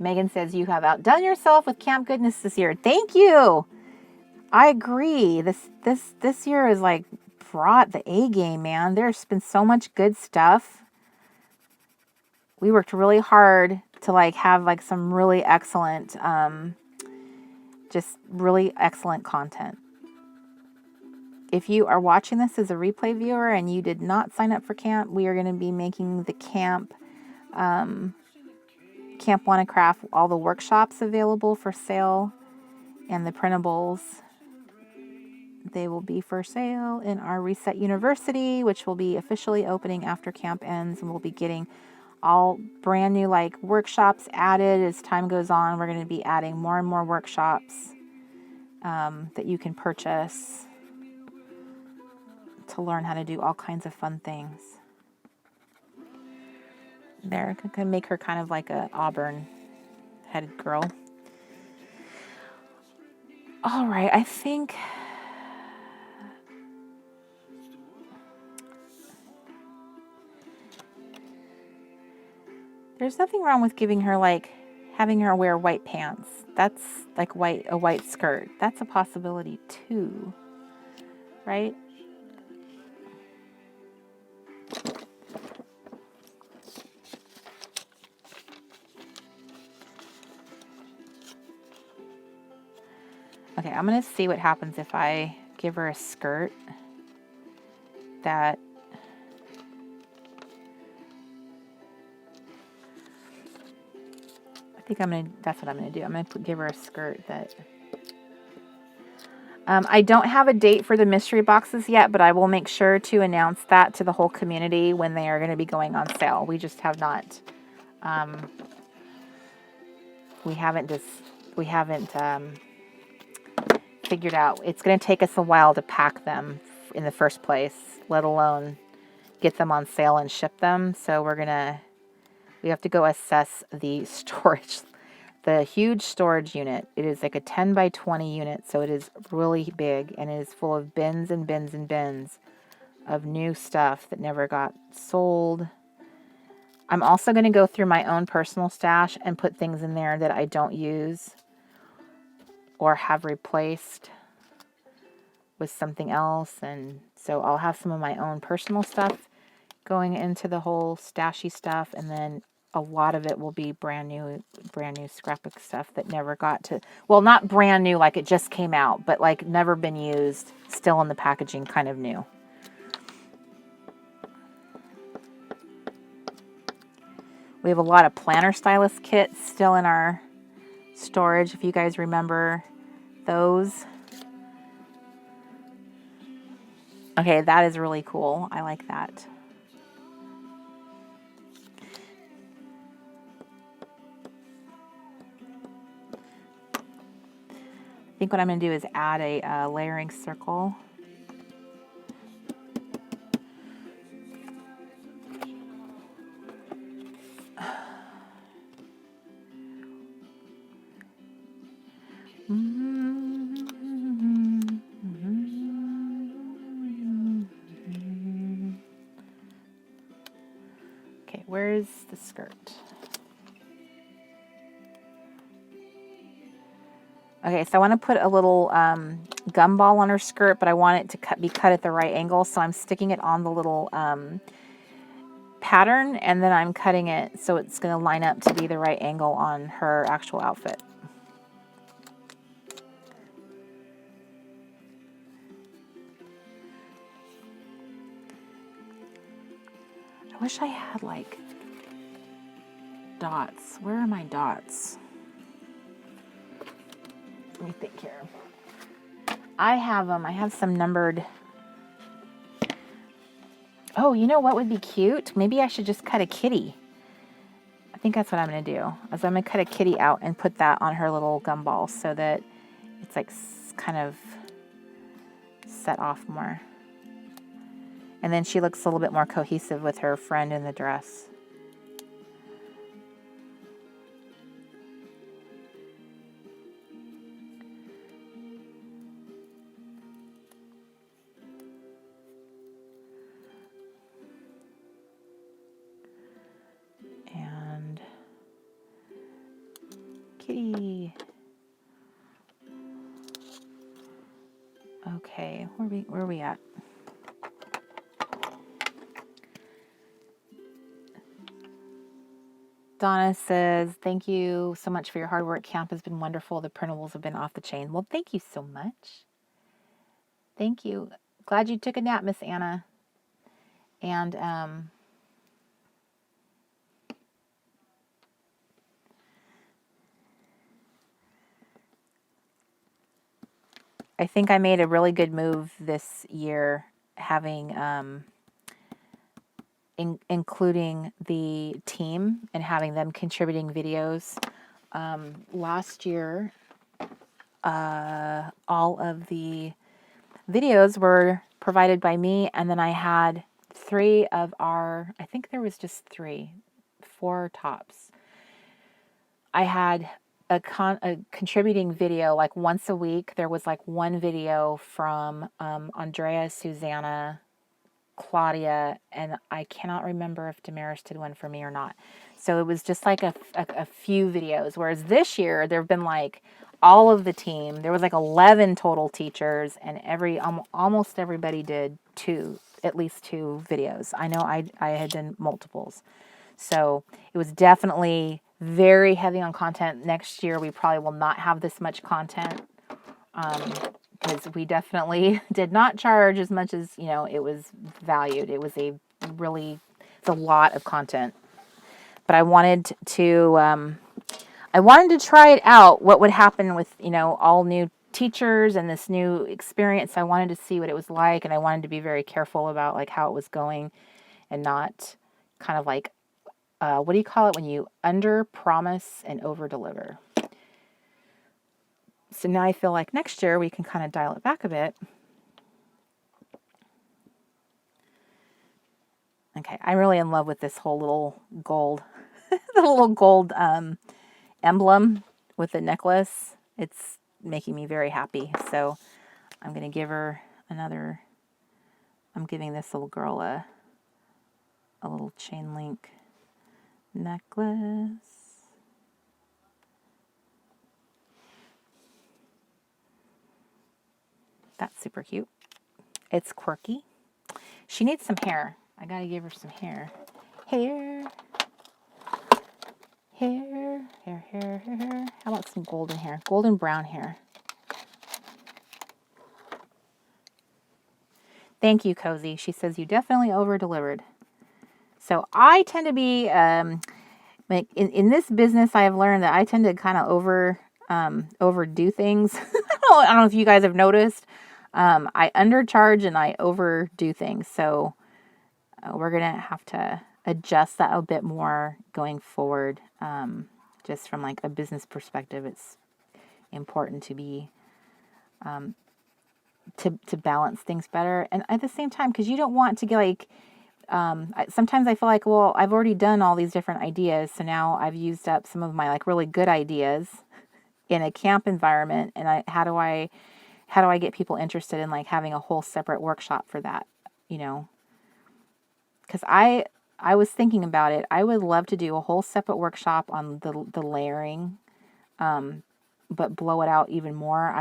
Megan says, you have outdone yourself with camp goodness this year. Thank you. I agree. This year is like brought the A game, man. There's been so much good stuff. We worked really hard to like have like some really excellent, just really excellent content. If you are watching this as a replay viewer and you did not sign up for camp, we are going to be making the Camp Wanna Craft, all the workshops available for sale, and the printables. They will be for sale in our Reset University, which will be officially opening after camp ends, and we'll be getting all brand new like workshops added as time goes on. We're going to be adding more and more workshops that you can purchase to learn how to do all kinds of fun things. There, I can make her kind of like a auburn-headed girl. All right, I think there's nothing wrong with giving her like having her wear white pants. That's like a white skirt. That's a possibility too, right? Okay, I'm going to see what happens if I give her a skirt that that's what I'm going to do. I'm going to give her a skirt that I don't have a date for the mystery boxes yet, but I will make sure to announce that to the whole community when they are going to be going on sale. We just have not we haven't figured out. It's going to take us a while to pack them in the first place, let alone get them on sale and ship them. So we have to go assess the the huge storage unit. It is like a 10 by 20 unit, so it is really big, and it is full of bins and bins and bins of new stuff that never got sold. I'm also going to go through my own personal stash and put things in there that I don't use or have replaced with something else. And so I'll have some of my own personal stuff going into the whole stashy stuff, and then a lot of it will be brand new scrapbook stuff that never got to, well, not brand new like it just came out, but like never been used, still in the packaging, kind of new. We have a lot of planner stylus kits still in our storage, if you guys remember those. Okay, that is really cool. I like that. I think what I'm going to do is add a layering circle. Okay, where's the skirt? Okay, so I want to put a little gumball on her skirt, but I want it to be cut at the right angle, so I'm sticking it on the little pattern, and then I'm cutting it so it's going to line up to be the right angle on her actual outfit. I wish I had like dots. Where are my dots? Let me think here. I have them. I have some numbered. Oh, you know what would be cute? Maybe I should just cut a kitty. I think that's what I'm going to do. Is I'm going to cut a kitty out and put that on her little gumball so that it's like kind of set off more. And then she looks a little bit more cohesive with her friend in the dress. And kitty. Okay, where are we at? Donna says, thank you so much for your hard work. Camp has been wonderful. The printables have been off the chain. Well, thank you so much. Thank you. Glad you took a nap, Miss Anna. And I think I made a really good move this year, having including the team and having them contributing videos. Last year, all of the videos were provided by me, and then I had I think there was just 4 tops. I had a contributing video like once a week. There was like one video from Andrea, Susanna, Claudia, and I cannot remember if Damaris did one for me or not. So it was just like a few videos, whereas this year there have been like all of the team. There was like 11 total teachers, and almost everybody did at least two videos. I know I had done multiples. So it was definitely very heavy on content. Next year we probably will not have this much content, because we definitely did not charge as much as, it was valued. It was it's a lot of content. But I wanted to try it out, what would happen with, all new teachers and this new experience. I wanted to see what it was like, and I wanted to be very careful about like how it was going and not kind of like, what do you call it when you under promise and over deliver? So now I feel like next year we can kind of dial it back a bit. Okay, I'm really in love with this whole little gold, the little gold emblem. with the necklace. It's making me very happy. So I'm going to give her another, I'm giving this little girl a little chain link necklace. That's super cute. It's quirky. She needs some hair. I got to give her some hair. Hair. Hair, hair, hair, hair, hair. How about some golden hair? Golden brown hair. Thank you, Cozy. She says you definitely over-delivered. So I tend to be, like in this business, I have learned that I tend to kind of overdo things. I don't know if you guys have noticed. I undercharge and I overdo things. So we're going to have to adjust that a bit more going forward. Just from like a business perspective, it's important to be to balance things better. And at the same time, because you don't want to get like, sometimes I feel like, well, I've already done all these different ideas. So now I've used up some of my like really good ideas in a camp environment. And how do I get people interested in like having a whole separate workshop for that, you know? Because I was thinking about it. I would love to do a whole separate workshop on the layering, but blow it out even more.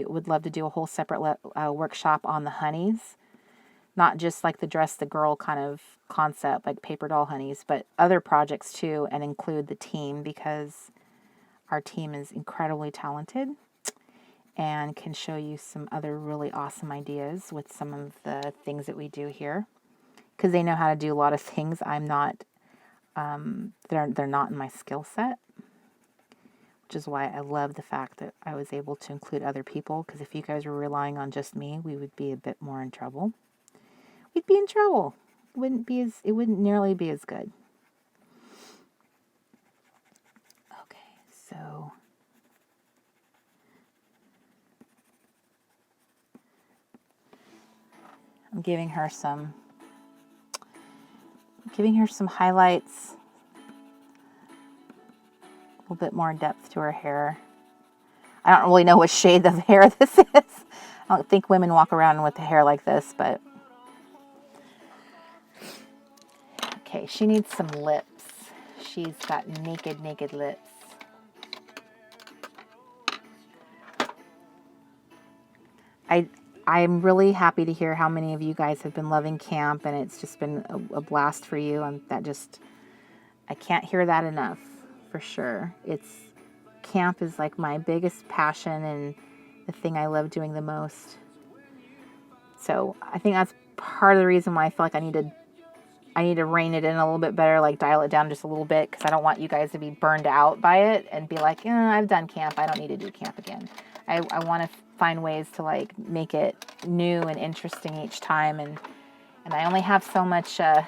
Would love to do a whole separate workshop on the honeys, not just like the dress the girl kind of concept, like paper doll honeys, but other projects too, and include the team, because our team is incredibly talented and can show you some other really awesome ideas with some of the things that we do here. Because they know how to do a lot of things I'm not, they're not in my skill set, which is why I love the fact that I was able to include other people, because if you guys were relying on just me, we would be a bit more in trouble. We'd be in trouble. It wouldn't nearly be as good. Okay, so I'm giving her some highlights, a little bit more depth to her hair. I don't really know what shade of hair this is. I don't think women walk around with the hair like this, but okay, she needs some lips. She's got naked lips. I'm really happy to hear how many of you guys have been loving camp, and it's just been a blast for you. I can't hear that enough, for sure. Camp is like my biggest passion and the thing I love doing the most. So I think that's part of the reason why I feel like I need to rein it in a little bit better, like dial it down just a little bit, because I don't want you guys to be burned out by it and be like, I've done camp, I don't need to do camp again. I want to find ways to like make it new and interesting each time, and I only have so much, I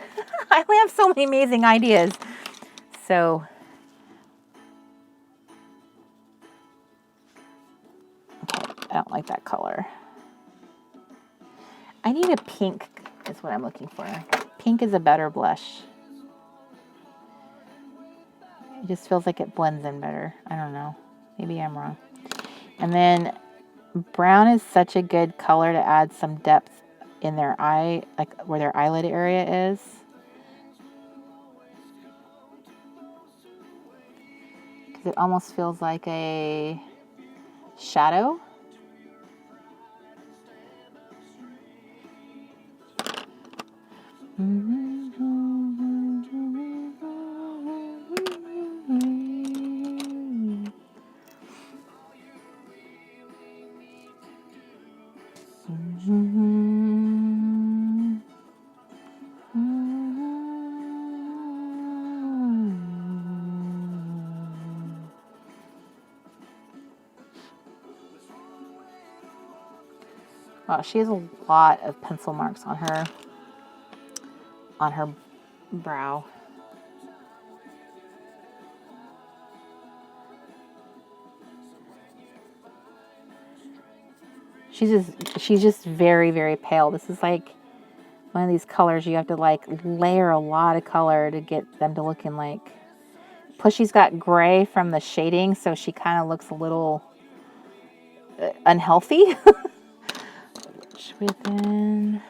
only have so many amazing ideas. So, okay, I don't like that color. I need a pink is what I'm looking for. Pink is a better blush. It just feels like it blends in better. I don't know. Maybe I'm wrong. And then brown is such a good color to add some depth in their eye, like where their eyelid area is. Because it almost feels like a shadow. Wow, she has a lot of pencil marks on her brow. She's just very, very pale. This is like one of these colors you have to like layer a lot of color to get them to looking like Plus she's got gray from the shading, so she kind of looks a little unhealthy. Within.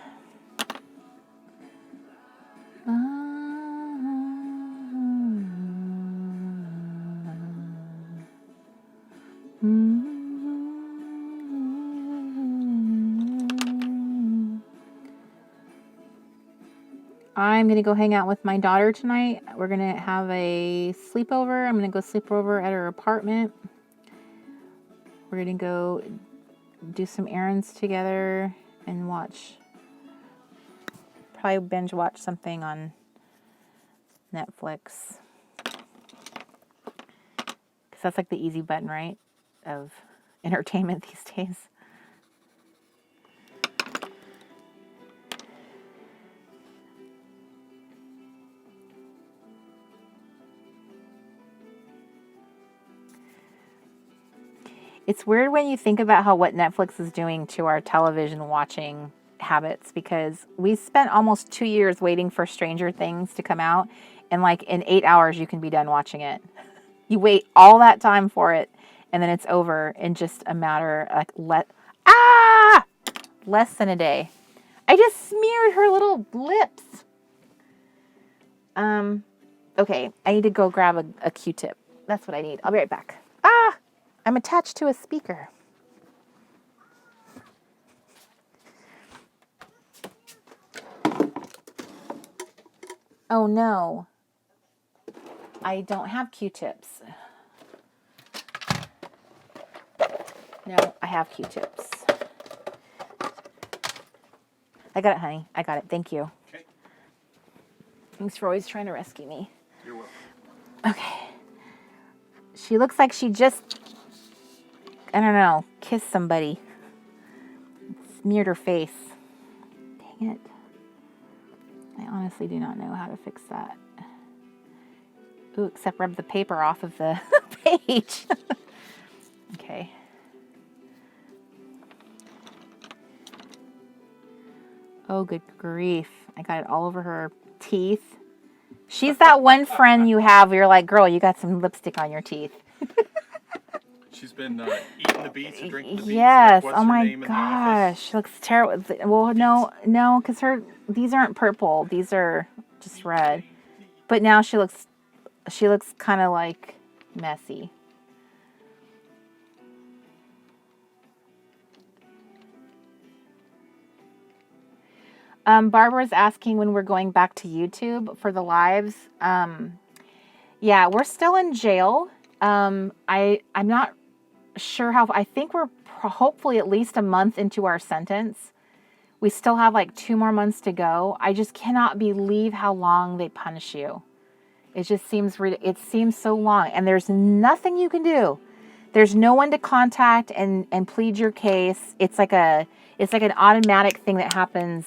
I'm going to go hang out with my daughter tonight. We're going to have a sleepover. I'm going to go sleep over at her apartment. We're going to go do some errands together and probably binge watch something on Netflix. Because that's like the easy button, right? Of entertainment these days. It's weird when you think about what Netflix is doing to our television watching habits, because we spent almost 2 years waiting for Stranger Things to come out, and like in 8 hours you can be done watching it. You wait all that time for it, and then it's over in just a matter less than a day. I just smeared her little lips. Okay, I need to go grab a Q-tip. That's what I need. I'll be right back. I'm attached to a speaker. Oh no. I don't have Q-tips. No, I have Q-tips. I got it, honey. I got it. Thank you. Okay. Thanks for always trying to rescue me. You're welcome. Okay. She looks like she just, I don't know, kissed somebody. Smeared her face. Dang it. I honestly do not know how to fix that. Ooh, except rub the paper off of the page. Okay. Oh, good grief. I got it all over her teeth. She's that one friend you have where you're like, girl, you got some lipstick on your teeth. She's been eating the beets and drinking the beets. Yes. Like, oh my gosh. She looks terrible. Well, no, because these aren't purple. These are just red. But now she looks kind of like messy. Barbara's asking when we're going back to YouTube for the lives. Yeah, we're still in jail. I'm not sure how. I think we're hopefully at least a month into our sentence. We still have like 2 more months to go. I just cannot believe how long they punish you. It just seems so long, and there's nothing you can do. There's no one to contact and plead your case. It's like an automatic thing that happens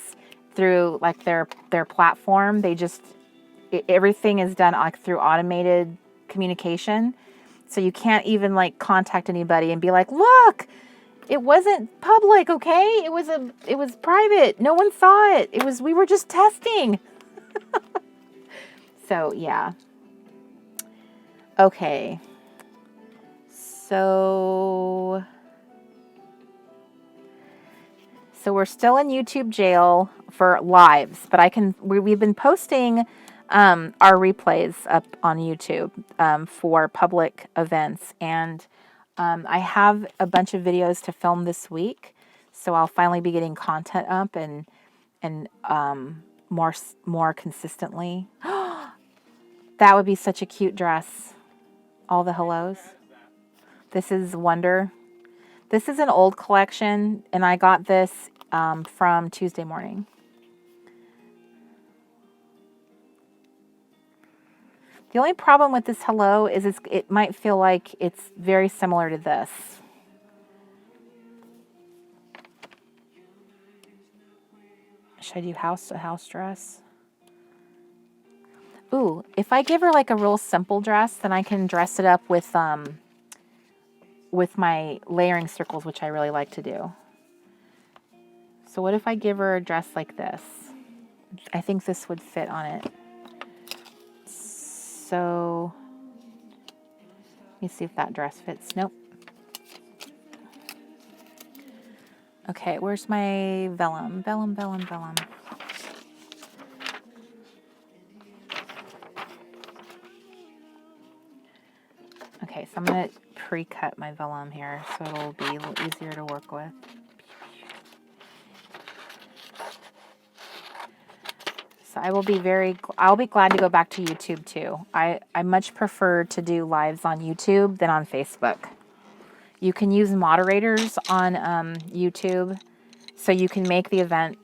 through like their platform. Everything is done like through automated communication. So you can't even like contact anybody and be like, look, it wasn't public, okay? It was private. No one saw it. We were just testing. So yeah. Okay. So we're still in YouTube jail for lives, but we've been posting our replays up on YouTube for public events, and I have a bunch of videos to film this week, so I'll finally be getting content up and more consistently. That would be such a cute dress. All the hellos. This is Wonder. This is an old collection, and I got this from Tuesday Morning. The only problem with this hello is it might feel like it's very similar to this. Should I do a house dress? Ooh, if I give her like a real simple dress, then I can dress it up with my layering circles, which I really like to do. So what if I give her a dress like this? I think this would fit on it. So Let me see if that dress fits. Nope. Okay, where's my vellum? Vellum, vellum, vellum. Okay, so I'm going to pre-cut my vellum here so it'll be a little easier to work with. So I'll be glad to go back to YouTube too. I much prefer to do lives on YouTube than on Facebook. You can use moderators on YouTube, so you can make the event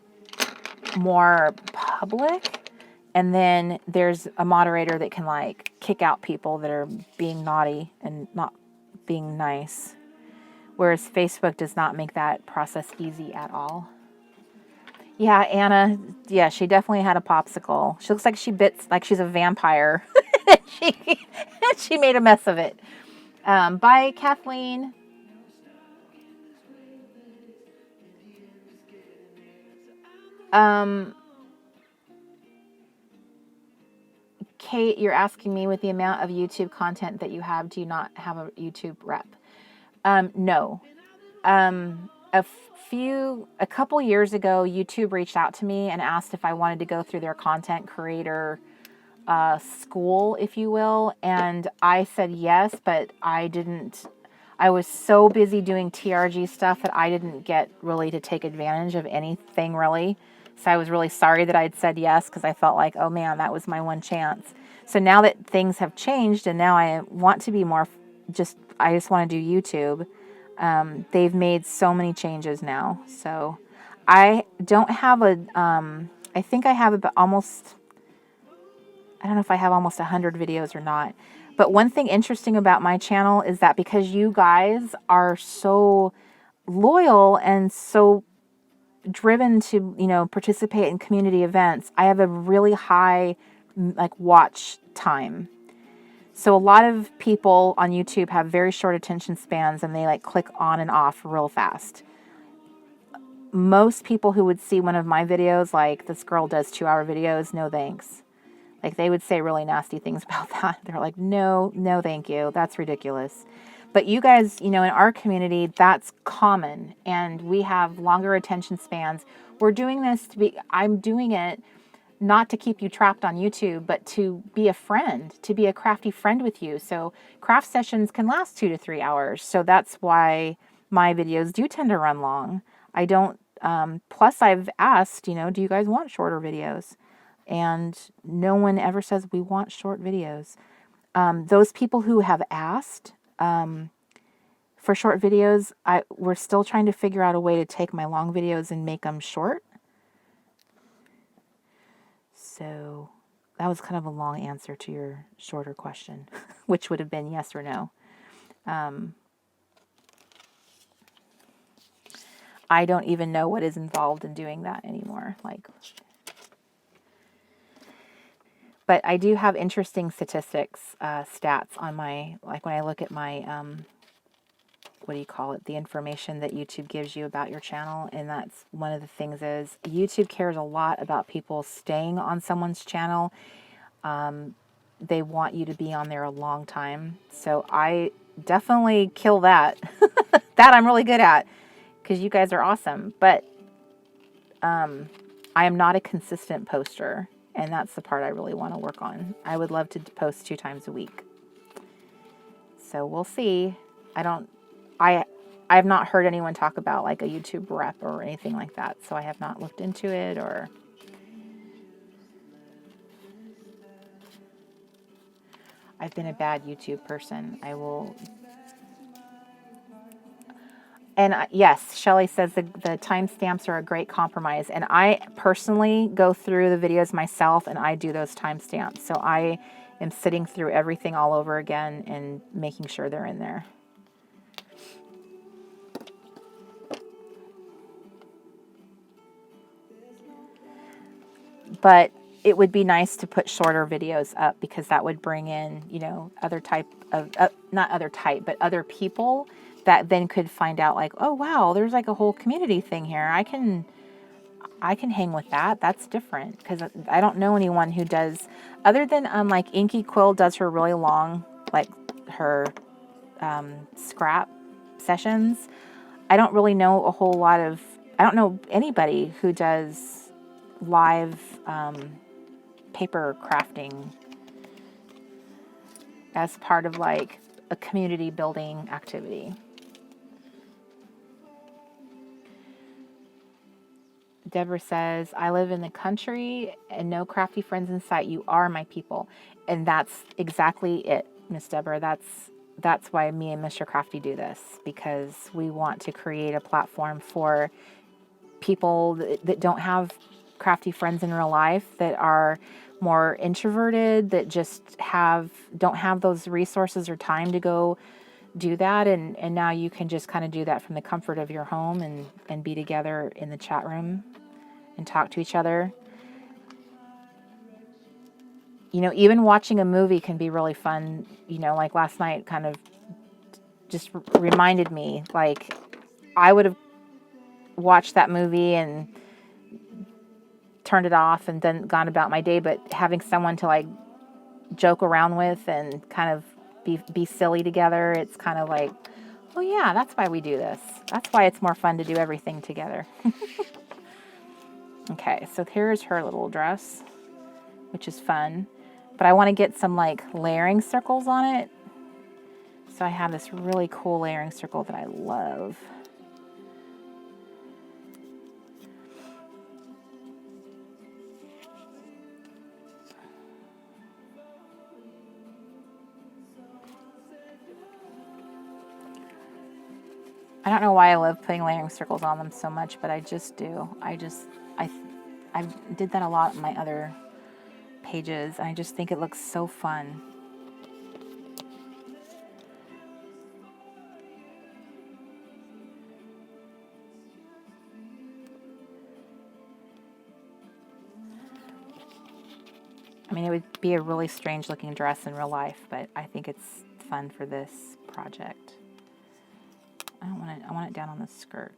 more public, and then there's a moderator that can like kick out people that are being naughty and not being nice. Whereas Facebook does not make that process easy at all. Yeah, Anna, yeah, she definitely had a popsicle. She looks like she bit, like she's a vampire. she made a mess of it. Bye, Kathleen. Kate, you're asking me, with the amount of YouTube content that you have, do you not have a YouTube rep? No. A couple years ago, YouTube reached out to me and asked if I wanted to go through their content creator school, if you will. And I said yes, but I didn't. I was so busy doing TRG stuff that I didn't get really to take advantage of anything really. So I was really sorry that I'd said yes, because I felt like, oh man, that was my one chance. So now that things have changed and now I want to be more I just want to do YouTube. They've made so many changes now. So I don't have I think I have about almost, I don't know if I have almost 100 videos or not. But one thing interesting about my channel is that because you guys are so loyal and so driven to, participate in community events, I have a really high watch time. So a lot of people on YouTube have very short attention spans and they click on and off real fast. Most people who would see one of my videos, like this girl does 2-hour videos, no thanks. They would say really nasty things about that. They're like, no, thank you. That's ridiculous. But you guys, in our community, that's common. And we have longer attention spans. We're doing this I'm doing it not to keep you trapped on YouTube, but to be a friend, to be a crafty friend with you. So craft sessions can last 2 to 3 hours. So that's why my videos do tend to run long. I don't, plus I've asked, do you guys want shorter videos? And no one ever says we want short videos. Those people who have asked for short videos, we're still trying to figure out a way to take my long videos and make them short. So that was kind of a long answer to your shorter question, which would have been yes or no. I don't even know what is involved in doing that anymore. But I do have interesting statistics, stats on my, when I look at my, what do you call it? The information that YouTube gives you about your channel. And that's one of the things is YouTube cares a lot about people staying on someone's channel. They want you to be on there a long time. So I definitely kill that. That I'm really good at, because you guys are awesome. But I am not a consistent poster. And that's the part I really want to work on. I would love to post 2 times a week. So we'll see. I have not heard anyone talk about a YouTube rep or anything like that. So I have not looked into it or. I've been a bad YouTube person. I will. And yes, Shelly says the timestamps are a great compromise. And I personally go through the videos myself and I do those timestamps. So I am sitting through everything all over again and making sure they're in there. But it would be nice to put shorter videos up, because that would bring in, other type of, not other type, but other people that then could find out oh, wow, there's a whole community thing here. I can hang with that. That's different, because I don't know anyone who does, other than Inky Quill does her really long, her scrap sessions. I don't really know I don't know anybody who does live paper crafting as part of like a community building activity. Deborah says, I live in the country and no crafty friends in sight. You are my people. And that's exactly it, Miss Deborah. That's why me and Mr. Crafty do this, because we want to create a platform for people that don't have crafty friends in real life, that are more introverted, that just don't have those resources or time to go do that. And now you can just kind of do that from the comfort of your home and be together in the chat room and talk to each other. You know, even watching a movie can be really fun. You know, like last night kind of just reminded me, like, I would have watched that movie and turned it off and then gone about my day, but having someone to like joke around with and kind of be silly together, it's kind of like, oh yeah, that's why we do this. That's why it's more fun to do everything together. Okay, so here's her little dress, which is fun. But I want to get some like layering circles on it. So I have this really cool layering circle that I love. I don't know why I love putting layering circles on them so much, but I just do. I did that a lot in my other pages, and I just think it looks so fun. I mean, it would be a really strange looking dress in real life, but I think it's fun for this project. I want it down on the skirt.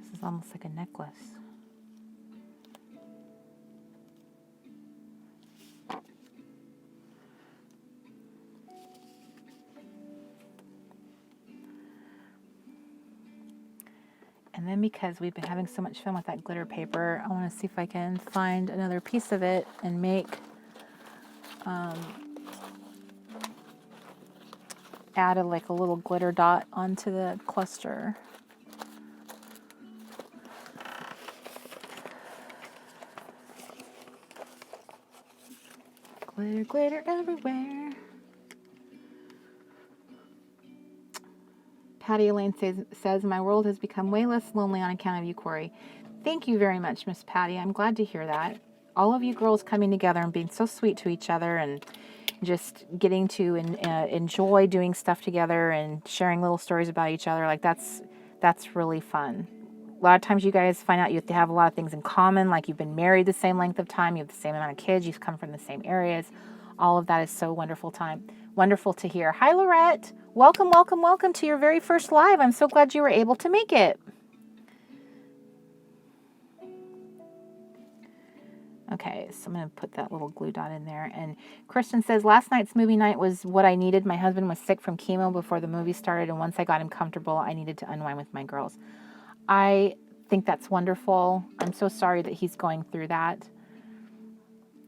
This is almost like a necklace. And then because we've been having so much fun with that glitter paper, I want to see if I can find another piece of it and make, add like a little glitter dot onto the cluster. Glitter, glitter everywhere. Patty Elaine says, my world has become way less lonely on account of you, Cori. Thank you very much, Miss Patty. I'm glad to hear that. All of you girls coming together and being so sweet to each other and just getting to enjoy doing stuff together and sharing little stories about each other. Like that's really fun. A lot of times you guys find out you have to have a lot of things in common, like you've been married the same length of time, you have the same amount of kids, you've come from the same areas. All of that is so wonderful to hear. Hi, Lorette. Welcome, welcome, welcome to your very first live. I'm so glad you were able to make it. Okay, so I'm going to put that little glue dot in there. And Kristen says, last night's movie night was what I needed. My husband was sick from chemo before the movie started, and once I got him comfortable, I needed to unwind with my girls. I think that's wonderful. I'm so sorry that he's going through that.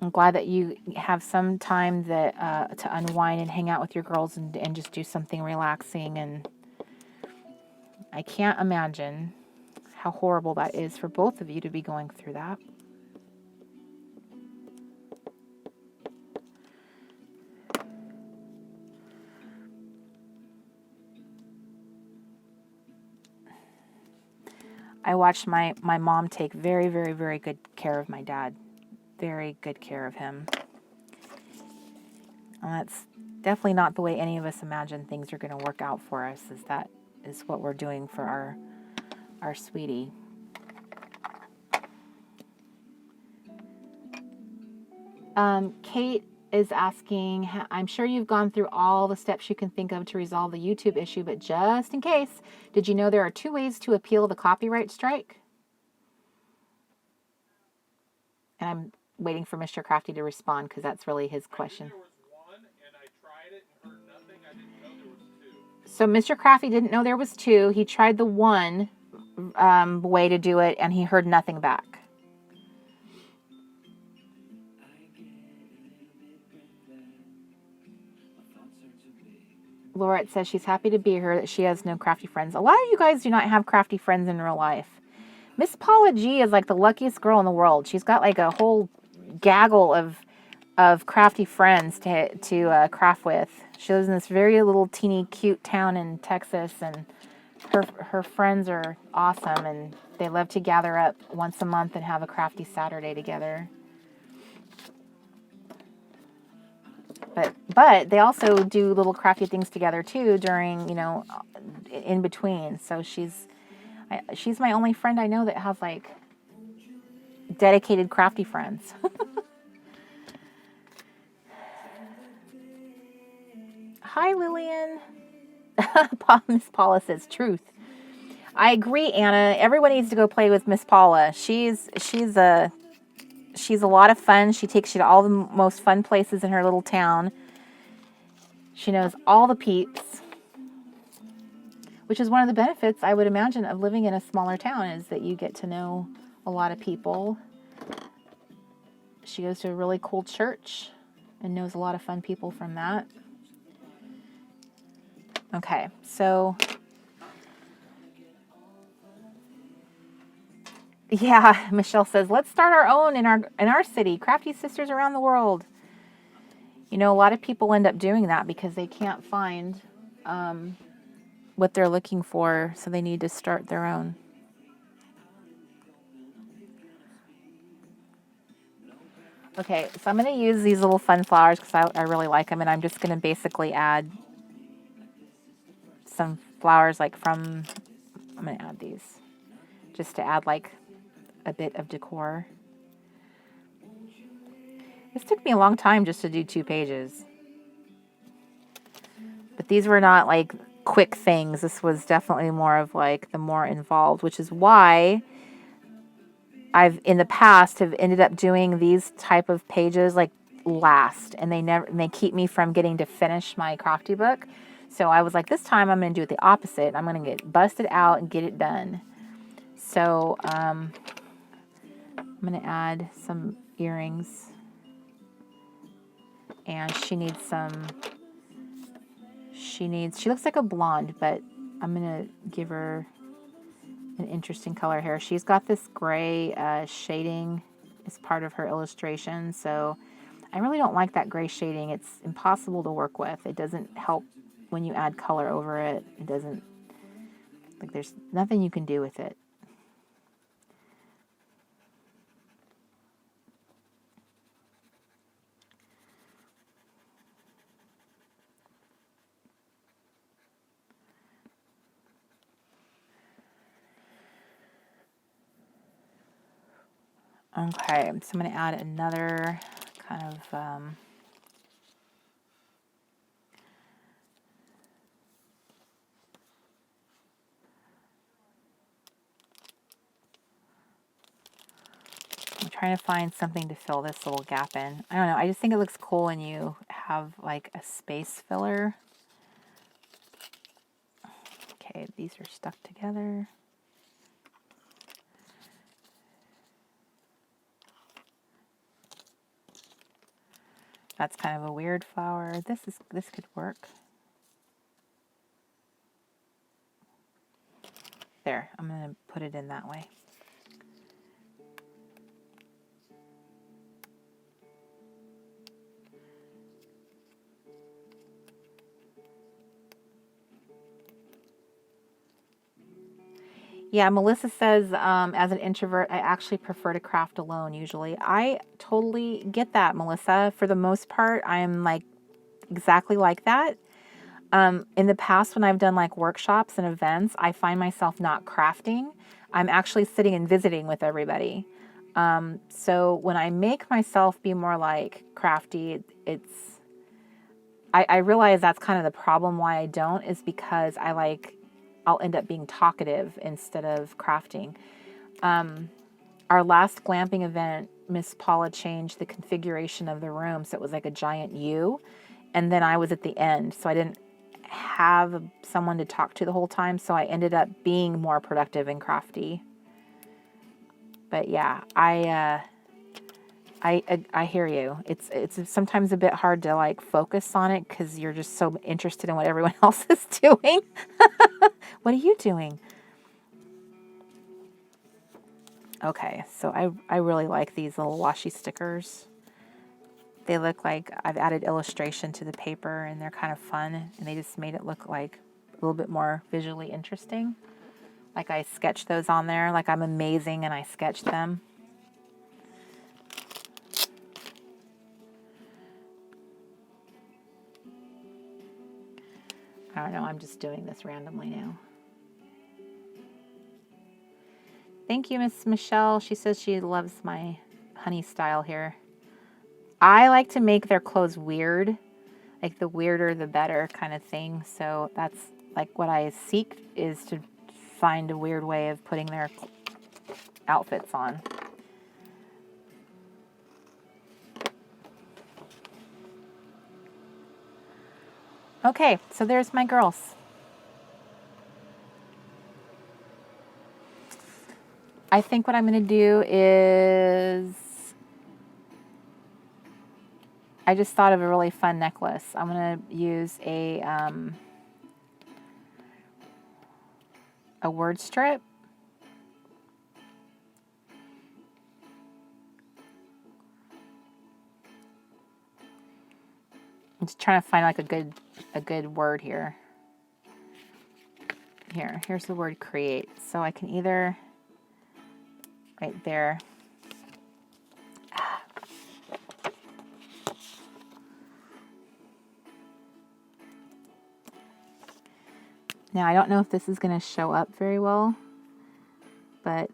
I'm glad that you have some time that to unwind and hang out with your girls and just do something relaxing. And I can't imagine how horrible that is for both of you to be going through that. I watched my mom take very, very, very good care of my dad. Very good care of him. And that's definitely not the way any of us imagine things are going to work out for us, that is what we're doing for our sweetie. Kate is asking, I'm sure you've gone through all the steps you can think of to resolve the YouTube issue, but just in case, did you know there are 2 ways to appeal the copyright strike? And I'm waiting for Mr. Crafty to respond because that's really his question. There was one, and I tried it and heard nothing. I didn't know there was 2. So Mr. Crafty didn't know there was 2. He tried the one way to do it, and he heard nothing back. Laurette says she's happy to be here, that she has no crafty friends. A lot of you guys do not have crafty friends in real life. Miss Paula G is like the luckiest girl in the world. She's got like a whole gaggle of crafty friends to craft with. She lives in this very little teeny cute town in Texas, and her friends are awesome, and they love to gather up once a month and have a crafty Saturday together. But they also do little crafty things together too during, in between. So she's my only friend I know that has like dedicated crafty friends. Hi, Lillian. Miss Paula says truth. I agree, Anna. Everyone needs to go play with Miss Paula. She's a lot of fun. She takes you to all the most fun places in her little town. She knows all the peeps, which is one of the benefits, I would imagine, of living in a smaller town, is that you get to know a lot of people. She goes to a really cool church and knows a lot of fun people from that. Okay, so yeah, Michelle says, let's start our own in our city. Crafty sisters around the world. A lot of people end up doing that because they can't find what they're looking for, so they need to start their own. Okay, so I'm going to use these little fun flowers because I really like them, and I'm just going to basically add some flowers I'm going to add these just to add like a bit of decor. This took me a long time just to do 2 pages. But these were not like quick things. This was definitely more of like the more involved, which is why I've in the past have ended up doing these type of pages like last, and they keep me from getting to finish my crafty book. So I was like, this time I'm going to do it the opposite. I'm going to get busted out and get it done. So I'm going to add some earrings, and she looks like a blonde, but I'm going to give her an interesting color here. She's got this gray shading as part of her illustration, so I really don't like that gray shading. It's impossible to work with. It doesn't help when you add color over it. It doesn't, like, there's nothing you can do with it. Okay, so I'm going to add another kind of I'm trying to find something to fill this little gap in. I don't know, I just think it looks cool when you have like a space filler. Okay, these are stuck together. That's kind of a weird flower. This could work. There, I'm going to put it in that way. Yeah, Melissa says, as an introvert, I actually prefer to craft alone usually. I totally get that, Melissa. For the most part, I'm like exactly like that. In the past, when I've done like workshops and events, I find myself not crafting. I'm actually sitting and visiting with everybody. So when I make myself be more like crafty, I realize that's kind of the problem why I don't, is because I'll end up being talkative instead of crafting. Our last glamping event, Miss Paula changed the configuration of the room so it was like a giant U, and then I was at the end, so I didn't have someone to talk to the whole time, so I ended up being more productive and crafty. But yeah, I hear you. It's sometimes a bit hard to like focus on it because you're just so interested in what everyone else is doing. What are you doing? Okay, so I really like these little washi stickers. They look like I've added illustration to the paper, and they're kind of fun, and they just made it look like a little bit more visually interesting. Like I sketched those on there, like I'm amazing and I sketched them. I don't know, I'm just doing this randomly now. Thank you, Miss Michelle. She says she loves my honey style here. I like to make their clothes weird, like the weirder the better kind of thing. So that's like what I seek, is to find a weird way of putting their outfits on. Okay, so there's my girls. I think what I'm going to do is, I just thought of a really fun necklace. I'm going to use a word strip. I'm just trying to find like a good word here. Here's the word create. So I can either, right there. Now I don't know if this is going to show up very well, but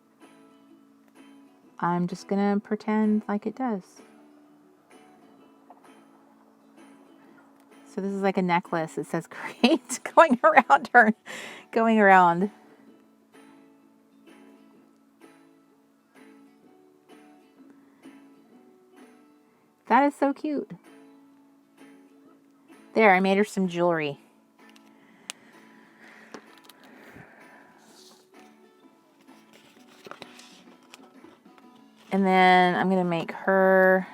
I'm just going to pretend like it does. So this is like a necklace. It says create going around her, going around. That is so cute. There, I made her some jewelry. And then I'm going to make her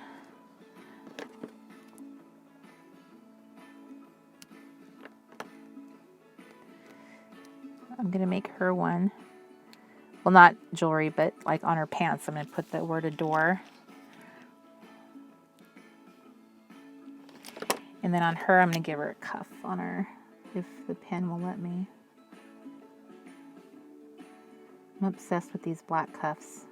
one. Well, not jewelry, but like on her pants. I'm going to put the word adore. And then on her, I'm going to give her a cuff on her, if the pen will let me. I'm obsessed with these black cuffs.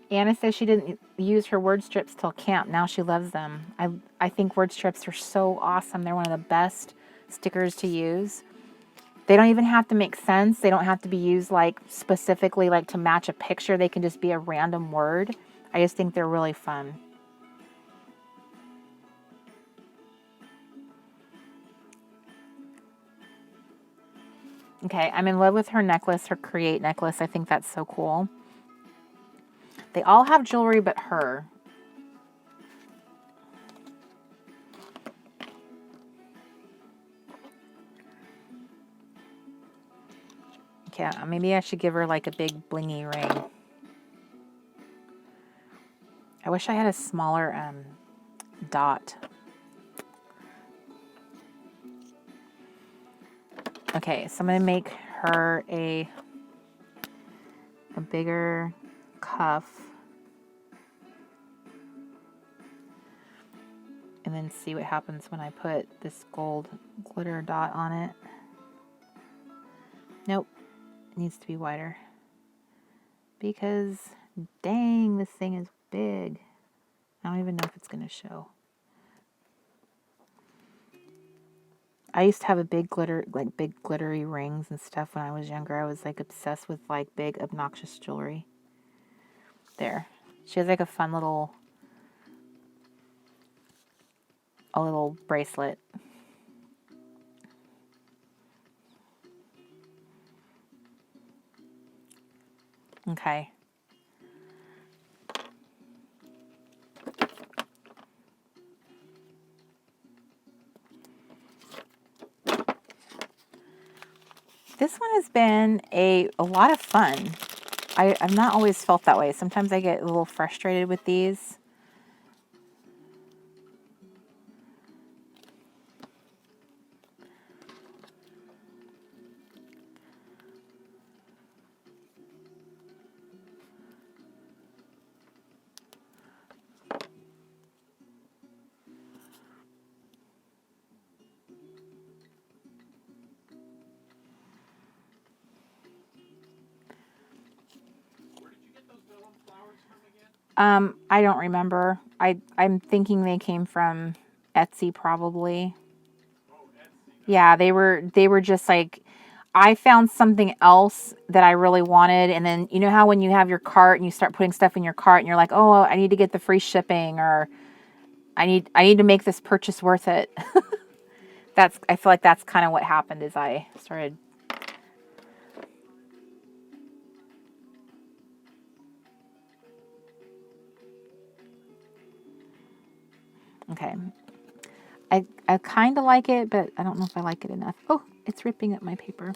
Anna says she didn't use her word strips till camp. Now she loves them. I think word strips are so awesome. They're one of the best stickers to use. They don't even have to make sense. They don't have to be used like specifically like to match a picture. They can just be a random word. I just think they're really fun. Okay, I'm in love with her necklace, her create necklace. I think that's so cool. They all have jewelry but her. Okay, maybe I should give her like a big blingy ring. I wish I had a smaller dot. Okay, so I'm going to make her a bigger cuff. And then see what happens when I put this gold glitter dot on it. Nope, it needs to be wider. Because, dang, this thing is big. I don't even know if it's going to show. I used to have a big big glittery rings and stuff when I was younger. I was like obsessed with like big obnoxious jewelry. There. She has like a fun little bracelet. Okay. This one has been a lot of fun. I've not always felt that way. Sometimes I get a little frustrated with these. I don't remember. I'm thinking they came from Etsy probably. Yeah, they were just like, I found something else that I really wanted, and then you know how when you have your cart and you start putting stuff in your cart and you're like, oh, I need to get the free shipping, or I need to make this purchase worth it. I feel like that's kind of what happened as I started. Okay. I kind of like it, but I don't know if I like it enough. Oh, it's ripping up my paper.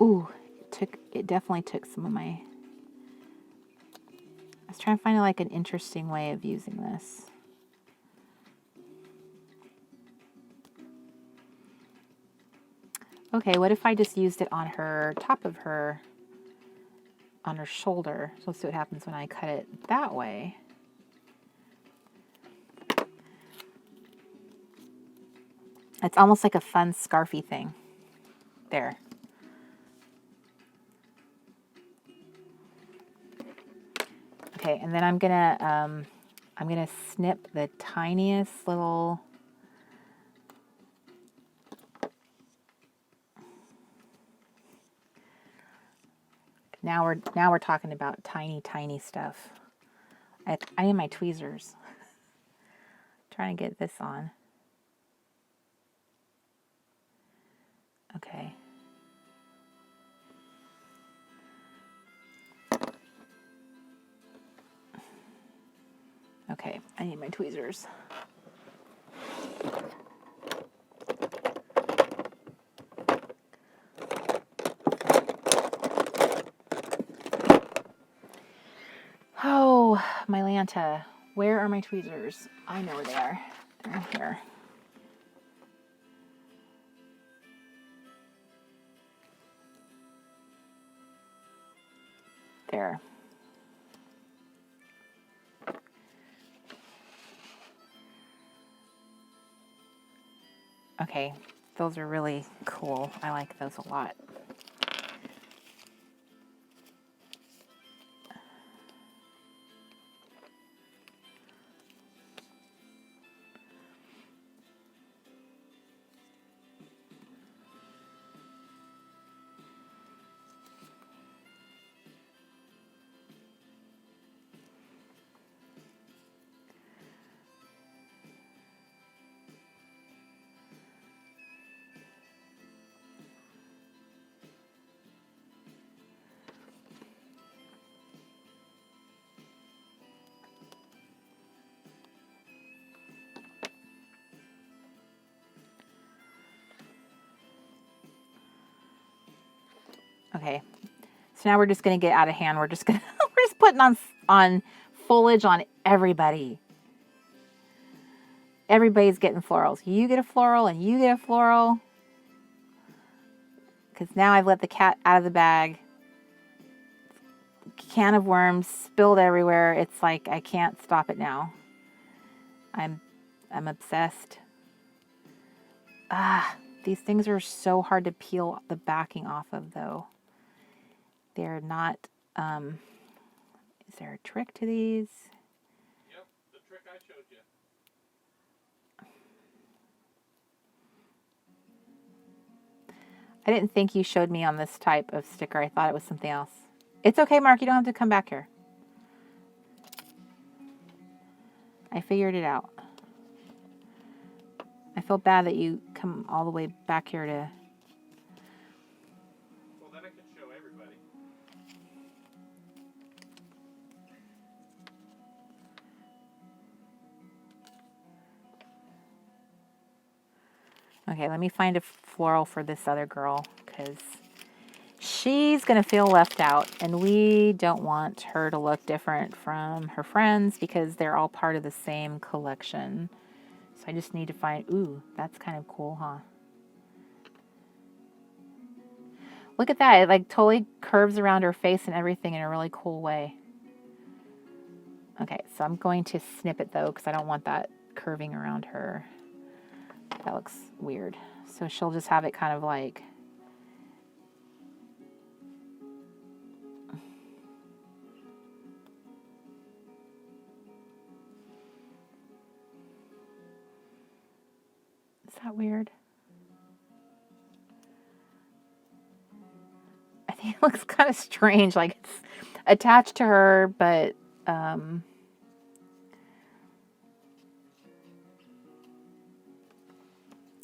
Ooh, it definitely took some of my... I was trying to find like an interesting way of using this. Okay, what if I just used it on her, top of her, on her shoulder? So let's see what happens when I cut it that way. It's almost like a fun scarfy thing. There. Okay, and then I'm gonna snip the tiniest little... Now we're talking about tiny stuff. I need my tweezers. Trying to get this on. Okay. Okay, I need my tweezers. Oh, my Lanta. Where are my tweezers? I know where they are. They're here. There. Okay, those are really cool. I like those a lot. Okay, so now we're just gonna get out of hand. We're just putting on foliage on everybody. Everybody's getting florals. You get a floral and you get a floral. Because now I've let the cat out of the bag. Can of worms spilled everywhere. It's like I can't stop it now. I'm obsessed. These things are so hard to peel the backing off of, though. They're not, is there a trick to these? Yep, the trick I showed you. I didn't think you showed me on this type of sticker. I thought it was something else. It's okay, Mark. You don't have to come back here. I figured it out. I feel bad that you come all the way back here to... Well, then I can show everybody. Okay, let me find a floral for this other girl, because she's going to feel left out, and we don't want her to look different from her friends because they're all part of the same collection. So I just need to find... Ooh, that's kind of cool, huh? Look at that. It like totally curves around her face and everything in a really cool way. Okay, so I'm going to snip it, though, because I don't want that curving around her. That looks weird. So she'll just have it kind of like... Is that weird? I think it looks kind of strange, like it's attached to her, but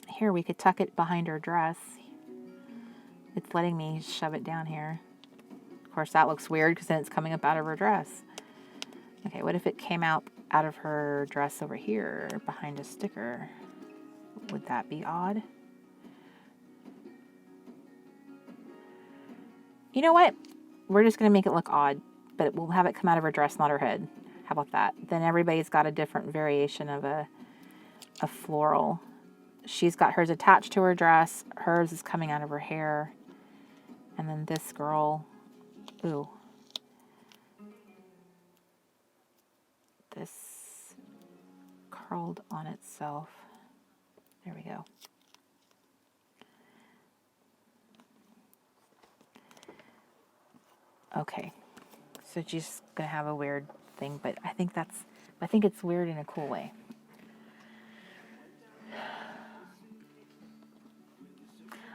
here we could tuck it behind her dress. It's letting me shove it down here. Of course, that looks weird because then it's coming up out of her dress. Okay, what if it came out of her dress over here behind a sticker? Would that be odd? You know what? We're just going to make it look odd, but we'll have it come out of her dress, not her head. How about that? Then everybody's got a different variation of a floral. She's got hers attached to her dress. Hers is coming out of her hair. And then this girl, ooh. This curled on itself. There we go. Okay. So she's going to have a weird thing, but I think it's weird in a cool way.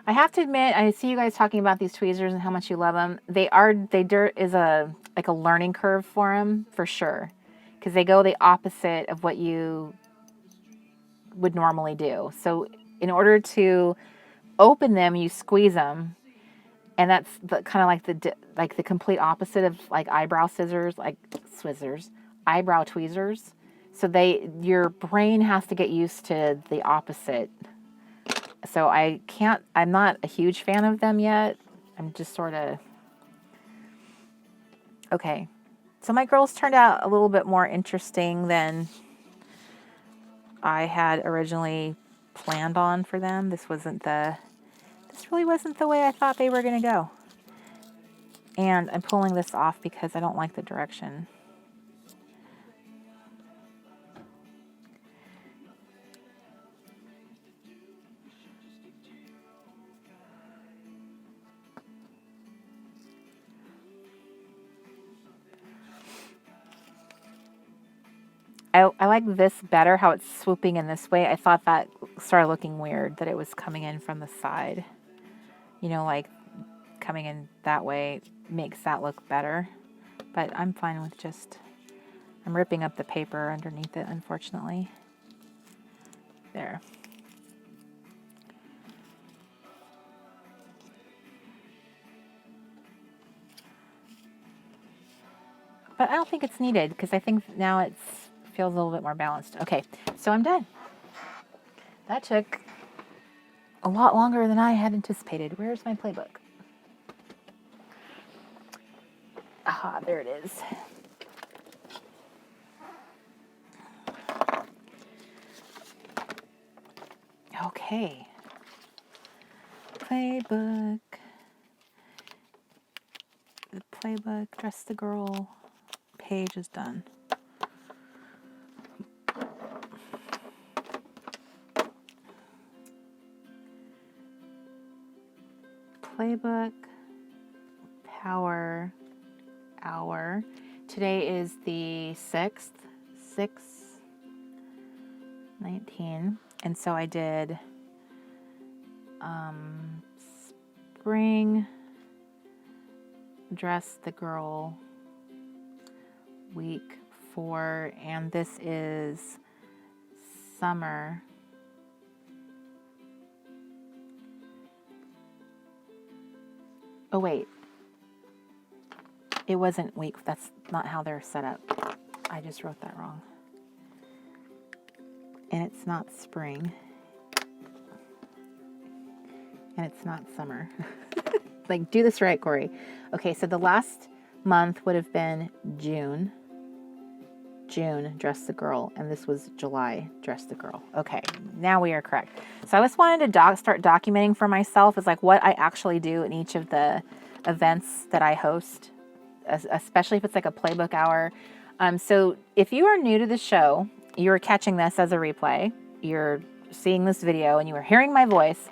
I have to admit, I see you guys talking about these tweezers and how much you love them. They is a learning curve for them, for sure. Because they go the opposite of what you would normally do. So in order to open them, you squeeze them. And that's kind of like the complete opposite of like eyebrow tweezers. So your brain has to get used to the opposite. So I'm not a huge fan of them yet. I'm just sort of, okay. So my girls turned out a little bit more interesting than I had originally planned on for them. This really wasn't the way I thought they were going to go. And I'm pulling this off because I don't like the direction. I like this better, how it's swooping in this way. I thought that started looking weird, that it was coming in from the side. You know, like coming in that way makes that look better. But I'm fine with I'm ripping up the paper underneath it, unfortunately. There. But I don't think it's needed because I think now it feels a little bit more balanced. Okay, so I'm done. That took a lot longer than I had anticipated. Where's my playbook? Aha, there it is. Okay. Playbook. The playbook, Dress the Girl page is done. PlayBook Power Hour. Today is the 6th, 6/19, and so I did spring, dress the girl, week 4, and this is summer. Oh wait, it wasn't week, that's not how they're set up. I just wrote that wrong. And it's not spring. And it's not summer. Like, do this right, Cori. Okay, so the last month would have been June. June, dress the girl. And this was July, dress the girl. Okay, now we are correct. So I just wanted to start documenting for myself is like what I actually do in each of the events that I host, especially if it's like a playbook hour. So if you are new to the show, you're catching this as a replay, you're seeing this video and you are hearing my voice,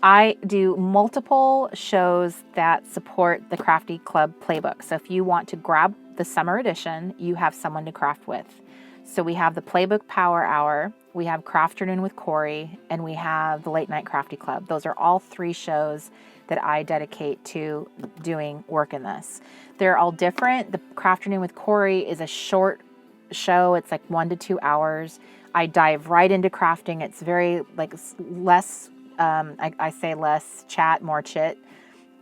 I do multiple shows that support the Crafty Club PlayBook. So if you want to grab the summer edition, you have someone to craft with. So we have the PlayBook Power Hour, we have Crafternoon with Cori, and we have the Late Night Crafty Club. Those are all 3 shows that I dedicate to doing work in this. They're all different. The Crafternoon with Cori is a short show. It's like 1 to 2 hours. I dive right into crafting. It's very like less, I say less chat, more chit.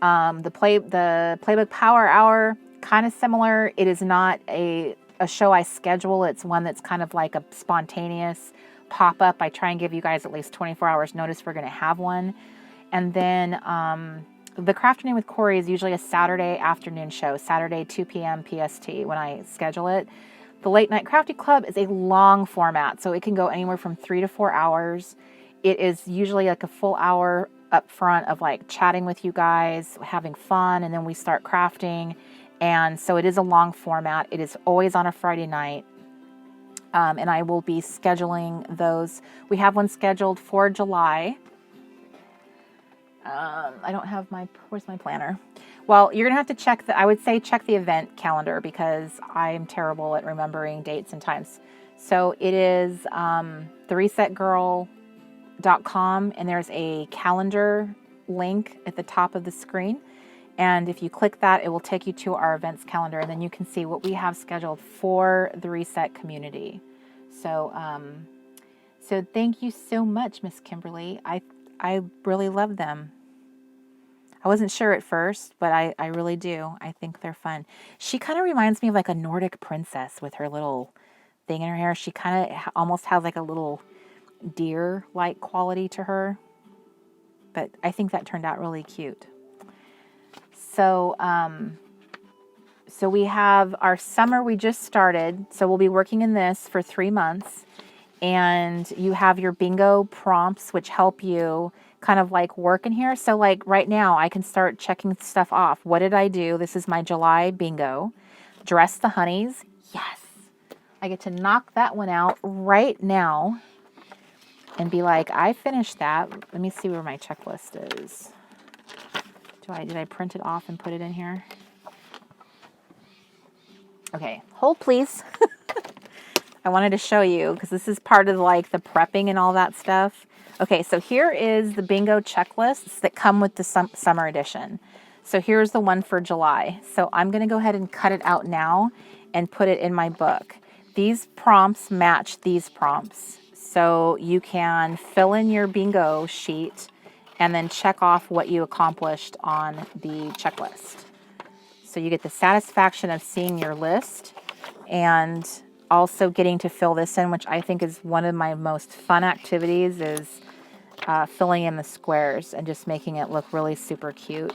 The PlayBook Power Hour, kind of similar. It is not a show I schedule. It's one that's kind of like a spontaneous pop-up. I try and give you guys at least 24 hours notice we're going to have one. And then the Crafternoon with Cori is usually a Saturday afternoon show, Saturday 2 p.m. PST when I schedule it. The Late Night Crafty Club is a long format, so it can go anywhere from 3 to 4 hours. It is usually like a full hour up front of like chatting with you guys, having fun, and then we start crafting. And so it is a long format. It is always on a Friday night. And I will be scheduling those. We have one scheduled for July. I don't have where's my planner? Well, you're going to have to check I would say check the event calendar because I am terrible at remembering dates and times. So it is theresetgirl.com, and there's a calendar link at the top of the screen. And if you click that, it will take you to our events calendar, and then you can see what we have scheduled for the Reset community. So, so thank you so much, Miss Kimberly. I really love them. I wasn't sure at first, but I really do. I think they're fun. She kind of reminds me of like a Nordic princess with her little thing in her hair. She kind of almost has like a little deer-like quality to her. But I think that turned out really cute. So, so we have our summer we just started. So we'll be working in this for 3 months. And you have your bingo prompts, which help you kind of like work in here. So like right now I can start checking stuff off. What did I do? This is my July bingo. Dress the honeys. Yes. I get to knock that one out right now and be like, I finished that. Let me see where my checklist is. Did I print it off and put it in here? Okay, hold please. I wanted to show you because this is part of like the prepping and all that stuff. Okay, so here is the bingo checklists that come with the summer edition. So here's the one for July. So I'm going to go ahead and cut it out now and put it in my book. These prompts match these prompts. So you can fill in your bingo sheet and then check off what you accomplished on the checklist. So you get the satisfaction of seeing your list and also getting to fill this in, which I think is one of my most fun activities, is filling in the squares and just making it look really super cute.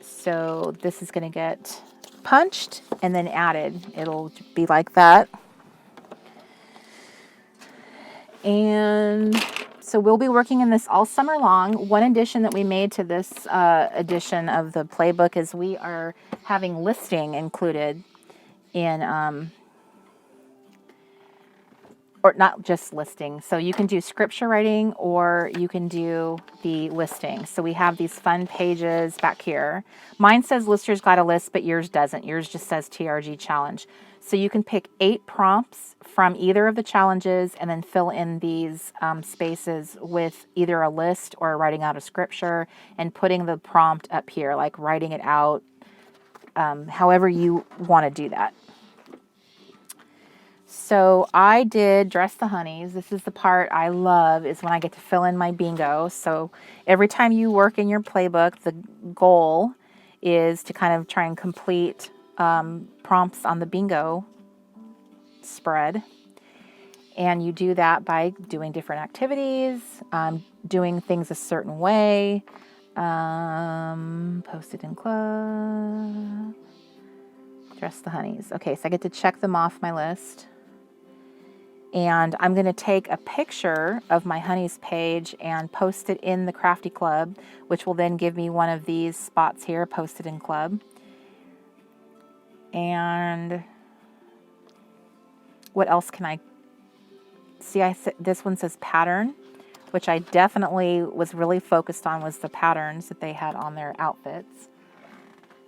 So this is going to get punched and then added. It'll be like that. And so we'll be working in this all summer long. One addition that we made to this edition of the playbook is we are having listing included in, or not just listing. So you can do scripture writing or you can do the listing. So we have these fun pages back here. Mine says Lister's Got a List, but yours doesn't. Yours just says TRG Challenge. So you can pick 8 prompts from either of the challenges and then fill in these spaces with either a list or writing out a scripture and putting the prompt up here, like writing it out, however you want to do that. So I did Dress the Honeys. This is the part I love, is when I get to fill in my bingo. So every time you work in your playbook, the goal is to kind of try and complete prompts on the bingo spread. And you do that by doing different activities, doing things a certain way, posted in club, Dress the Honeys. Okay, so I get to check them off my list. And I'm going to take a picture of my Honeys page and post it in the Crafty Club, which will then give me one of these spots here, posted in club. And what else can I see? This one says pattern, which I definitely was really focused on, was the patterns that they had on their outfits.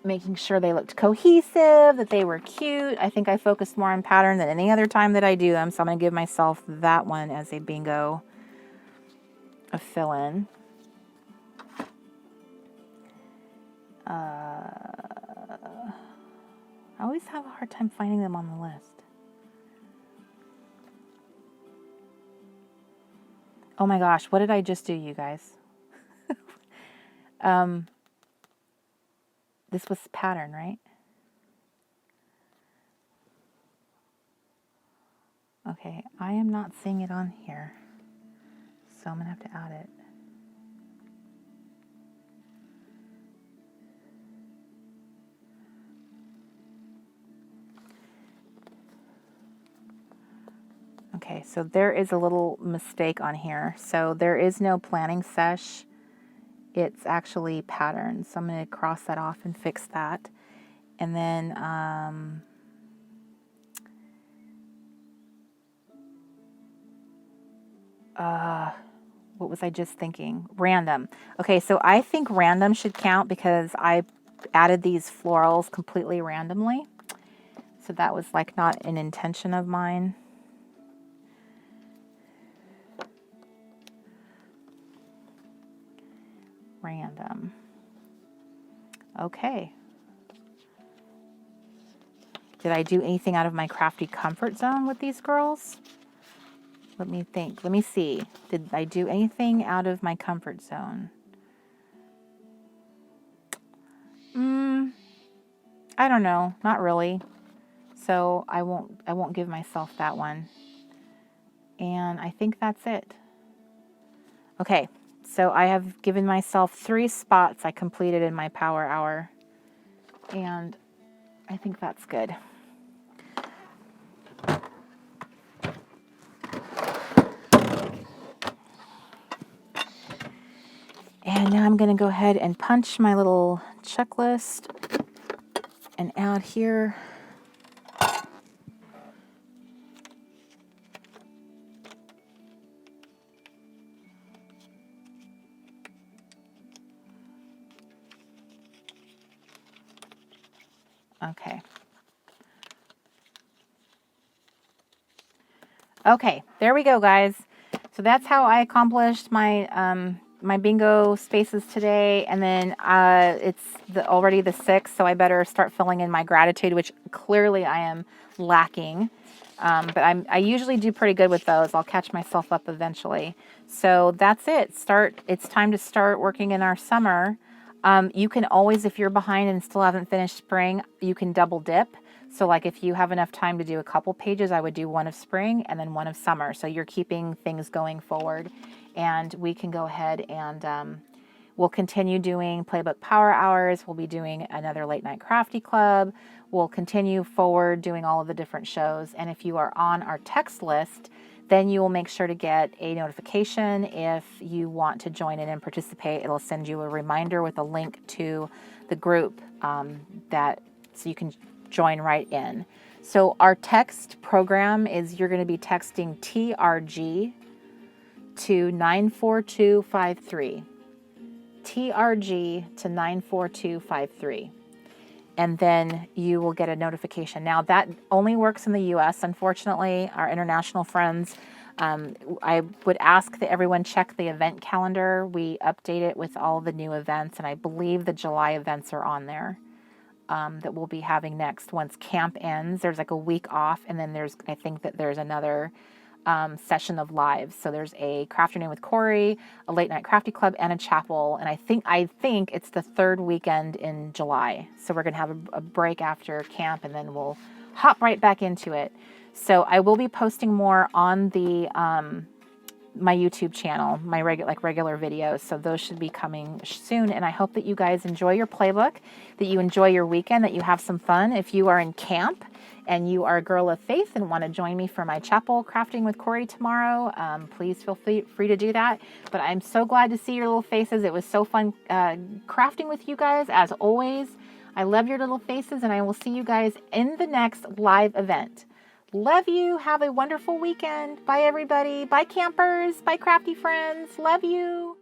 Making sure they looked cohesive, that they were cute. I think I focused more on pattern than any other time that I do them, so I'm going to give myself that one as a bingo, a fill-in. I always have a hard time finding them on the list. Oh my gosh, what did I just do, you guys? This was pattern, right? Okay, I am not seeing it on here, so I'm going to have to add it. Okay, so there is a little mistake on here. So there is no planning sesh. It's actually patterns. So I'm going to cross that off and fix that. And then what was I just thinking? Random. Okay, so I think random should count because I added these florals completely randomly. So that was like not an intention of mine. Random. Okay. Did I do anything out of my crafty comfort zone with these girls? Let me think. Let me see. Did I do anything out of my comfort zone? I don't know. Not really. So I won't give myself that one. And I think that's it. Okay. So I have given myself 3 spots I completed in my power hour. And I think that's good. And now I'm going to go ahead and punch my little checklist and add here. Okay. Okay, there we go, guys. So that's how I accomplished my my bingo spaces today. And then it's already the 6th, so I better start filling in my gratitude, which clearly I am lacking. But I usually do pretty good with those. I'll catch myself up eventually. So that's it. It's time to start working in our summer. You can always, if you're behind and still haven't finished spring, you can double dip. So like if you have enough time to do a couple pages, I would do one of spring and then one of summer. So you're keeping things going forward. And we can go ahead and we'll continue doing PlayBook Power Hours. We'll be doing another Late Night Crafty Club. We'll continue forward doing all of the different shows. And if you are on our text list, then you will make sure to get a notification if you want to join in and participate. It'll send you a reminder with a link to the group so you can join right in. So our text program is, you're going to be texting TRG to 94253. TRG to 94253. And then you will get a notification. Now that only works in the US, unfortunately. Our international friends, I would ask that everyone check the event calendar. We update it with all the new events, and I believe the July events are on there that we'll be having next once camp ends. There's like a week off, and then I think that there's another session of lives. So there's a Crafternoon with Cori, a Late Night Crafty Club, and a chapel. And I think it's the third weekend in July. So we're going to have a break after camp, and then we'll hop right back into it. So I will be posting more on the my YouTube channel, my regular videos. So those should be coming soon. And I hope that you guys enjoy your playbook, that you enjoy your weekend, that you have some fun. If you are in camp and you are a girl of faith and want to join me for my chapel crafting with Cori tomorrow, please feel free to do that. But I'm so glad to see your little faces. It was so fun crafting with you guys, as always. I love your little faces, and I will see you guys in the next live event. Love you. Have a wonderful weekend. Bye, everybody. Bye, campers. Bye, crafty friends. Love you.